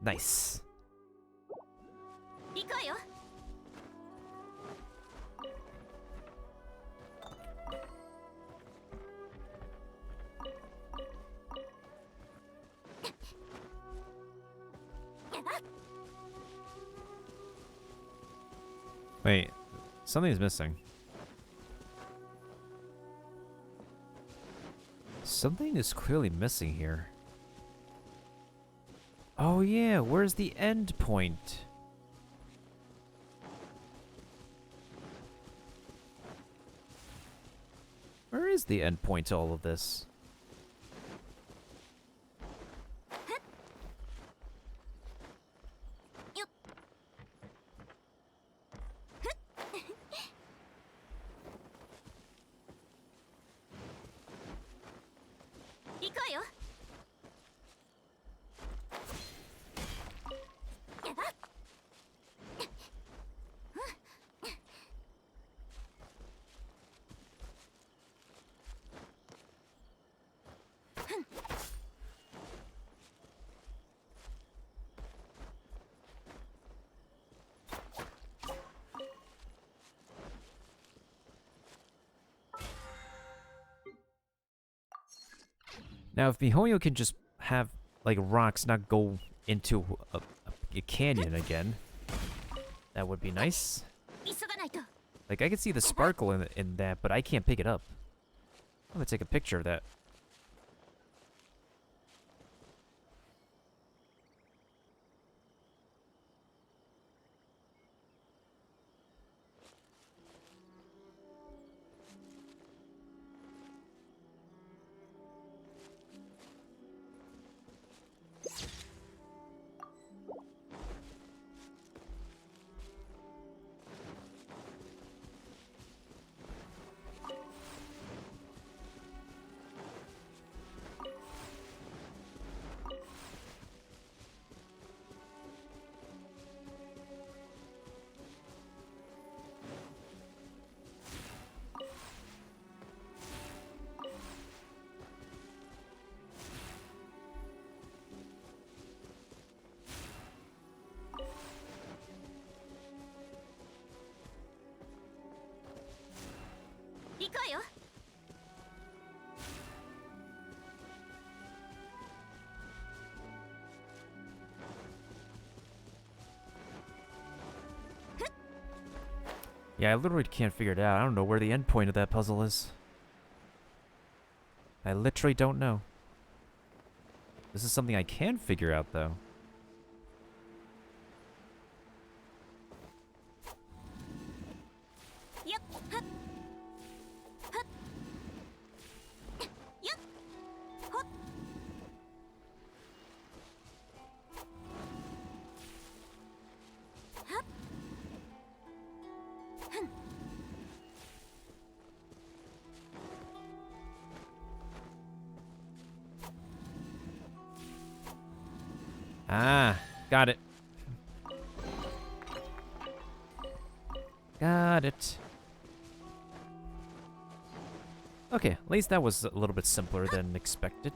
Nice. Wait, something's missing. Something is clearly missing here. Oh yeah, where's the end point? Where is the end point to all of this? Now, if Mihoyo can just have, like, rocks not go into a canyon again, that would be nice. Like, I can see the sparkle in that, but I can't pick it up. I'm gonna take a picture of that. Yeah, I literally can't figure it out. I don't know where the end point of that puzzle is. I literally don't know. This is something I can figure out, though. Ah, got it. Got it. Okay, at least that was a little bit simpler than expected.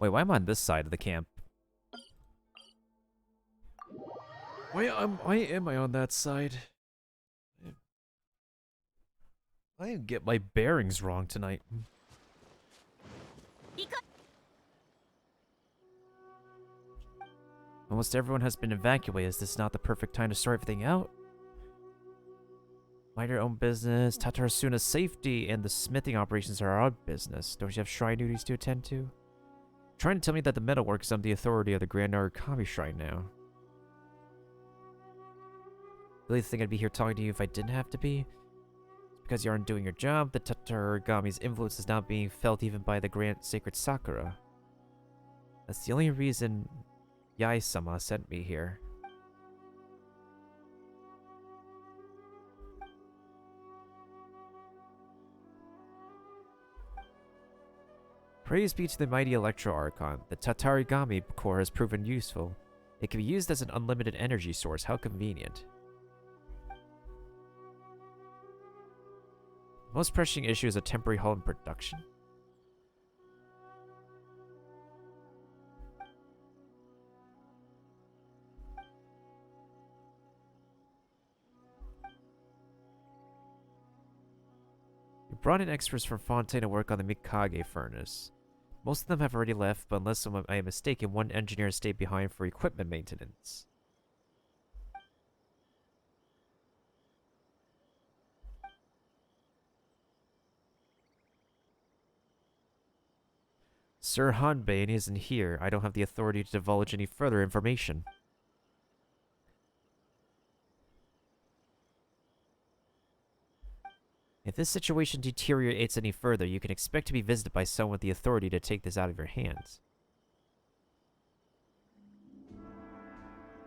Wait, why am I on this side of the camp? Why am I on that side? I get my bearings wrong tonight. Almost everyone has been evacuated. Is this not the perfect time to sort everything out? Mind your own business. Tatarasuna's safety and the smithing operations are our business. Don't you have shrine duties to attend to? Trying to tell me that the metalwork is under the authority of the Grand Narukami Shrine now. Really think I'd be here talking to you if I didn't have to be? It's because you aren't doing your job. The Tatarigami's influence is not being felt even by the Grand Sacred Sakura. That's the only reason Yai-sama sent me here. Praise be to the mighty Electro Archon. The Tatarigami core has proven useful. It can be used as an unlimited energy source. How convenient. Most pressing issue is a temporary halt in production. You brought in experts from Fontaine to work on the Mikage furnace. Most of them have already left, but unless I am mistaken, one engineer stayed behind for equipment maintenance. Sir Hanbei isn't here. I don't have the authority to divulge any further information. If this situation deteriorates any further, you can expect to be visited by someone with the authority to take this out of your hands.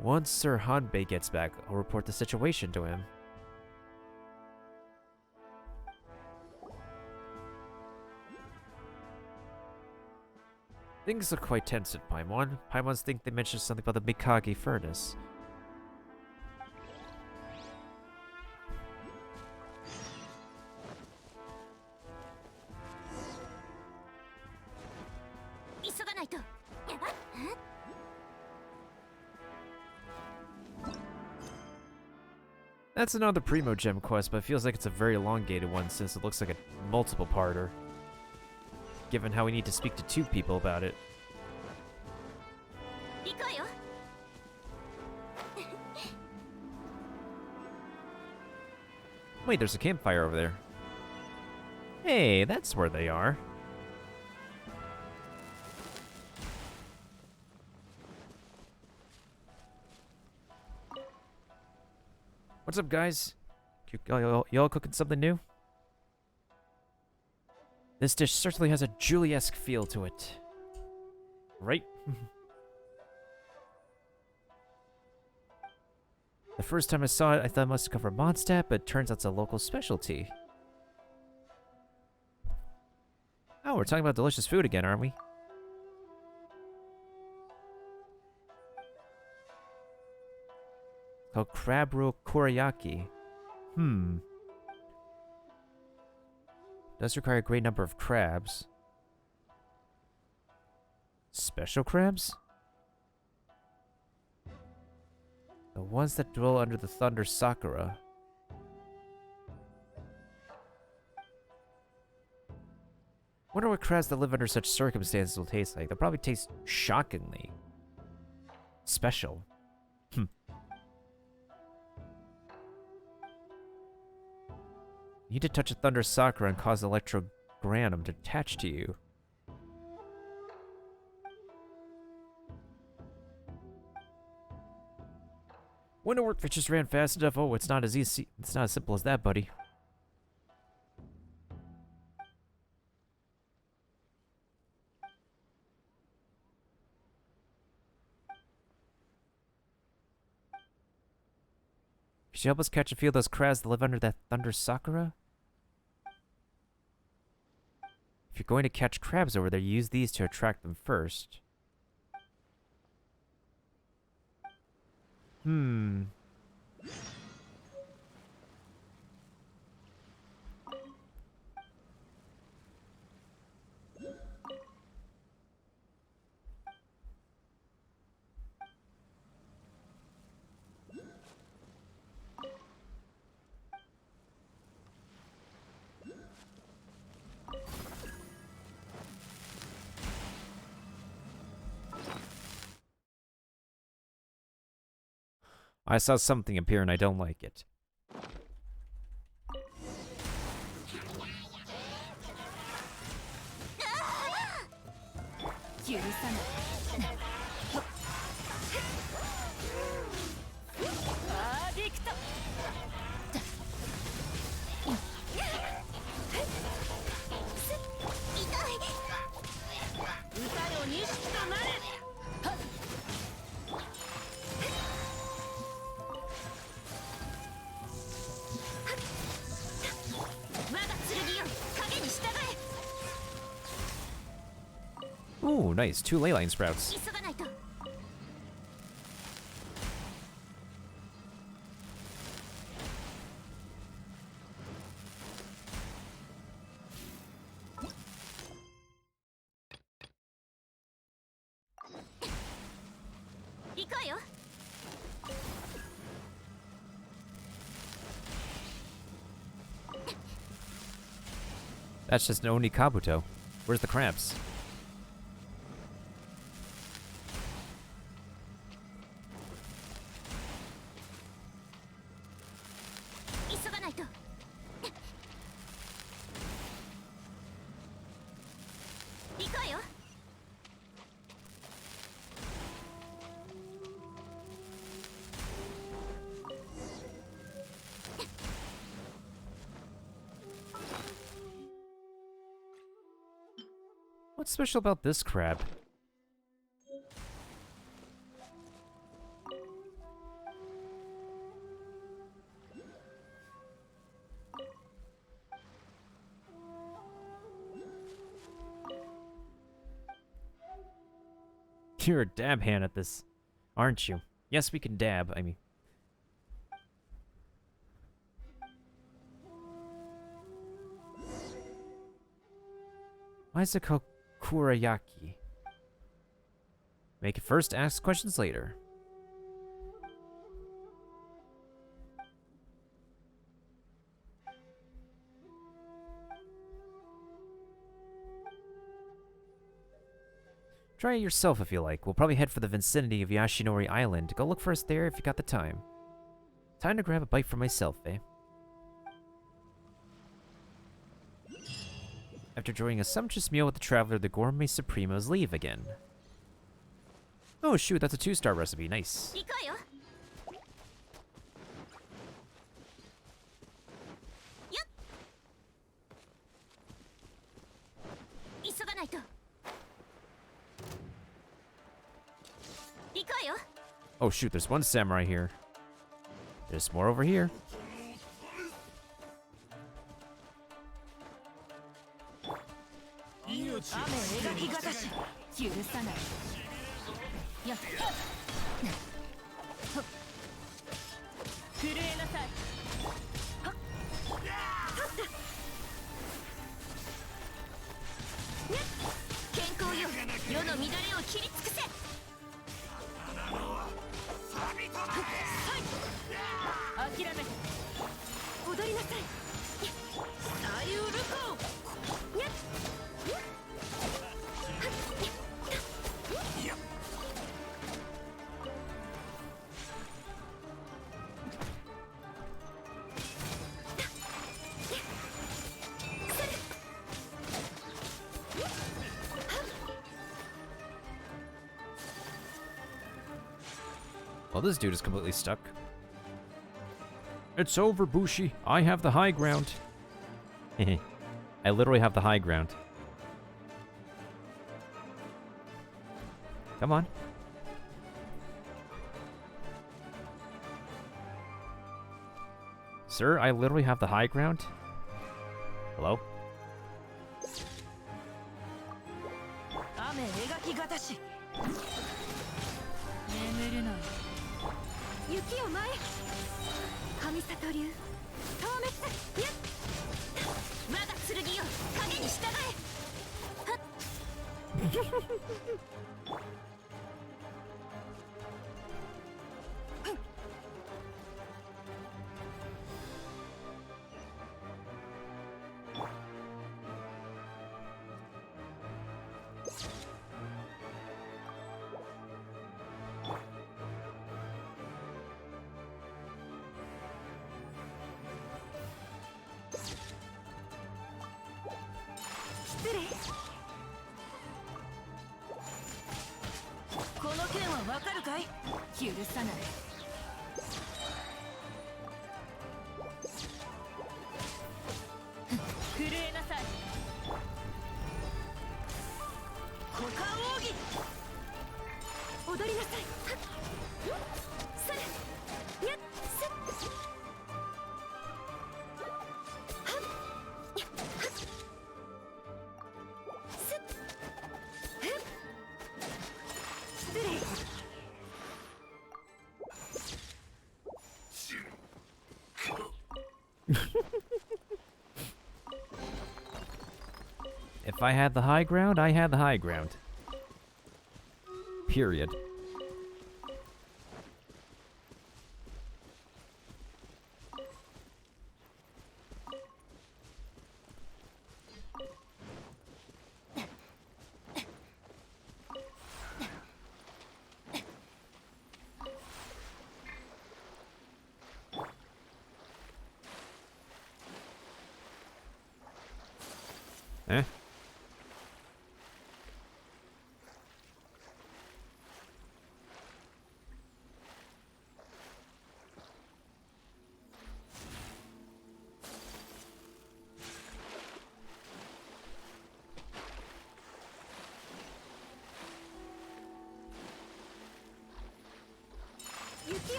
Once Sir Hanbei gets back, I'll report the situation to him. Things look quite tense at Paimon. Paimons think they mentioned something about the Mikage furnace. That's another Primo Gem quest, but it feels like it's a very elongated one since it looks like a multiple-parter. Given how we need to speak to 2 people about it. Wait, there's a campfire over there. Hey, that's where they are. What's up, guys? Y'all cooking something new? This dish certainly has a Julie-esque feel to it. Right? The first time I saw it, I thought it must come from Mondstadt, but it turns out it's a local specialty. Oh, we're talking about delicious food again, aren't we? Called crab roll kurayaki. Does require a great number of crabs. Special crabs? The ones that dwell under the thunder sakura. Wonder what crabs that live under such circumstances will taste like. They'll probably taste shockingly special. You need to touch a thunder sakura and cause electrogranum to attach to you. Wonder work if it just ran fast enough. Oh, it's not as easy. It's not as simple as that, buddy. Could you help us catch a few of those crabs that live under that thunder sakura? If you're going to catch crabs over there, use these to attract them first. I saw something appear and I don't like it. Ooh, nice. 2 ley line sprouts. That's just an Oni Kabuto. Where's the crabs? What's special about this crab? You're a dab hand at this, aren't you? Yes, we can dab, I mean. Why is it called Kurayaki? Make it first, ask questions later. Try it yourself if you like. We'll probably head for the vicinity of Yashinori Island. Go look for us there if you got the time. Time to grab a bite for myself, eh? After enjoying a sumptuous meal with the traveler, the gourmet supremos leave again. Oh shoot, that's a 2-star recipe. Nice. 行くわよ。よっ。急がないと。行くわよ。 Oh shoot, there's one samurai here. There's more over here. 雨描きがたし許さない。よっ。震えなさい。はっ。健康よ。世の乱れを切り尽くせ。諦めて踊りなさい。左右ルコにゃっ。Well, this dude is completely stuck. It's over, Bushi. I have the high ground. I literally have the high ground. Come on. Sir, I literally have the high ground. Hello? 雨描きがたし眠るな。雪を舞え神里流透滅にゃっ。我が剣よ影に従え。はっ。失礼。この件はわかるかい。許さない。震えなさい。股間奥義。踊りなさい。はっ。それにゃっ。すっ。はっ。にゃっ。はっ。すっ。ふっ。失礼。 If I had the high ground, I had the high ground. Period. Eh?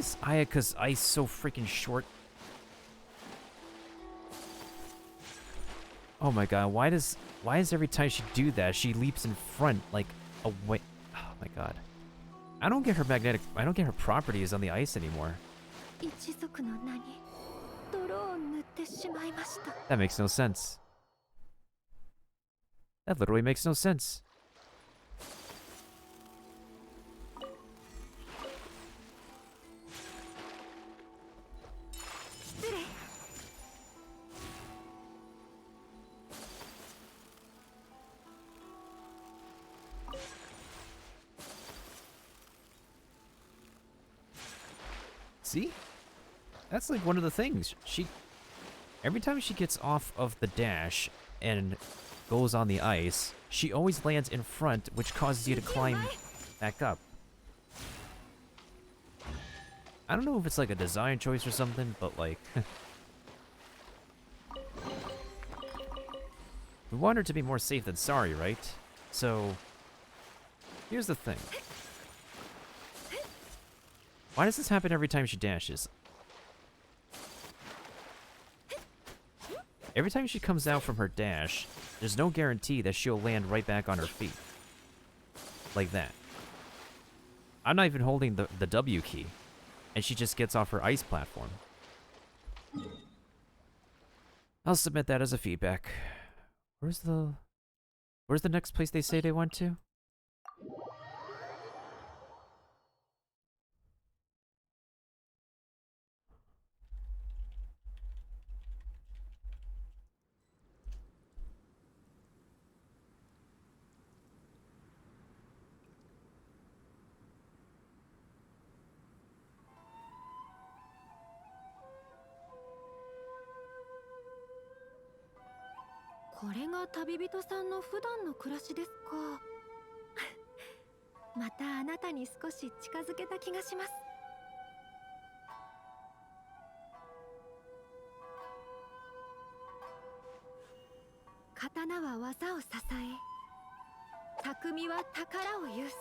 Is Ayaka's ice so freaking short? Oh my god, why is every time she do that, she leaps in front, like, away? Oh my god. I don't get her properties on the ice anymore. 一族の名に泥を塗ってしまいました。 That makes no sense. That literally makes no sense. See? That's like one of the things. Every time she gets off of the dash and goes on the ice, she always lands in front, which causes you to climb back up. I don't know if it's like a design choice or something, but like... we want her to be more safe than sorry, right? So, here's the thing. Why does this happen every time she dashes? Every time she comes out from her dash, there's no guarantee that she'll land right back on her feet. Like that. I'm not even holding the W key, and she just gets off her ice platform. I'll submit that as a feedback. Where's the next place they say they went to?「これが旅人さんの普段の暮らしですか」またあなたに少し近づけた気がします。刀は技を支え、匠は宝を有す。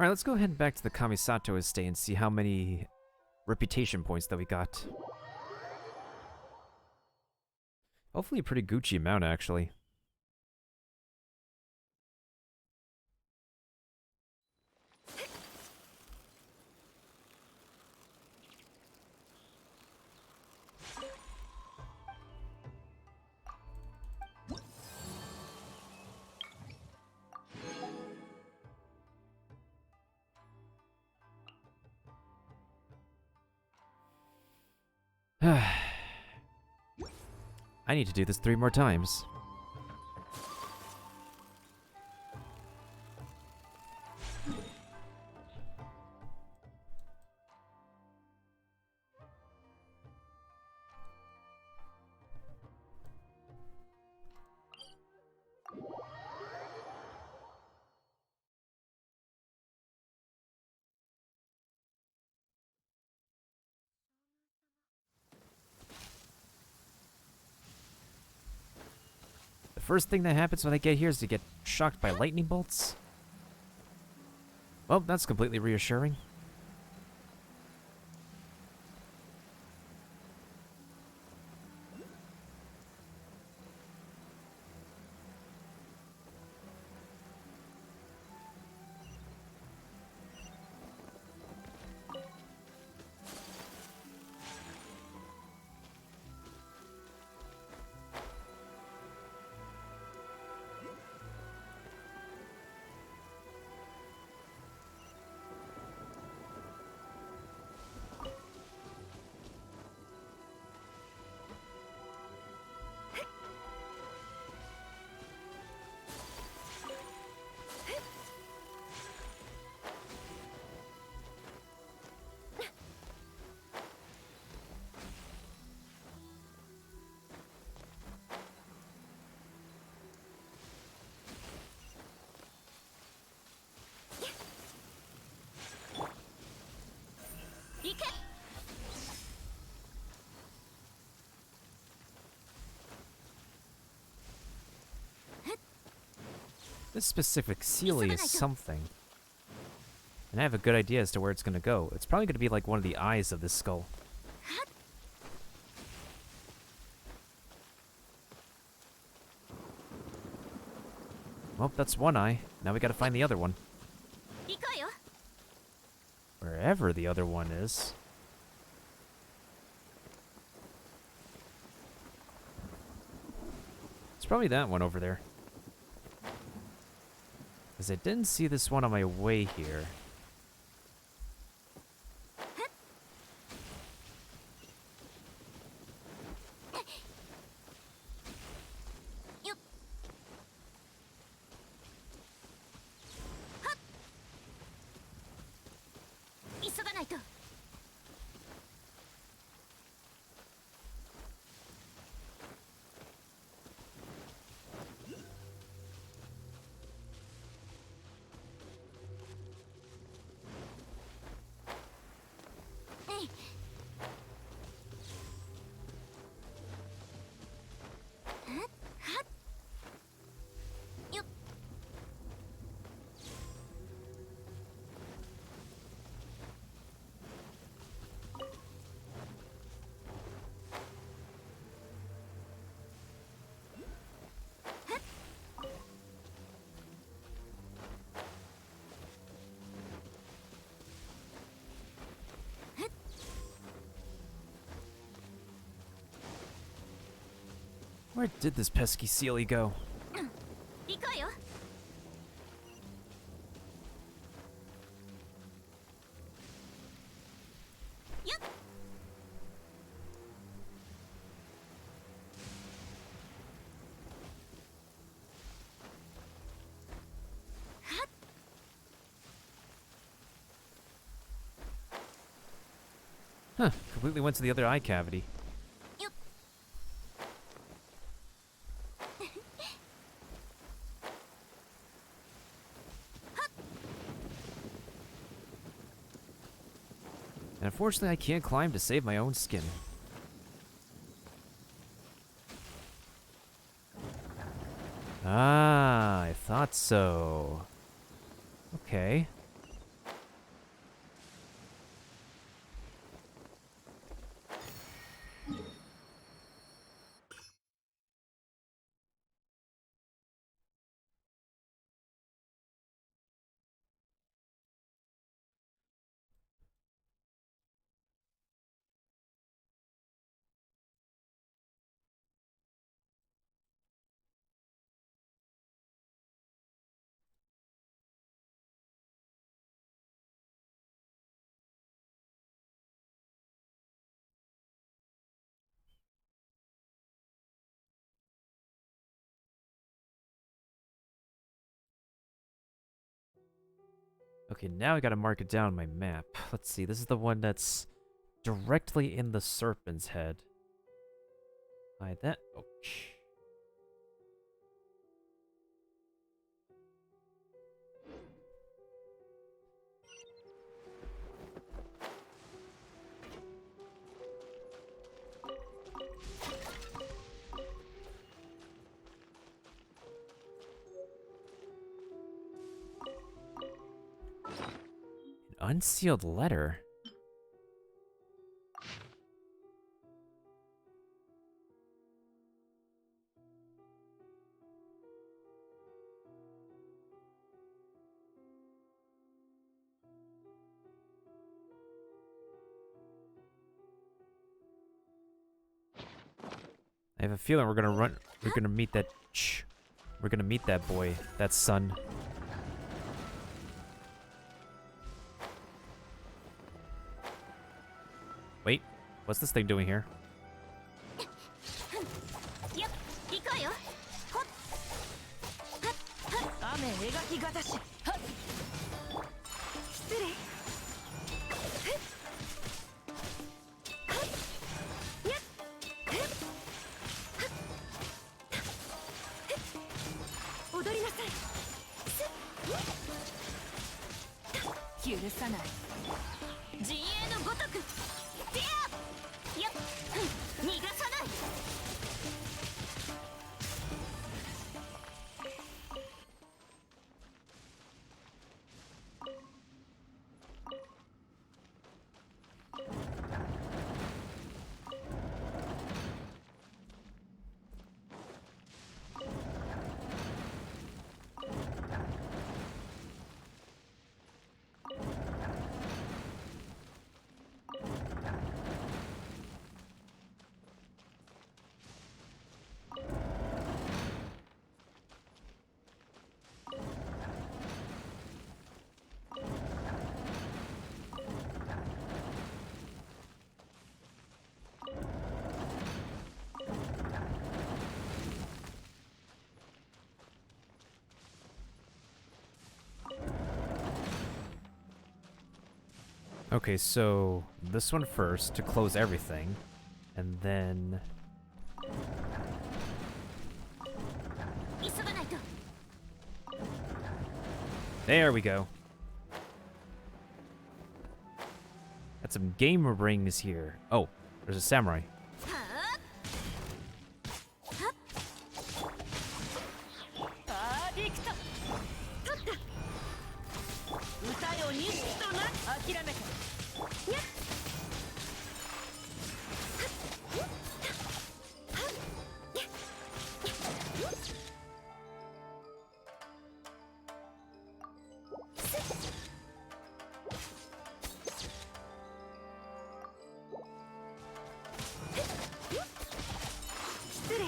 Alright, let's go ahead and back to the Kamisato estate and see how many reputation points that we got. Hopefully a pretty Gucci amount, actually. I need to do this 3 more times. First thing that happens when I get here is to get shocked by lightning bolts. Well, that's completely reassuring. This specific Sealy is something. And I have a good idea as to where it's gonna go. It's probably gonna be like one of the eyes of this skull. Well, that's one eye. Now we gotta find the other one. 行こうよ Wherever the other one is. It's probably that one over there. Because I didn't see this one on my way here. Where did this pesky Sealy go? 行こうよ Huh, completely went to the other eye cavity. And unfortunately, I can't climb to save my own skin. Ah, I thought so. Okay. Okay, now I gotta mark it down on my map. Let's see, this is the one that's directly in the serpent's head. Hide that. Oh, shh. An unsealed letter? I have a feeling we're gonna meet that we're gonna meet that boy, that son. Wait, what's this thing doing here? よっ行こうよほっはっはっ雨描きがたしはっ失礼ふっはっやっふっはっふっ踊りなさいすっ許さない陣営のごとくディアよっふん逃がさない I Okay, so this one first to close everything, and then 急がないと。 there we go. Got some gamer rings here. Oh, there's a samurai. パーフェクト。取った。歌よ錦とな。諦めた。にゃっ。 失礼。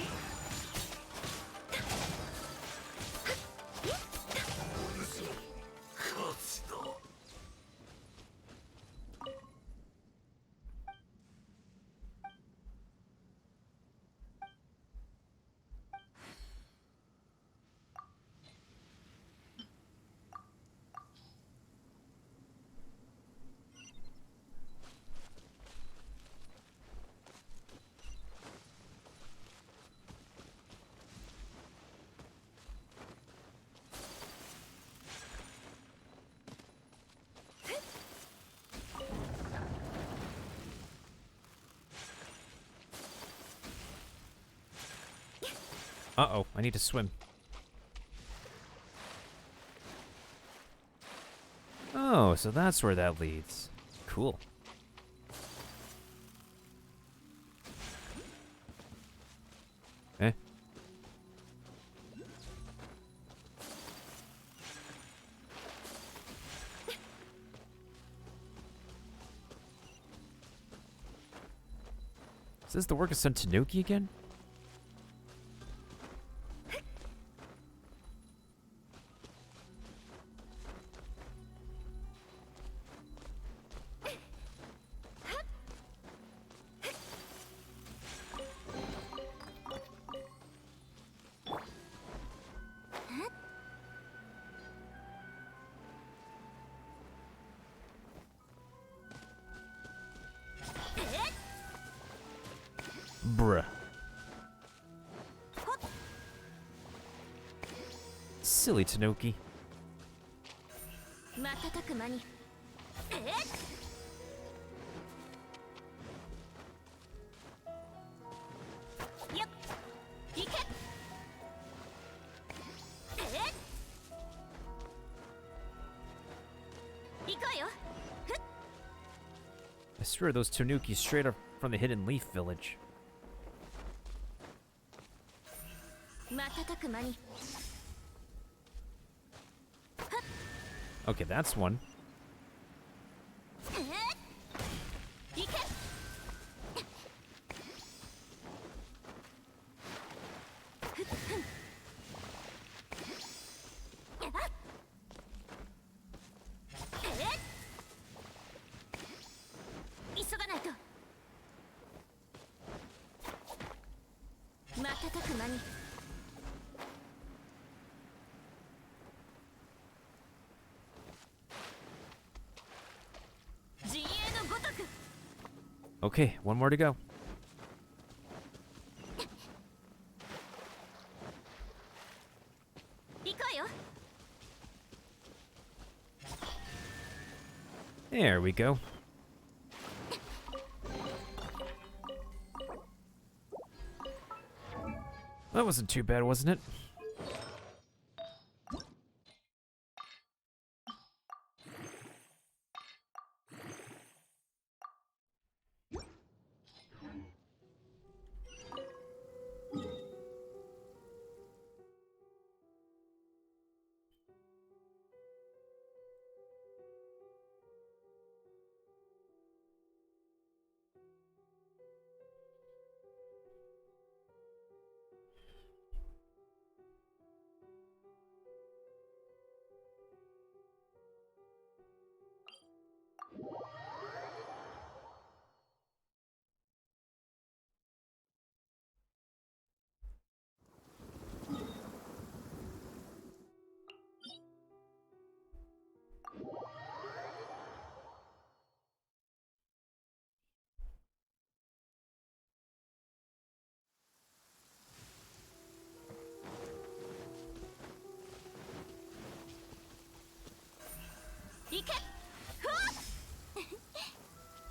Uh-oh, I need to swim. Oh, so that's where that leads. Cool. Eh? Is this the work of Son Tanuki again? Bruh. Silly Tanuki. 瞬く間に。よっ。行け。行こうよ。 I swear those Tanuki straight up from the Hidden Leaf Village. 瞬く間に。 Okay, that's one. 行け。 急がないと。瞬く間に。 陣営のごとく。 Okay, one more to go. 行こうよ。 There we go. That wasn't too bad, wasn't it?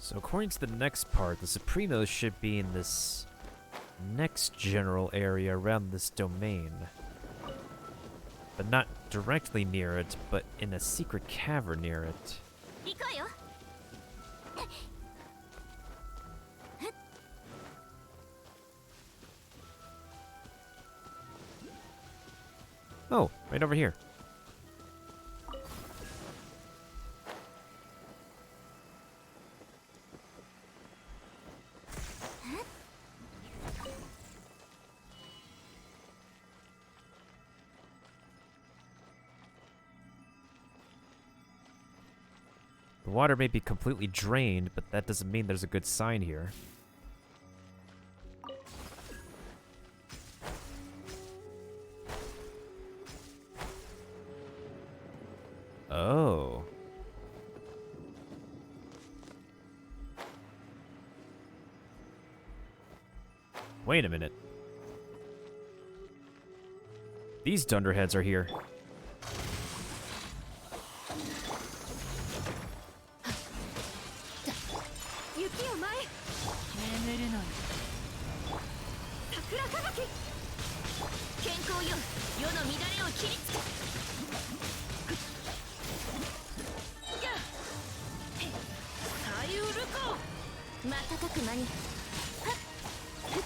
So according to the next part, the Supremos should be in this next general area around this domain. But not directly near it, but in a secret cavern near it. 行こうよ Oh, right over here. The water may be completely drained, but that doesn't mean there's a good sign here. Oh. Wait a minute. These dunderheads are here. 雪を前眠るのよ桜吹雪健康よ世の乱れを切りつけやっ左右ルコ瞬く間にはっふっ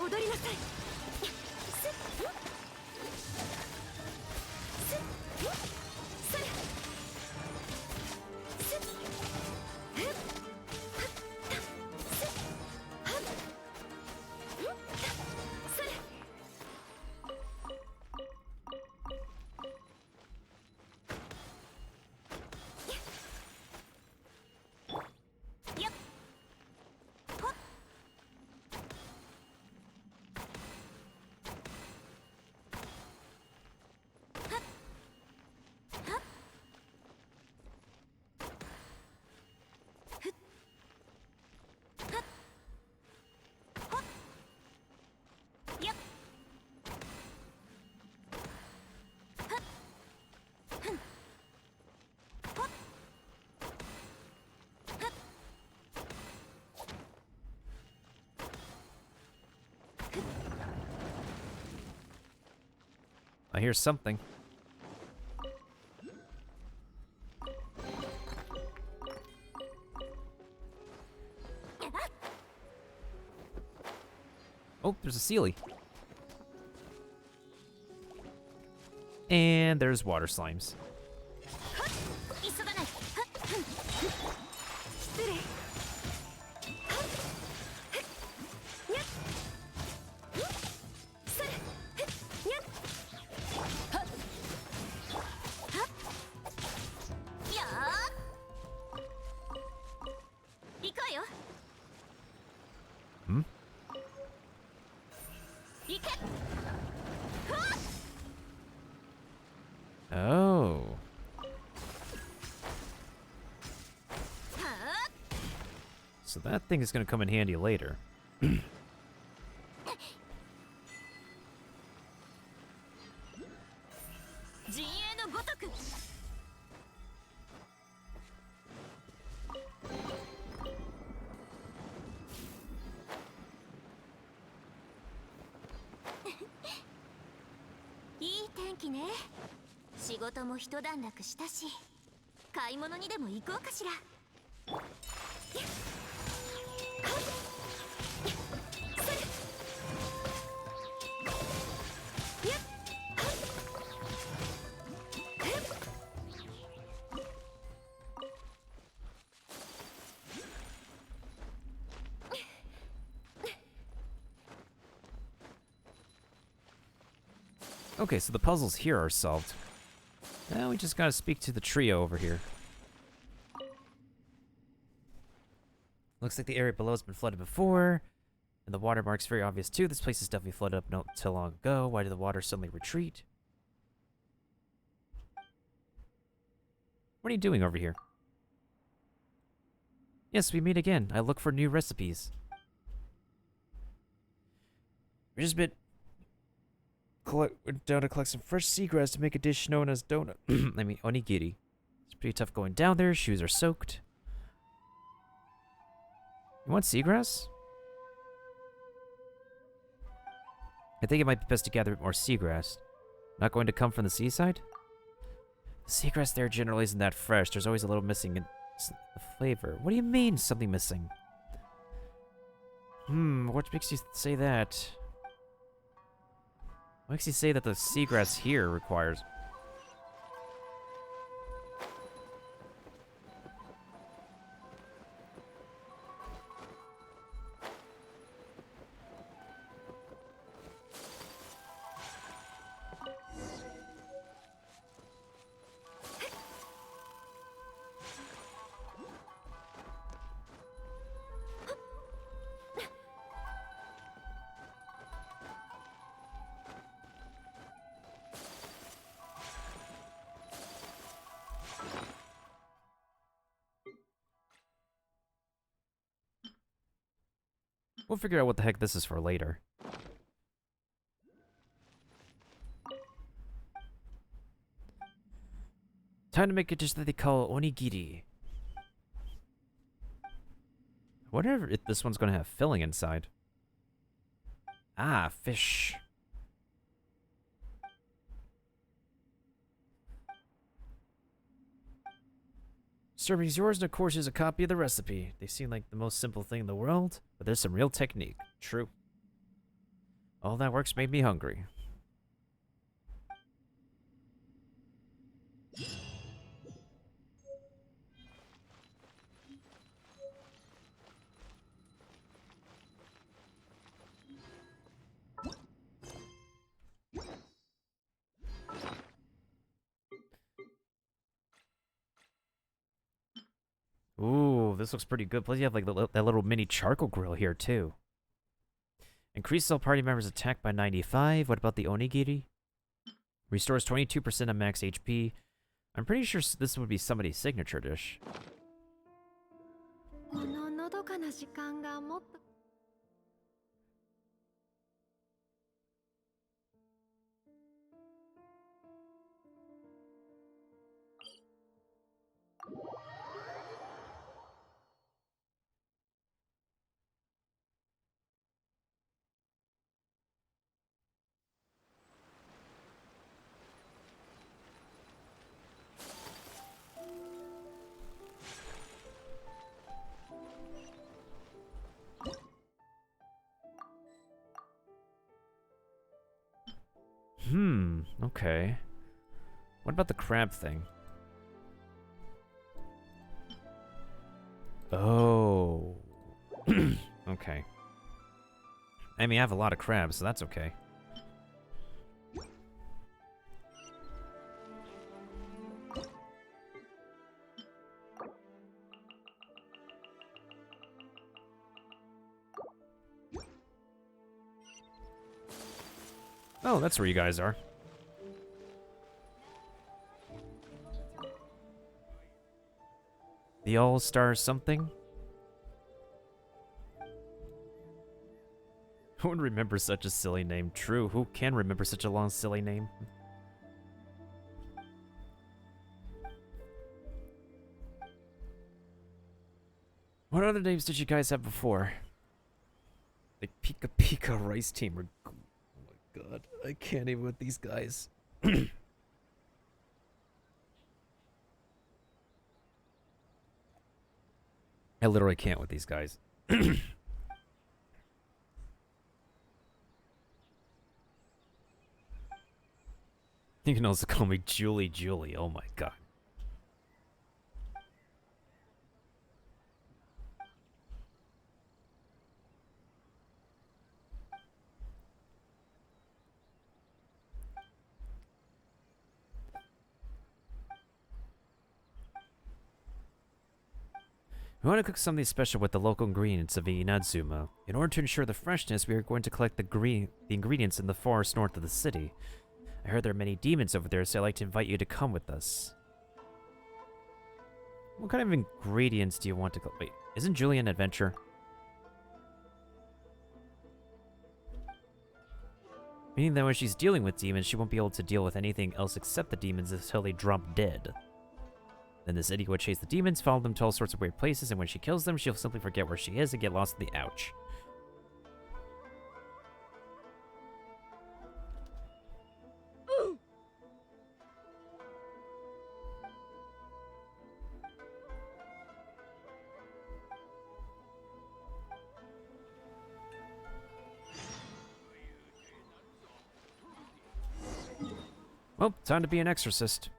踊りなさいすっすっそれすっふっ I hear something. Oh, there's a Sealy. And there's water slimes. 急がない。失礼。にゃっ。それ。にゃっ。はっ。やー。行こうよ。Hmm? 行け。 Oh. So that thing is going to come in handy later. 陣営のごとく。いい天気ね。仕事も一段落したし、買い物にでも行こうかしら。Okay, so the puzzles here are solved. Now we just gotta speak to the trio over here. Looks like the area below has been flooded before. And the watermark's very obvious too. This place is definitely flooded up not too long ago. Why did the water suddenly retreat? What are you doing over here? Yes, we meet again. I look for new recipes. We just went down to collect some fresh seagrass to make a dish known as donut. I mean, onigiri. It's pretty tough going down there. Shoes are soaked. You want seagrass? I think it might be best to gather a bit more seagrass. Not going to come from the seaside? The seagrass there generally isn't that fresh. There's always a little missing in the flavor. What do you mean, something missing? What makes you say that? What makes you say that the seagrass here requires... We'll figure out what the heck this is for later. Time to make a dish that they call onigiri. I wonder if this one's going to have filling inside. Ah, fish. Serving's yours, and of course, here's a copy of the recipe. They seem like the most simple thing in the world, but there's some real technique. True. All that work's made me hungry. Ooh, this looks pretty good. Plus you have like that little mini charcoal grill here too. Increase all party members' attack by 95. What about the onigiri? Restores 22% of max HP. I'm pretty sure this would be somebody's signature dish. こののどかな時間がもっと Okay. What about the crab thing? Oh. Okay. I mean, I have a lot of crabs, so that's okay. Oh, that's where you guys are. The All-Star something? Who would remember such a silly name? True, who can remember such a long, silly name? What other names did you guys have before? The Pika Pika Rice Team. Oh my god, I can't even with these guys. I literally can't with these guys. You can also call me Julie Julie. Oh my god. We want to cook something special with the local ingredients of Inazuma. In order to ensure the freshness, we are going to collect the ingredients in the forest north of the city. I heard there are many demons over there, so I'd like to invite you to come with us. What kind of ingredients do you want to cook? Wait, isn't Julie an adventure? Meaning that when she's dealing with demons, she won't be able to deal with anything else except the demons until they drop dead. Then this idiot would chase the demons, follow them to all sorts of weird places, and when she kills them, she'll simply forget where she is and get lost in the ouch. Well, time to be an exorcist.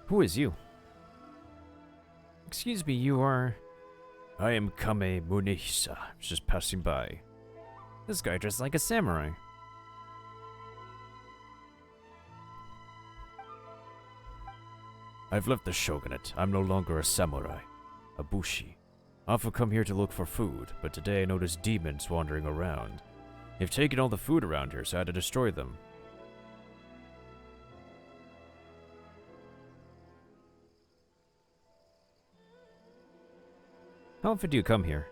Who is you? Excuse me, you are... I am Kame Munehisa, just passing by. This guy dressed like a samurai. I've left the shogunate. I'm no longer a samurai. A bushi. I often come here to look for food, but today I noticed demons wandering around. They've taken all the food around here, so I had to destroy them. How often do you come here?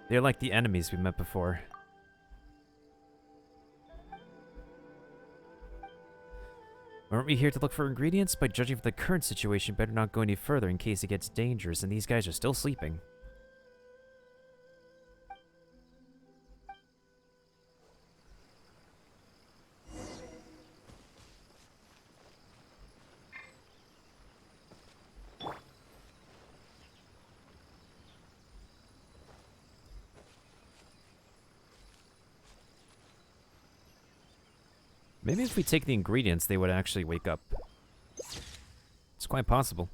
They're like the enemies we met before. Aren't we here to look for ingredients? By judging from the current situation, better not go any further in case it gets dangerous, and these guys are still sleeping. Maybe if we take the ingredients, they would actually wake up. It's quite possible.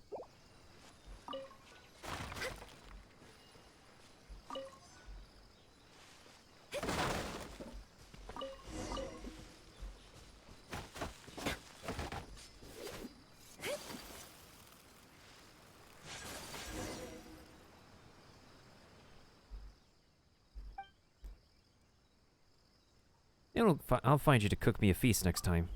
I'll find you to cook me a feast next time.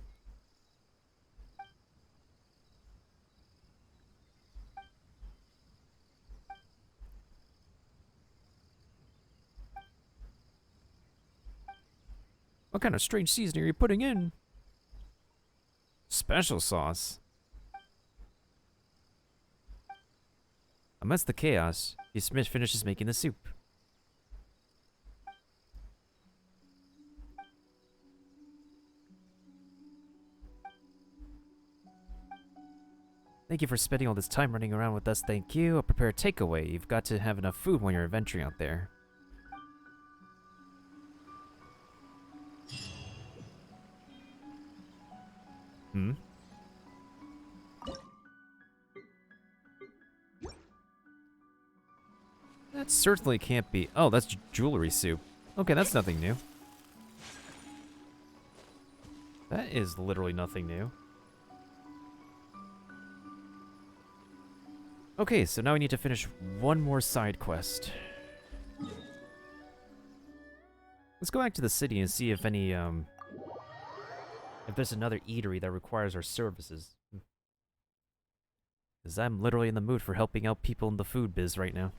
What kind of strange seasoning are you putting in? Special sauce. Amidst the chaos, Smith finishes making the soup. Thank you for spending all this time running around with us. Thank you. I'll prepare a takeaway. You've got to have enough food when you're adventuring out there. Hmm? That certainly can't be... Oh, that's jewelry soup. Okay, that's nothing new. That is literally nothing new. Okay, so now we need to finish one more side quest. Let's go back to the city and see if any, if there's another eatery that requires our services. Because I'm literally in the mood for helping out people in the food biz right now.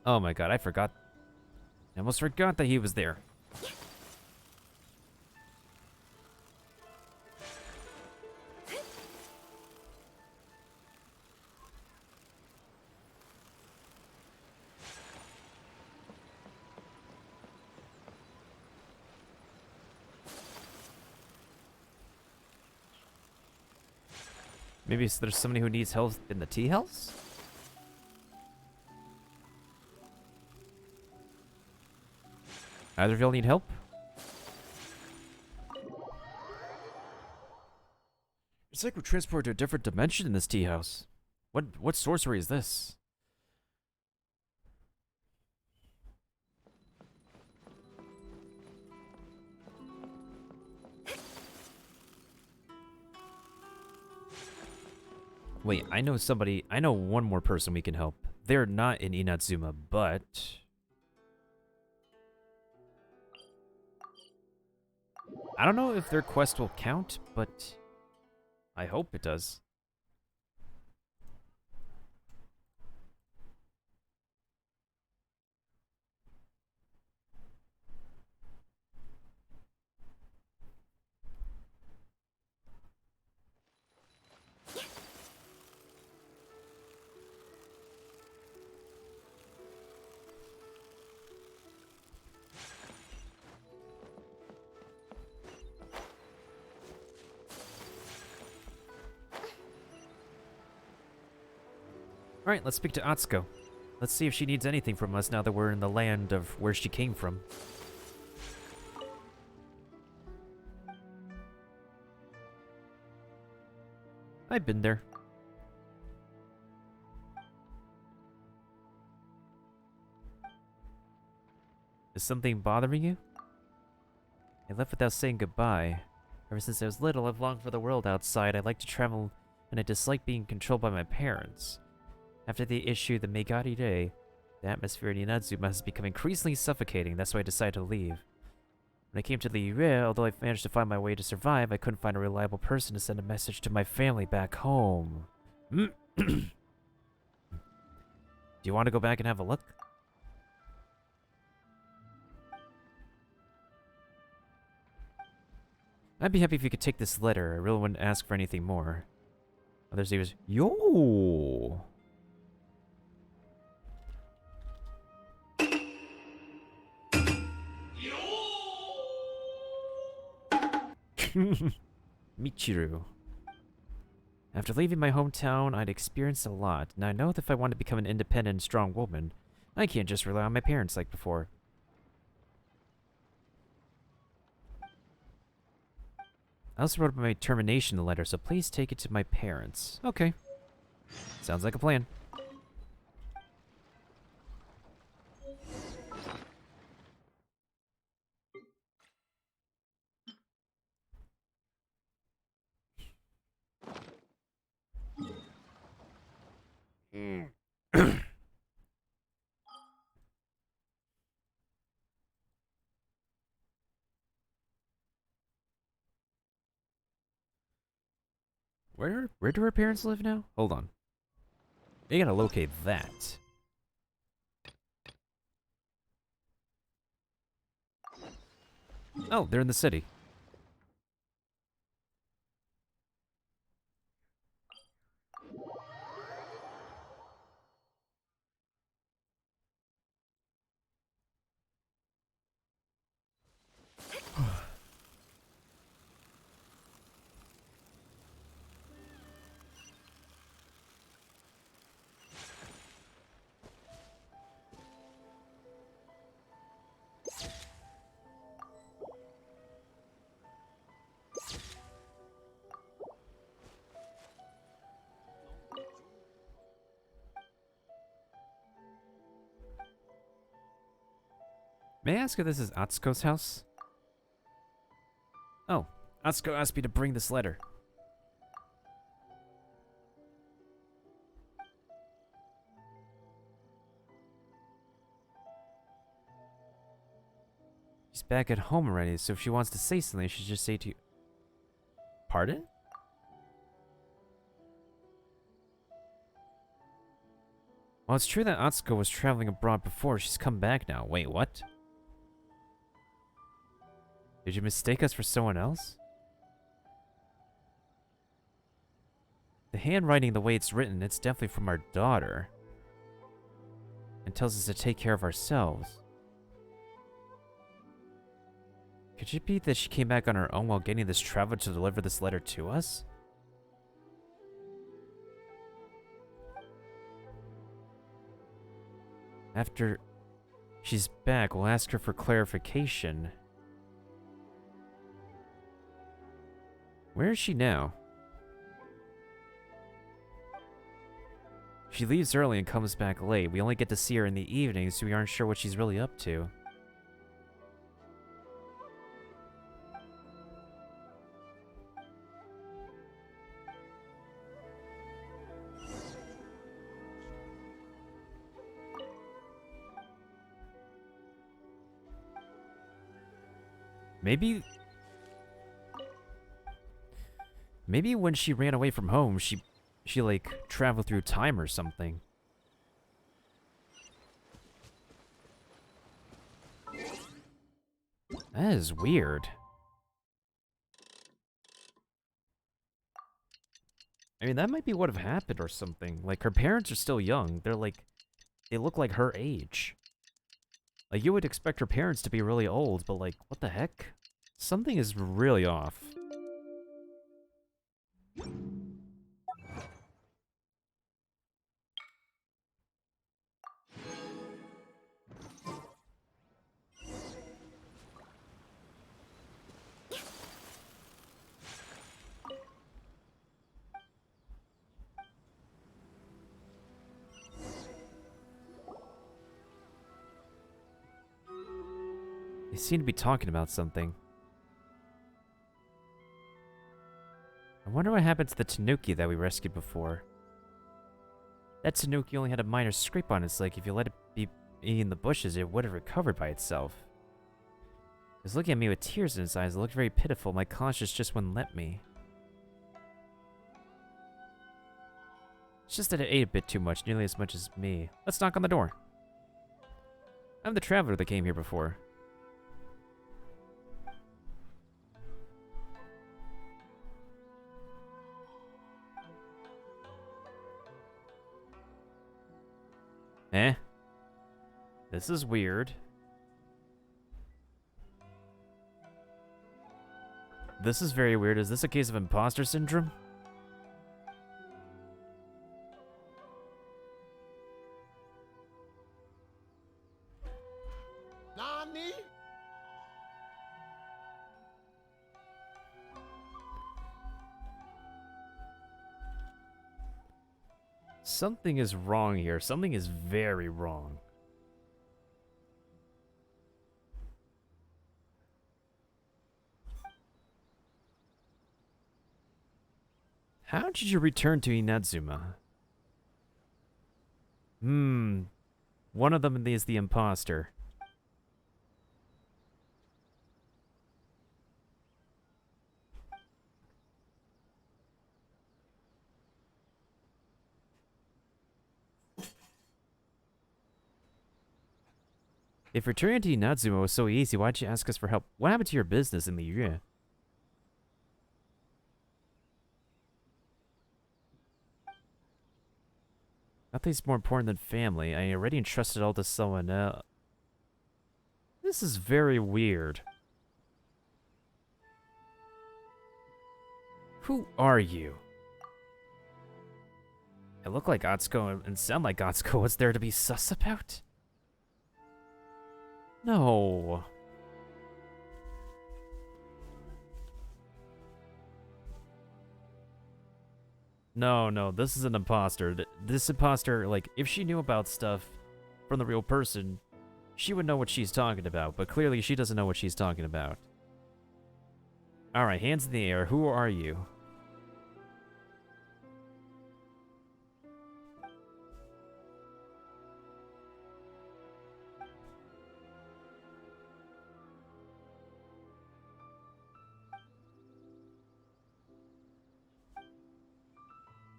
Oh my god, I forgot. I almost forgot that he was there. Maybe there's somebody who needs help in the tea house? Either of y'all need help? It's like we're transported to a different dimension in this tea house. What sorcery is this? Wait, I know one more person we can help. They're not in Inatsuma, but... I don't know if their quest will count, but I hope it does. Alright, let's speak to Atsuko. Let's see if she needs anything from us now that we're in the land of where she came from. I've been there. Is something bothering you? I left without saying goodbye. Ever since I was little, I've longed for the world outside. I like to travel, and I dislike being controlled by my parents. After they issued the Megari Day, the atmosphere in Inazuma has become increasingly suffocating. That's why I decided to leave. When I came to the Ire, although I managed to find my way to survive, I couldn't find a reliable person to send a message to my family back home. Do you want to go back and have a look? I'd be happy if you could take this letter. I really wouldn't ask for anything more. Others say was, yo! Michiru. After leaving my hometown, I'd experienced a lot, and I know that if I want to become an independent and strong woman, I can't just rely on my parents like before. I also wrote my termination letter, so please take it to my parents. Okay. Sounds like a plan. Where do her parents live now? Hold on. They gotta locate that. Oh, they're in the city. May I ask if this is Atsuko's house? Oh, Atsuko asked me to bring this letter. She's back at home already, so if she wants to say something, she should just say to you. Pardon? Well, it's true that Atsuko was traveling abroad before. She's come back now. Wait, what? Did you mistake us for someone else? The handwriting, the way it's written, it's definitely from our daughter. And tells us to take care of ourselves. Could it be that she came back on her own while getting this traveler to deliver this letter to us? After she's back, we'll ask her for clarification. Where is she now? She leaves early and comes back late. We only get to see her in the evening, so we aren't sure what she's really up to. Maybe when she ran away from home, she like traveled through time or something. That is weird. I mean, that might be what have happened or something. Like, her parents are still young. They look like her age. Like, you would expect her parents to be really old, but like, what the heck? Something is really off. They seem to be talking about something. I wonder what happened to the tanuki that we rescued before. That tanuki only had a minor scrape on its leg. If you let it be in the bushes, it would have recovered by itself. It was looking at me with tears in its eyes. It looked very pitiful. My conscience just wouldn't let me. It's just that it ate a bit too much, nearly as much as me. Let's knock on the door. I'm the traveler that came here before. Eh? This is weird. This is very weird. Is this a case of imposter syndrome? Nani? Something is wrong here. Something is very wrong. How did you return to Inazuma? One of them is the imposter. If returning to Inazuma was so easy, why'd you ask us for help? What happened to your business in the Yue? Nothing's more important than family. I already entrusted all to someone else. This is very weird. Who are you? I look like Atsuko and sound like Atsuko. What's there to be sus about? No. No, this is an imposter. This imposter, like, if she knew about stuff from the real person, she would know what she's talking about, but clearly she doesn't know what she's talking about. Alright, hands in the air. Who are you?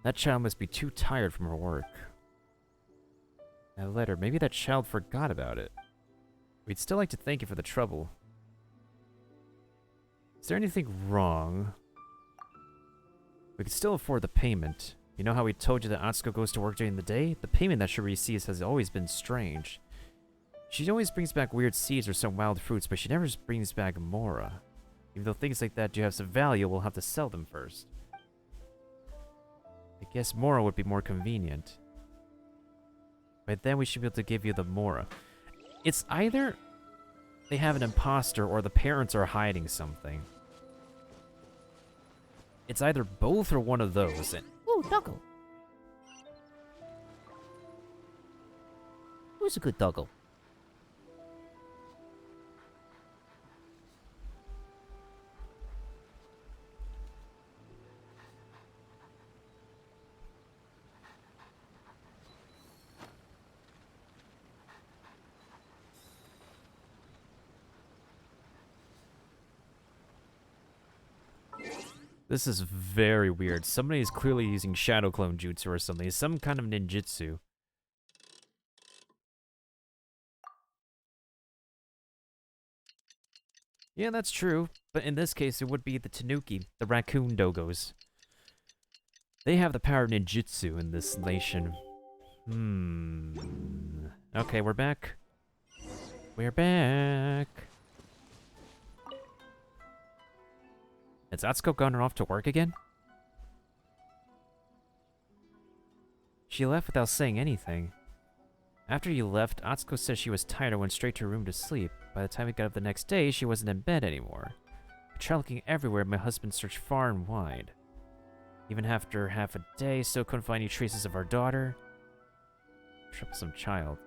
That child must be too tired from her work. That letter, maybe that child forgot about it. We'd still like to thank you for the trouble. Is there anything wrong? We could still afford the payment. You know how we told you that Atsuko goes to work during the day? The payment that she receives has always been strange. She always brings back weird seeds or some wild fruits, but she never brings back Mora. Even though things like that do have some value, we'll have to sell them first. I guess Mora would be more convenient. By then we should be able to give you the Mora. It's either they have an imposter or the parents are hiding something. It's either both or one of those. And Ooh, doggo. who's a good doggo? This is very weird. Somebody is clearly using Shadow Clone Jutsu or something. Some kind of ninjutsu. Yeah, that's true. But in this case, it would be the Tanuki, the raccoon dogos. They have the power of ninjutsu in this nation. Okay, we're back. We're back. Has Atsuko gone off to work again? She left without saying anything. After you left, Atsuko said she was tired and went straight to her room to sleep. By the time we got up the next day, she wasn't in bed anymore. I tried looking everywhere, my husband searched far and wide. Even after half a day, still couldn't find any traces of our daughter. Troublesome child.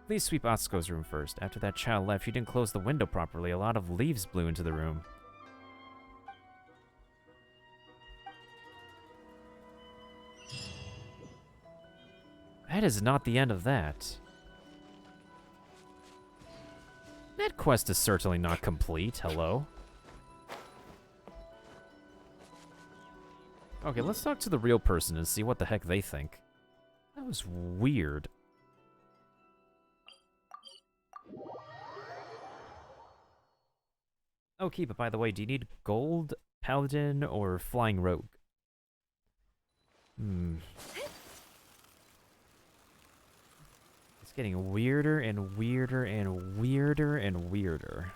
Please sweep Atsuko's room first. After that child left, she didn't close the window properly. A lot of leaves blew into the room. That is not the end of that. That quest is certainly not complete. Hello? Okay, let's talk to the real person and see what the heck they think. That was weird. Okay, but by the way, do you need gold, paladin, or flying rogue? It's getting weirder and weirder and weirder and weirder.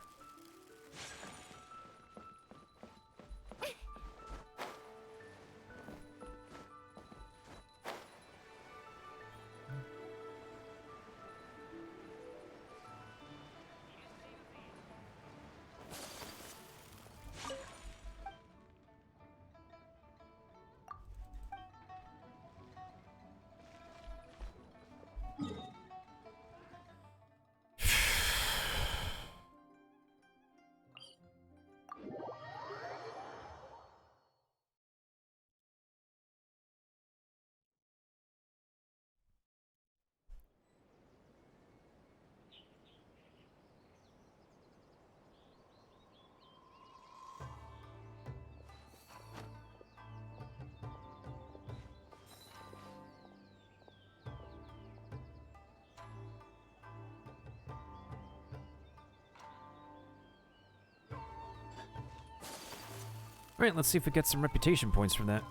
Alright, let's see if we get some reputation points from that.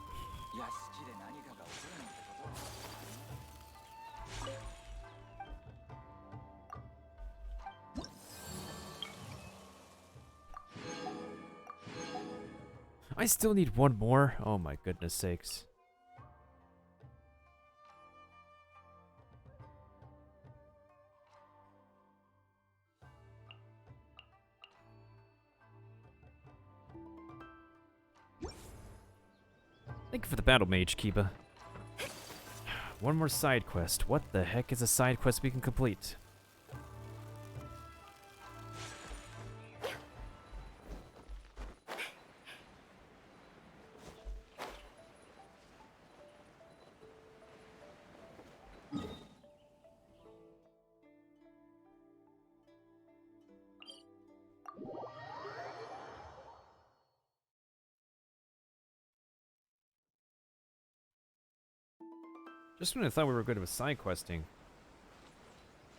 I still need one more. Oh my goodness sakes. Thank you for the battle mage, Kiba. One more side quest. What the heck is a side quest we can complete? Just when I thought we were good with side questing.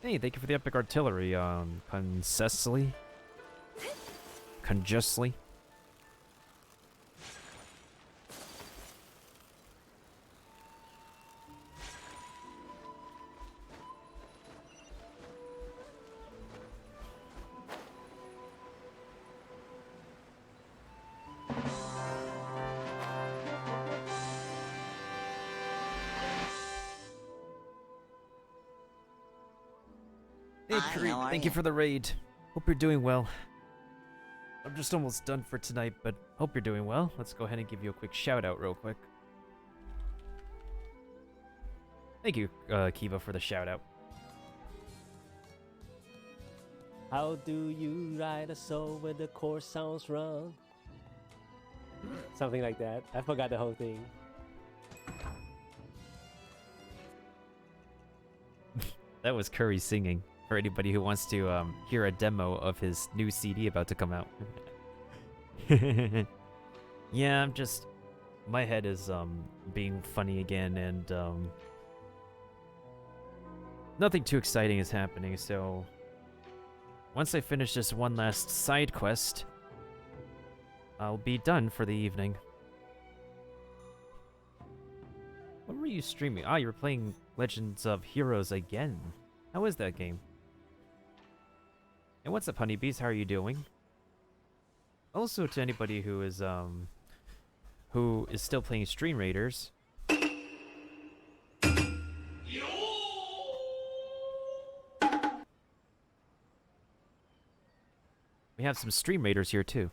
Hey, thank you for the epic artillery, Conjustly? Conjustly? Hey, Hi, Curry, how are thank you ya? for the raid. Hope you're doing well. I'm just almost done for tonight, but hope you're doing well. Let's go ahead and give you a quick shout out real quick. Thank you, Kiva, for the shout out. How do you write a song when the chord sounds wrong? Something like that. I forgot the whole thing. That was Curry singing, for anybody who wants to hear a demo of his new CD about to come out. Yeah, I'm just... My head is being funny again, and nothing too exciting is happening, so... Once I finish this one last side quest, I'll be done for the evening. What were you streaming? Ah, you were playing Legends of Heroes again. How is that game? And what's up, honeybees? How are you doing? Also, to anybody who is still playing Stream Raiders. We have some Stream Raiders here too.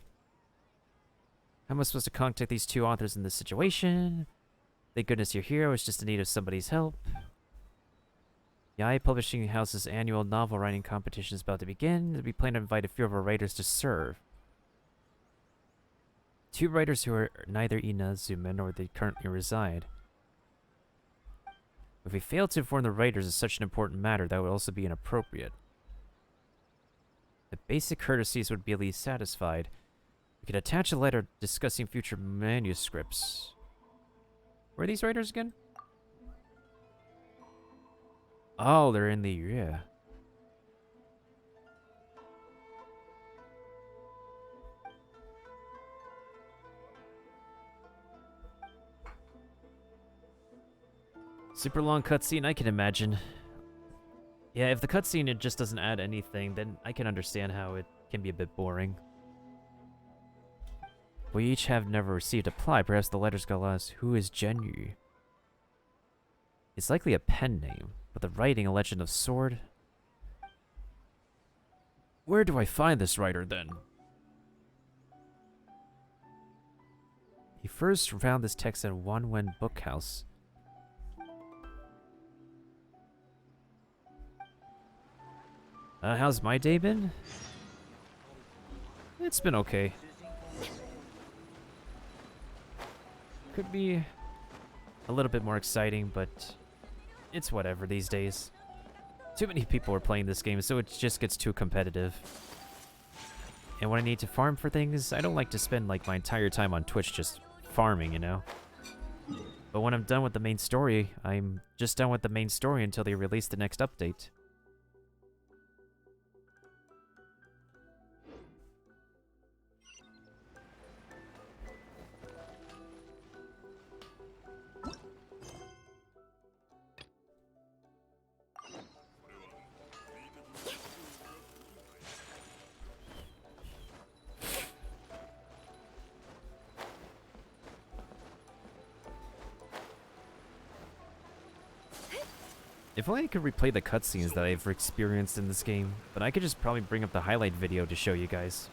How am I supposed to contact these two authors in this situation? Thank goodness you're here. I was just in need of somebody's help. Yai Publishing House's annual novel writing competition is about to begin. We plan to invite a few of our writers to serve. Two writers who are neither Inazuma nor they currently reside. If we fail to inform the writers of such an important matter, that would also be inappropriate. The basic courtesies would be at least satisfied. We could attach a letter discussing future manuscripts. Where are these writers again? Oh, they're in the... yeah. Super long cutscene, I can imagine. Yeah, if the cutscene it just doesn't add anything, then I can understand how it can be a bit boring. We each have never received a reply. Perhaps the letters got lost. Who is Genyu? It's likely a pen name, but the writing a legend of sword. Where do I find this writer then? He first found this text at Wanwen Bookhouse. How's my day been? It's been okay. Could be a little bit more exciting, but it's whatever these days. Too many people are playing this game, so it just gets too competitive. And when I need to farm for things, I don't like to spend like my entire time on Twitch just farming, you know? But when I'm done with the main story, I'm just done with the main story until they release the next update. If only I could replay the cutscenes that I've experienced in this game, but I could just probably bring up the highlight video to show you guys.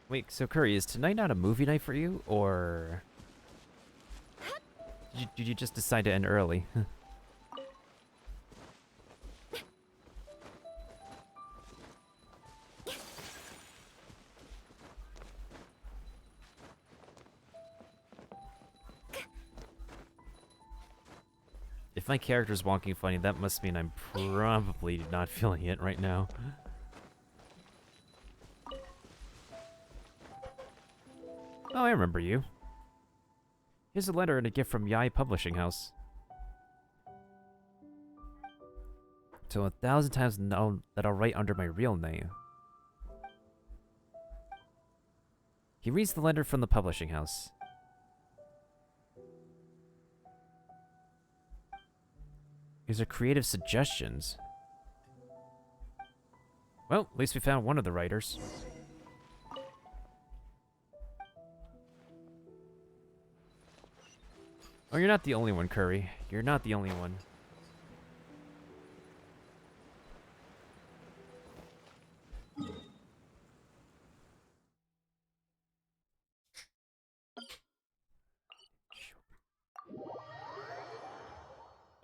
Wait, so Curry, is tonight not a movie night for you, or did you just decide to end early? If my character's walking funny, that must mean I'm probably not feeling it right now. Oh, I remember you. Here's a letter and a gift from Yai Publishing House. told 1,000 times no that I'll write under my real name. He reads the letter from the publishing house. These are creative suggestions. Well, at least we found one of the writers. Oh, you're not the only one, Curry. You're not the only one.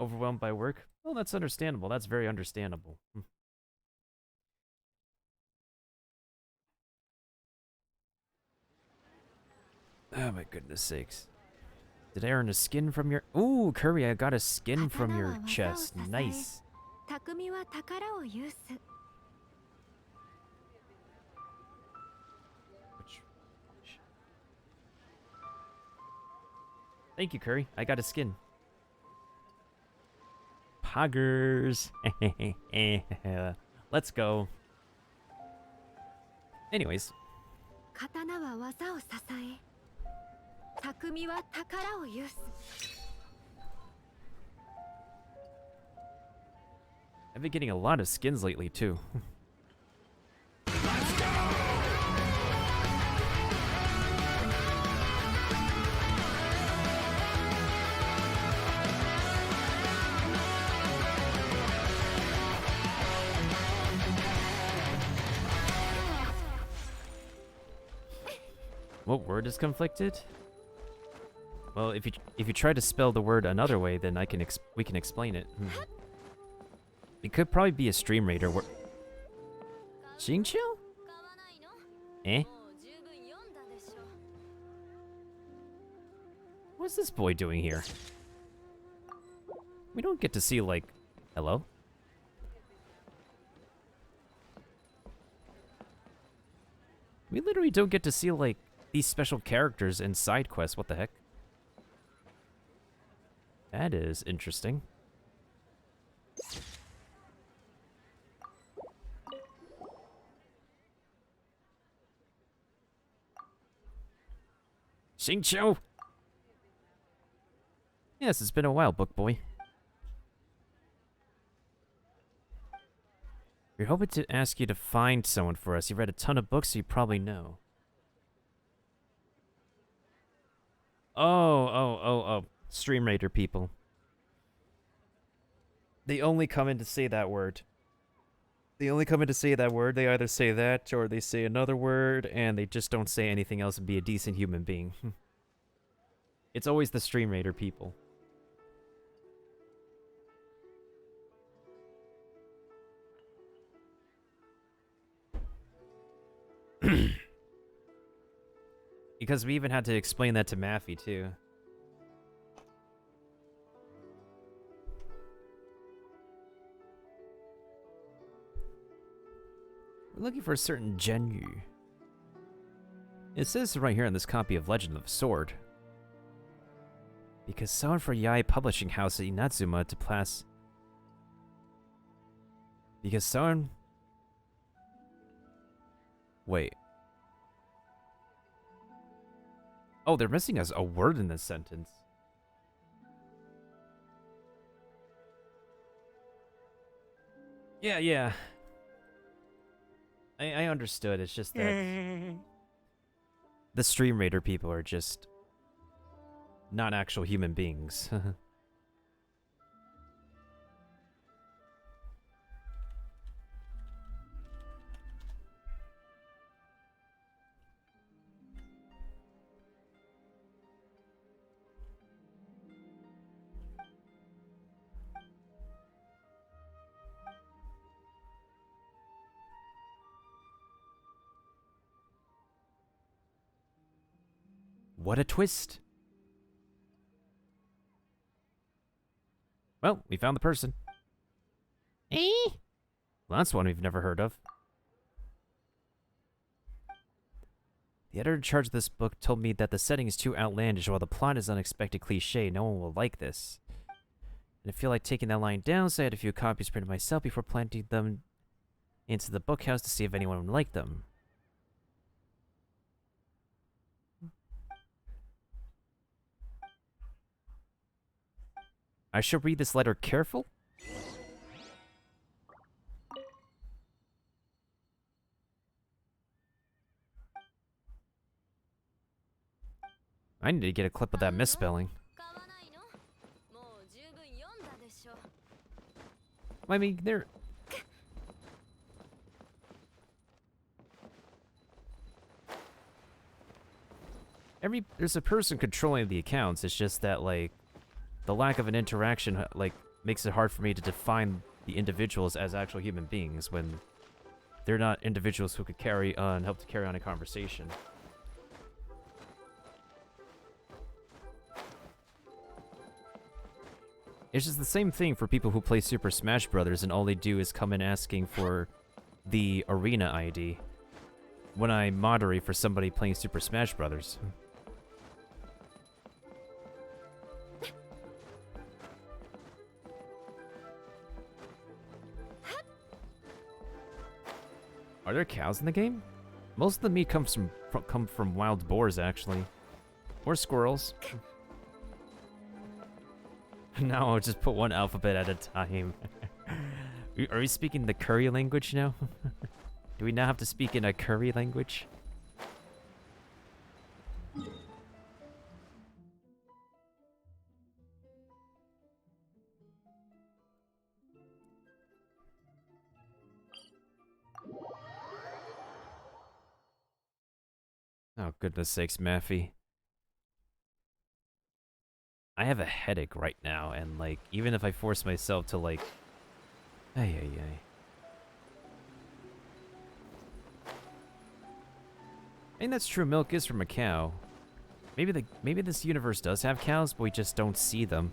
Overwhelmed by work? Well, that's understandable. That's very understandable. Oh my goodness sakes. Did I earn a skin from your... Ooh, Curry, I got a skin from your chest. Nice. 匠は宝を有す Thank you, Curry. I got a skin. Poggers. Let's go. Anyways. 刀は技を支え匠は宝を有す I've been getting a lot of skins lately, too. What word is conflicted? Well, if you try to spell the word another way, then we can explain it. It could probably be a stream raider word. Xingqiu? Eh? What's this boy doing here? We don't get to see, like... Hello? We literally don't get to see, like, these special characters in side quests. What the heck? That is interesting. Xingqiu! Yes, it's been a while, book boy. We're hoping to ask you to find someone for us. You read a ton of books, so you probably know. Oh. Stream Raider people. They only come in to say that word. They only come in to say that word. They either say that, or they say another word, and they just don't say anything else and be a decent human being. It's always the Stream Raider people. Because we even had to explain that to Maffy, too. We're looking for a certain Genyu. It says right here in this copy of Legend of the Sword. Because someone for Yae Publishing House at Inatsuma to pass... Because someone... Wait. Oh, they're missing a word in this sentence. Yeah. I understood. It's just that the Stream Raider people are just not actual human beings. What a twist. Well, we found the person. Eh? Well, that's one we've never heard of. The editor in charge of this book told me that the setting is too outlandish while the plot is unexpected cliché. No one will like this. And I feel like taking that line down, so I had a few copies printed myself before planting them into the bookhouse to see if anyone would like them. I should read this letter careful? I need to get a clip of that misspelling. I mean, there... There's a person controlling the accounts, it's just that, like, the lack of an interaction, like, makes it hard for me to define the individuals as actual human beings when they're not individuals who could help to carry on a conversation. It's just the same thing for people who play Super Smash Brothers and all they do is come in asking for the arena ID when I moderate for somebody playing Super Smash Brothers. Are there cows in the game? Most of the meat comes from wild boars, actually. Or squirrels. No, I'll just put one alphabet at a time. Are we speaking the curry language now? Do we now have to speak in a curry language? Oh, goodness sakes, Maffy. I have a headache right now, and, like, even if I force myself to, like... Ay, ay, ay. I mean, that's true, milk is from a cow. Maybe this universe does have cows, but we just don't see them.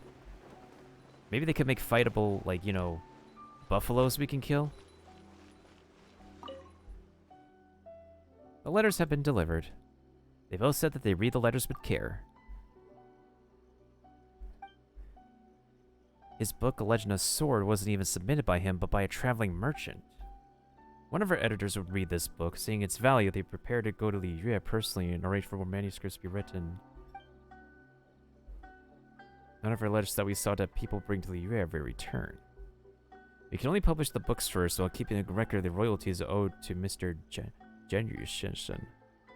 Maybe they could make fightable, like, you know, buffaloes we can kill? The letters have been delivered. They both said that they read the letters with care. His book, A Legend of Sword, wasn't even submitted by him, but by a traveling merchant. One of our editors would read this book. Seeing its value, they prepared to go to Liyue personally and arrange for more manuscripts to be written. None of our letters that we saw that people bring to Liyue every return. We can only publish the books first, while keeping a record of the royalties owed to Mr. Genyu Shinshin.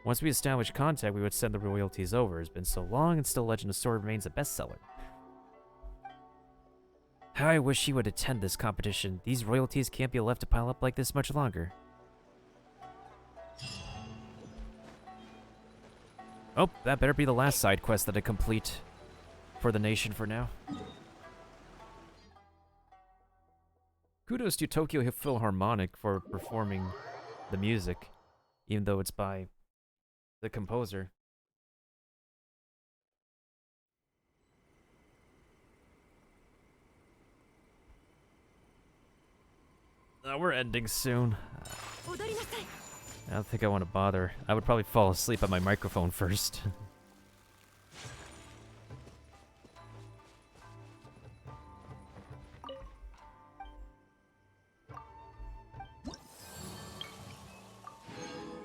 Once we establish contact, we would send the royalties over. It's been so long, and still Legend of Sword remains a bestseller. How I wish he would attend this competition. These royalties can't be left to pile up like this much longer. Oh, that better be the last side quest that I complete for the nation for now. Kudos to Tokyo Philharmonic for performing the music, even though it's by the composer. We're ending soon. I don't think I want to bother. I would probably fall asleep at my microphone first.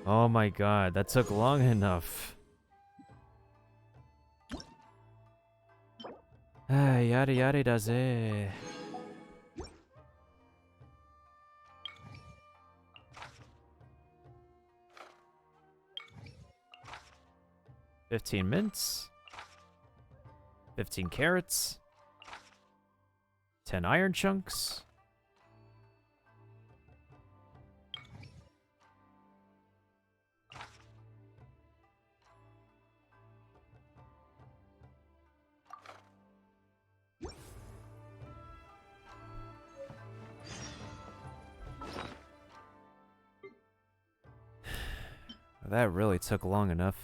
Oh my god, that took long enough. Ah, yada yada does it. $15 mints, 15 carrots, 10 iron chunks. That really took long enough.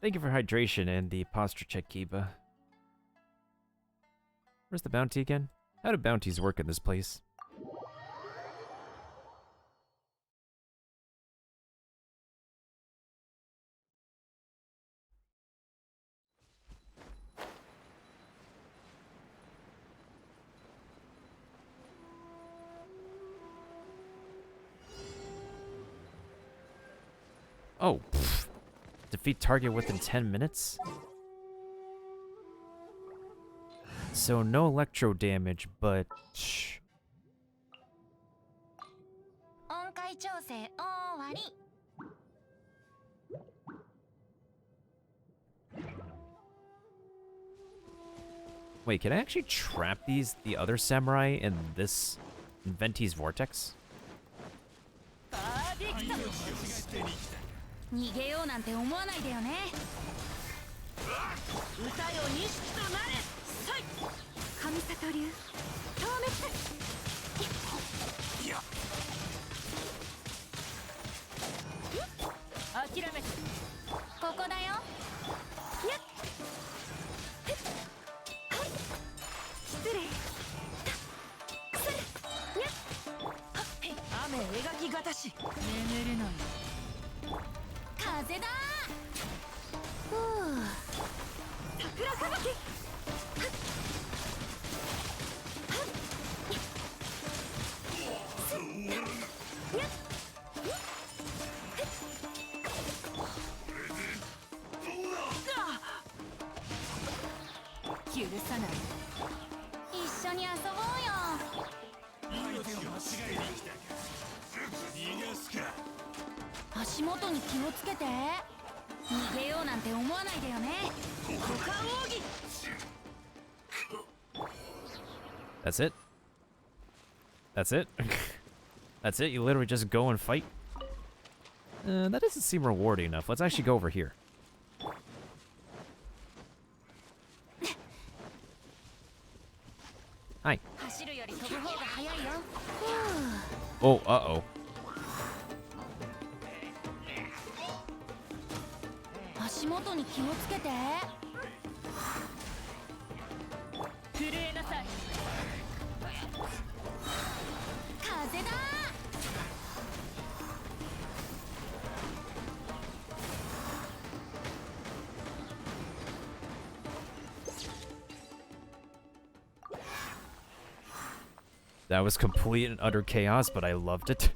Thank you for hydration and the posture check, Kiba. Where's the bounty again? How do bounties work in this place? Oh, pfft. Defeat target within 10 minutes? So no electro damage, but... Shh. 音階調整終わり。 Wait, can I actually trap the other samurai in this Venti's vortex? 逃げようなんて思わないでよね。歌よ錦となれ。さい。神里流消滅。諦めて。ここだよ。やっ。はい。失礼。やっ。雨描きがたし。眠るのよ。風だ。ふう。桜吹雪。許さない。一緒に遊ぼうよ。足元に気をつけて。逃げようなんて思わないでよね。股間奥義。 That's it? That's it? That's it? You literally just go and fight? That doesn't seem rewarding enough. Let's actually go over here. Hi. 走るより飛ぶ方が早いよ。 Oh, uh-oh. 足元に気をつけて。震えなさい。風だ。 That was complete and utter chaos, but I loved it.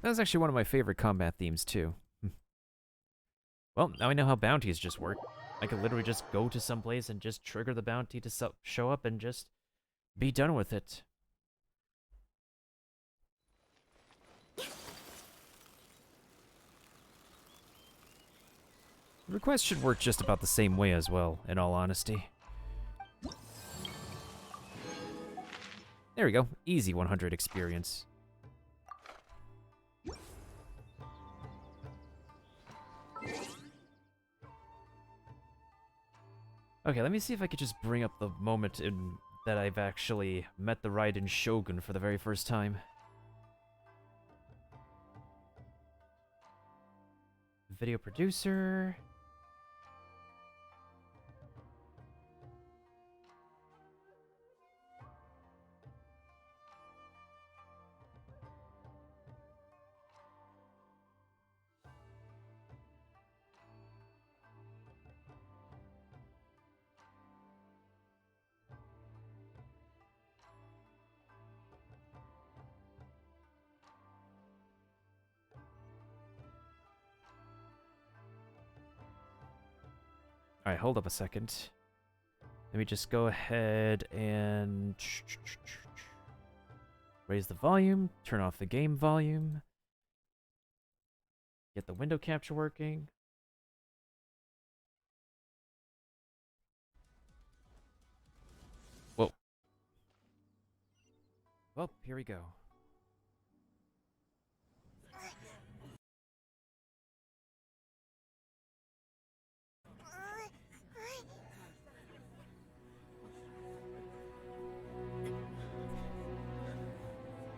That was actually one of my favorite combat themes, too. Well, now I know how bounties just work. I could literally just go to some place and just trigger the bounty to show up and just be done with it. The request should work just about the same way as well, in all honesty. There we go. Easy 100 experience. Okay, let me see if I could just bring up the moment that I've actually met the Raiden Shogun for the very first time. Video producer. Alright, hold up a second. Let me just go ahead and raise the volume, turn off the game volume, get the window capture working. Whoa. Well, here we go.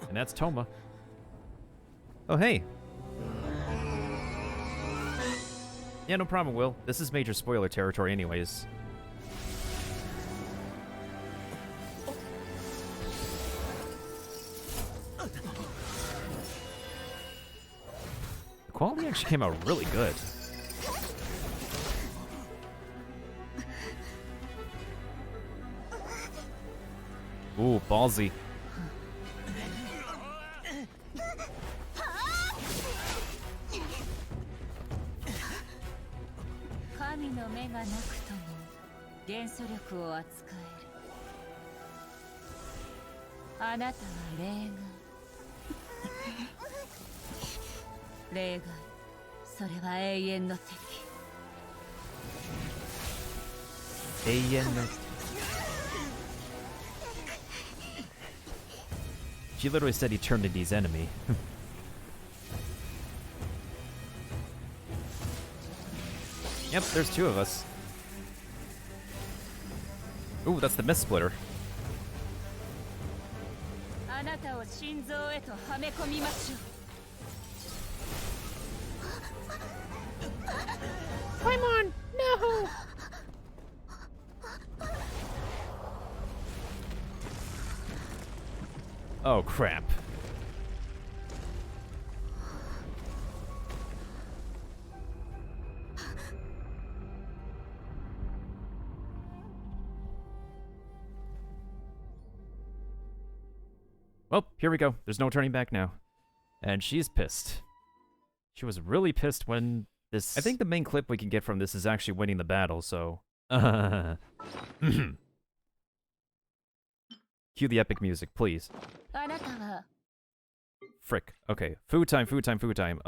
And that's Toma. Oh, hey. Yeah, no problem, Will. This is major spoiler territory anyways. The quality actually came out really good. Ooh, ballsy. She literally said he turned into his enemy. Yep, there's two of us. Ooh, that's the mist splitter. Paimon, no! Oh, crap. Well, here we go. There's no turning back now. And she's pissed. She was really pissed when this... I think the main clip we can get from this is actually winning the battle, so... Cue the epic music, please. Frick. Okay. Food time, food time, food time.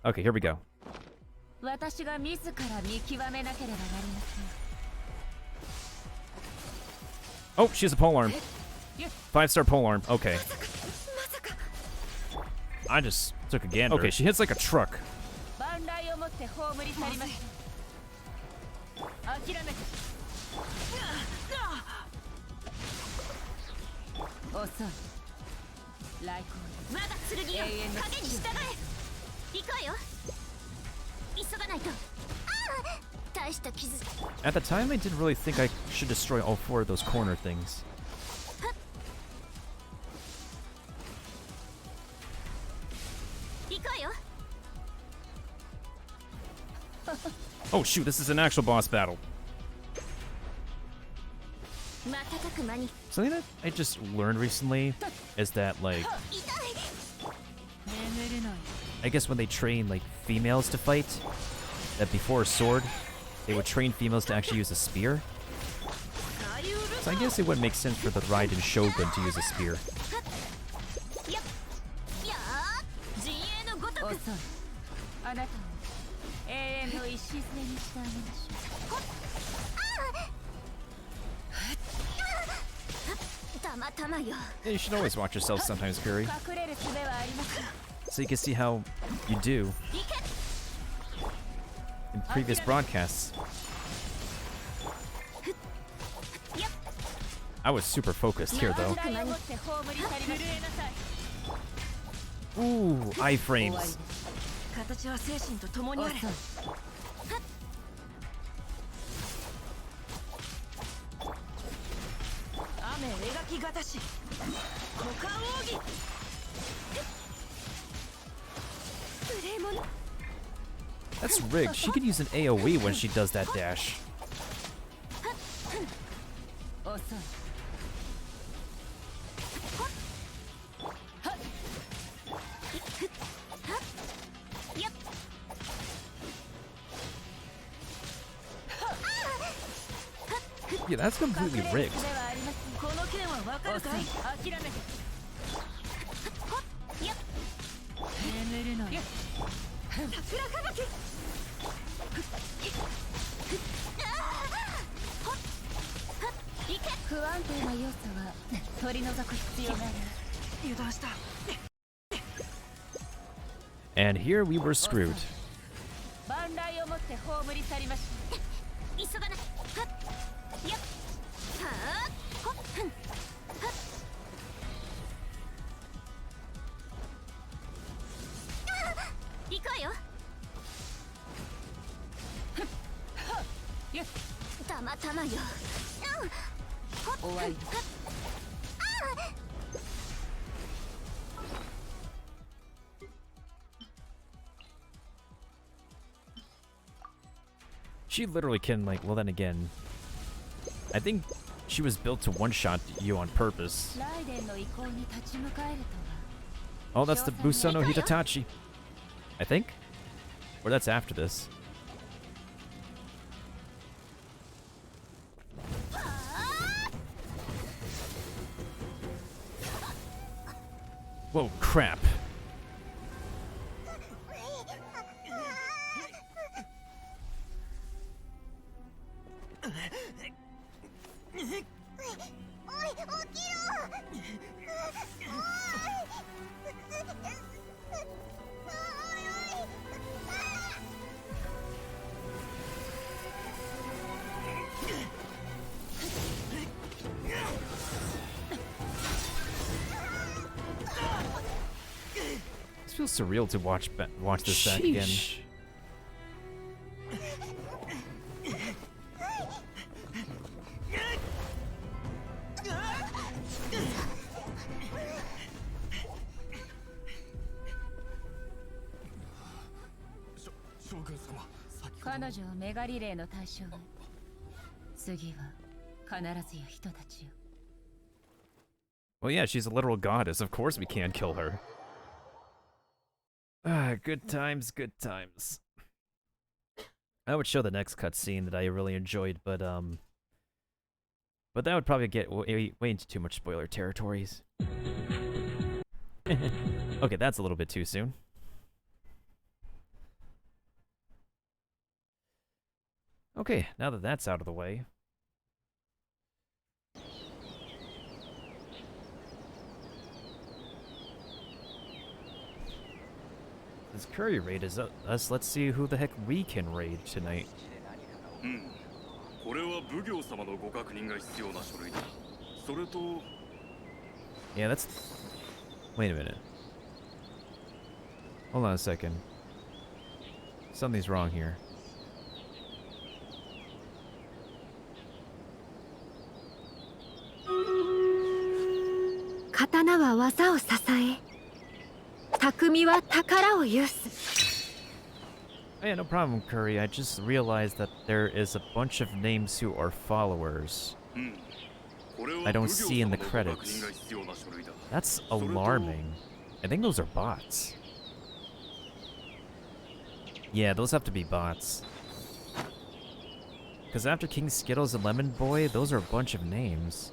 Okay, here we go. Oh, she has a polearm. 5-star polearm. Okay. I just took a gander. Okay, she hits like a truck. At the time, I didn't really think I should destroy all 4 of those corner things. Oh shoot, this is an actual boss battle. Something that I just learned recently is that, like, I guess when they train, like, females to fight, that before a sword, they would train females to actually use a spear. So I guess it would make sense for the Raiden Shogun to use a spear. Yeah, you should always watch yourself sometimes, Curry. So you can see how you do in previous broadcasts. I was super focused here, though. Ooh, iframes. That's rigged. She can use an AoE when she does that dash. Yeah, that's completely rigged. 不安定な要素は取り除く必要がある。油断した。 And here we were screwed. 万来をもって葬り去りましょう。急がない。はっ。やっ。はっ。ほっ。ふん。はっ。行くわよ。たまたまよ。終わり。She literally can, like, well, then again, I think she was built to one-shot you on purpose. ライデンの意向に立ち向かえるとは。 Oh, that's the Busono Hitatachi. I think? Or that's after this. Whoa, crap. This feels surreal to watch this back again. Sheesh. Well, yeah, she's a literal goddess. Of course we can't kill her. Ah, good times, good times. I would show the next cutscene that I really enjoyed, but that would probably get way into too much spoiler territories. Okay, that's a little bit too soon. Okay, now that that's out of the way. This curry raid is us. Let's see who the heck we can raid tonight. Yeah, that's... Wait a minute. Hold on a second. Something's wrong here. Katana wa waza o sasae. Takumi wa takara o yusu. Oh yeah, no problem, Curry. I just realized that there is a bunch of names who are followers. I don't see in the credits. That's alarming. I think those are bots. Yeah, those have to be bots. Because after King Skittles and Lemon Boy, those are a bunch of names.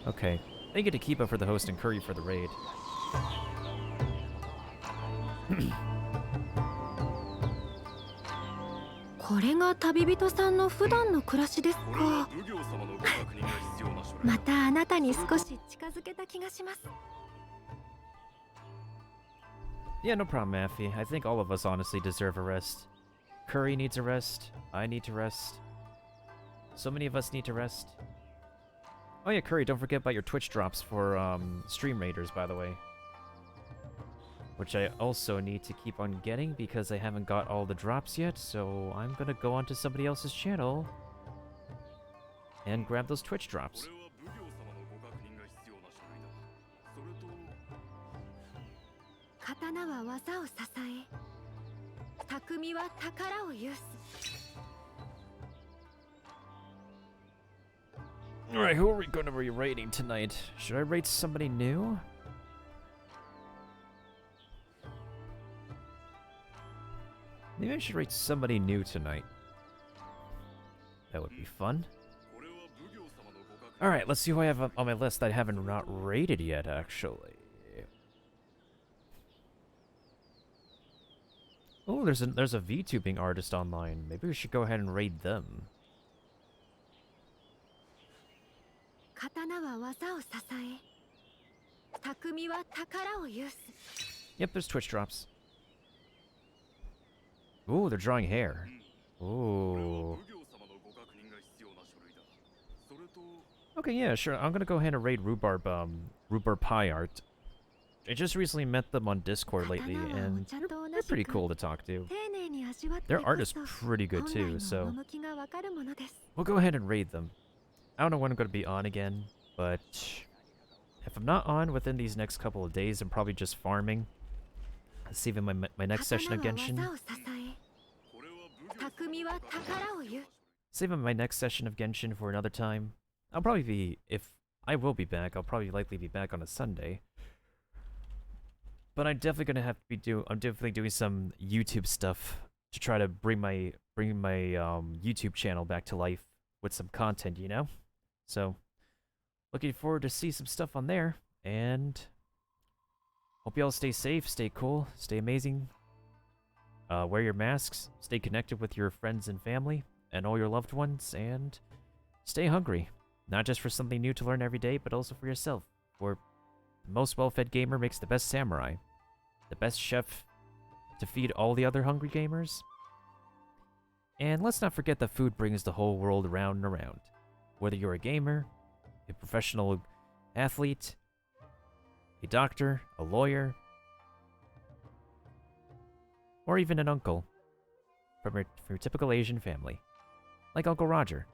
Okay. Thank you to Kiba for the host and Curry for the raid. これが旅人さんの普段の暮らしですか。またあなたに少し近づけた気がします。 Yeah, no problem, Maffy. I think all of us honestly deserve a rest. Curry needs a rest. I need to rest. So many of us need to rest. Oh yeah, Curry, don't forget about your Twitch drops for Stream Raiders, by the way. Which I also need to keep on getting because I haven't got all the drops yet, so I'm gonna go onto somebody else's channel and grab those Twitch drops. 刀は技を支え、匠は宝を有す。 Alright, who are we gonna be raiding tonight? Should I raid somebody new? Maybe I should raid somebody new tonight. That would be fun. Alright, let's see who I have on my list that I haven't not raided yet, actually. Oh, there's a VTubing artist online. Maybe we should go ahead and raid them. 刀は技を支え匠は宝を有す Yep, there's Twitch drops. Ooh, they're drawing hair. Ooh. Okay, yeah, sure. I'm gonna go ahead and raid Rhubarb Pie Art. I just recently met them on Discord lately, and they're pretty cool to talk to. 丁寧に味わって Their こ art is そ pretty good 本来 too, の so 趣がわかるものです we'll go ahead and raid them. I don't know when I'm gonna be on again, but if I'm not on within these next couple of days, I'm probably just farming. Saving my next session of 刀は技 Genshin. を支え匠は宝を有 Saving my next session of Genshin for another time. I'll probably be, if I will be back, I'll probably likely be back on a Sunday. But I'm definitely gonna have to be I'm definitely doing some YouTube stuff to try to bring my YouTube channel back to life with some content, you know? So, looking forward to see some stuff on there, and hope y'all stay safe, stay cool, stay amazing. Wear your masks, stay connected with your friends and family, and all your loved ones, and stay hungry. Not just for something new to learn every day, but also for yourself. For the most well-fed gamer makes the best samurai. The best chef to feed all the other hungry gamers. And let's not forget that food brings the whole world around and around. Whether you're a gamer, a professional athlete, a doctor, a lawyer, or even an uncle from your typical Asian family, like Uncle Roger.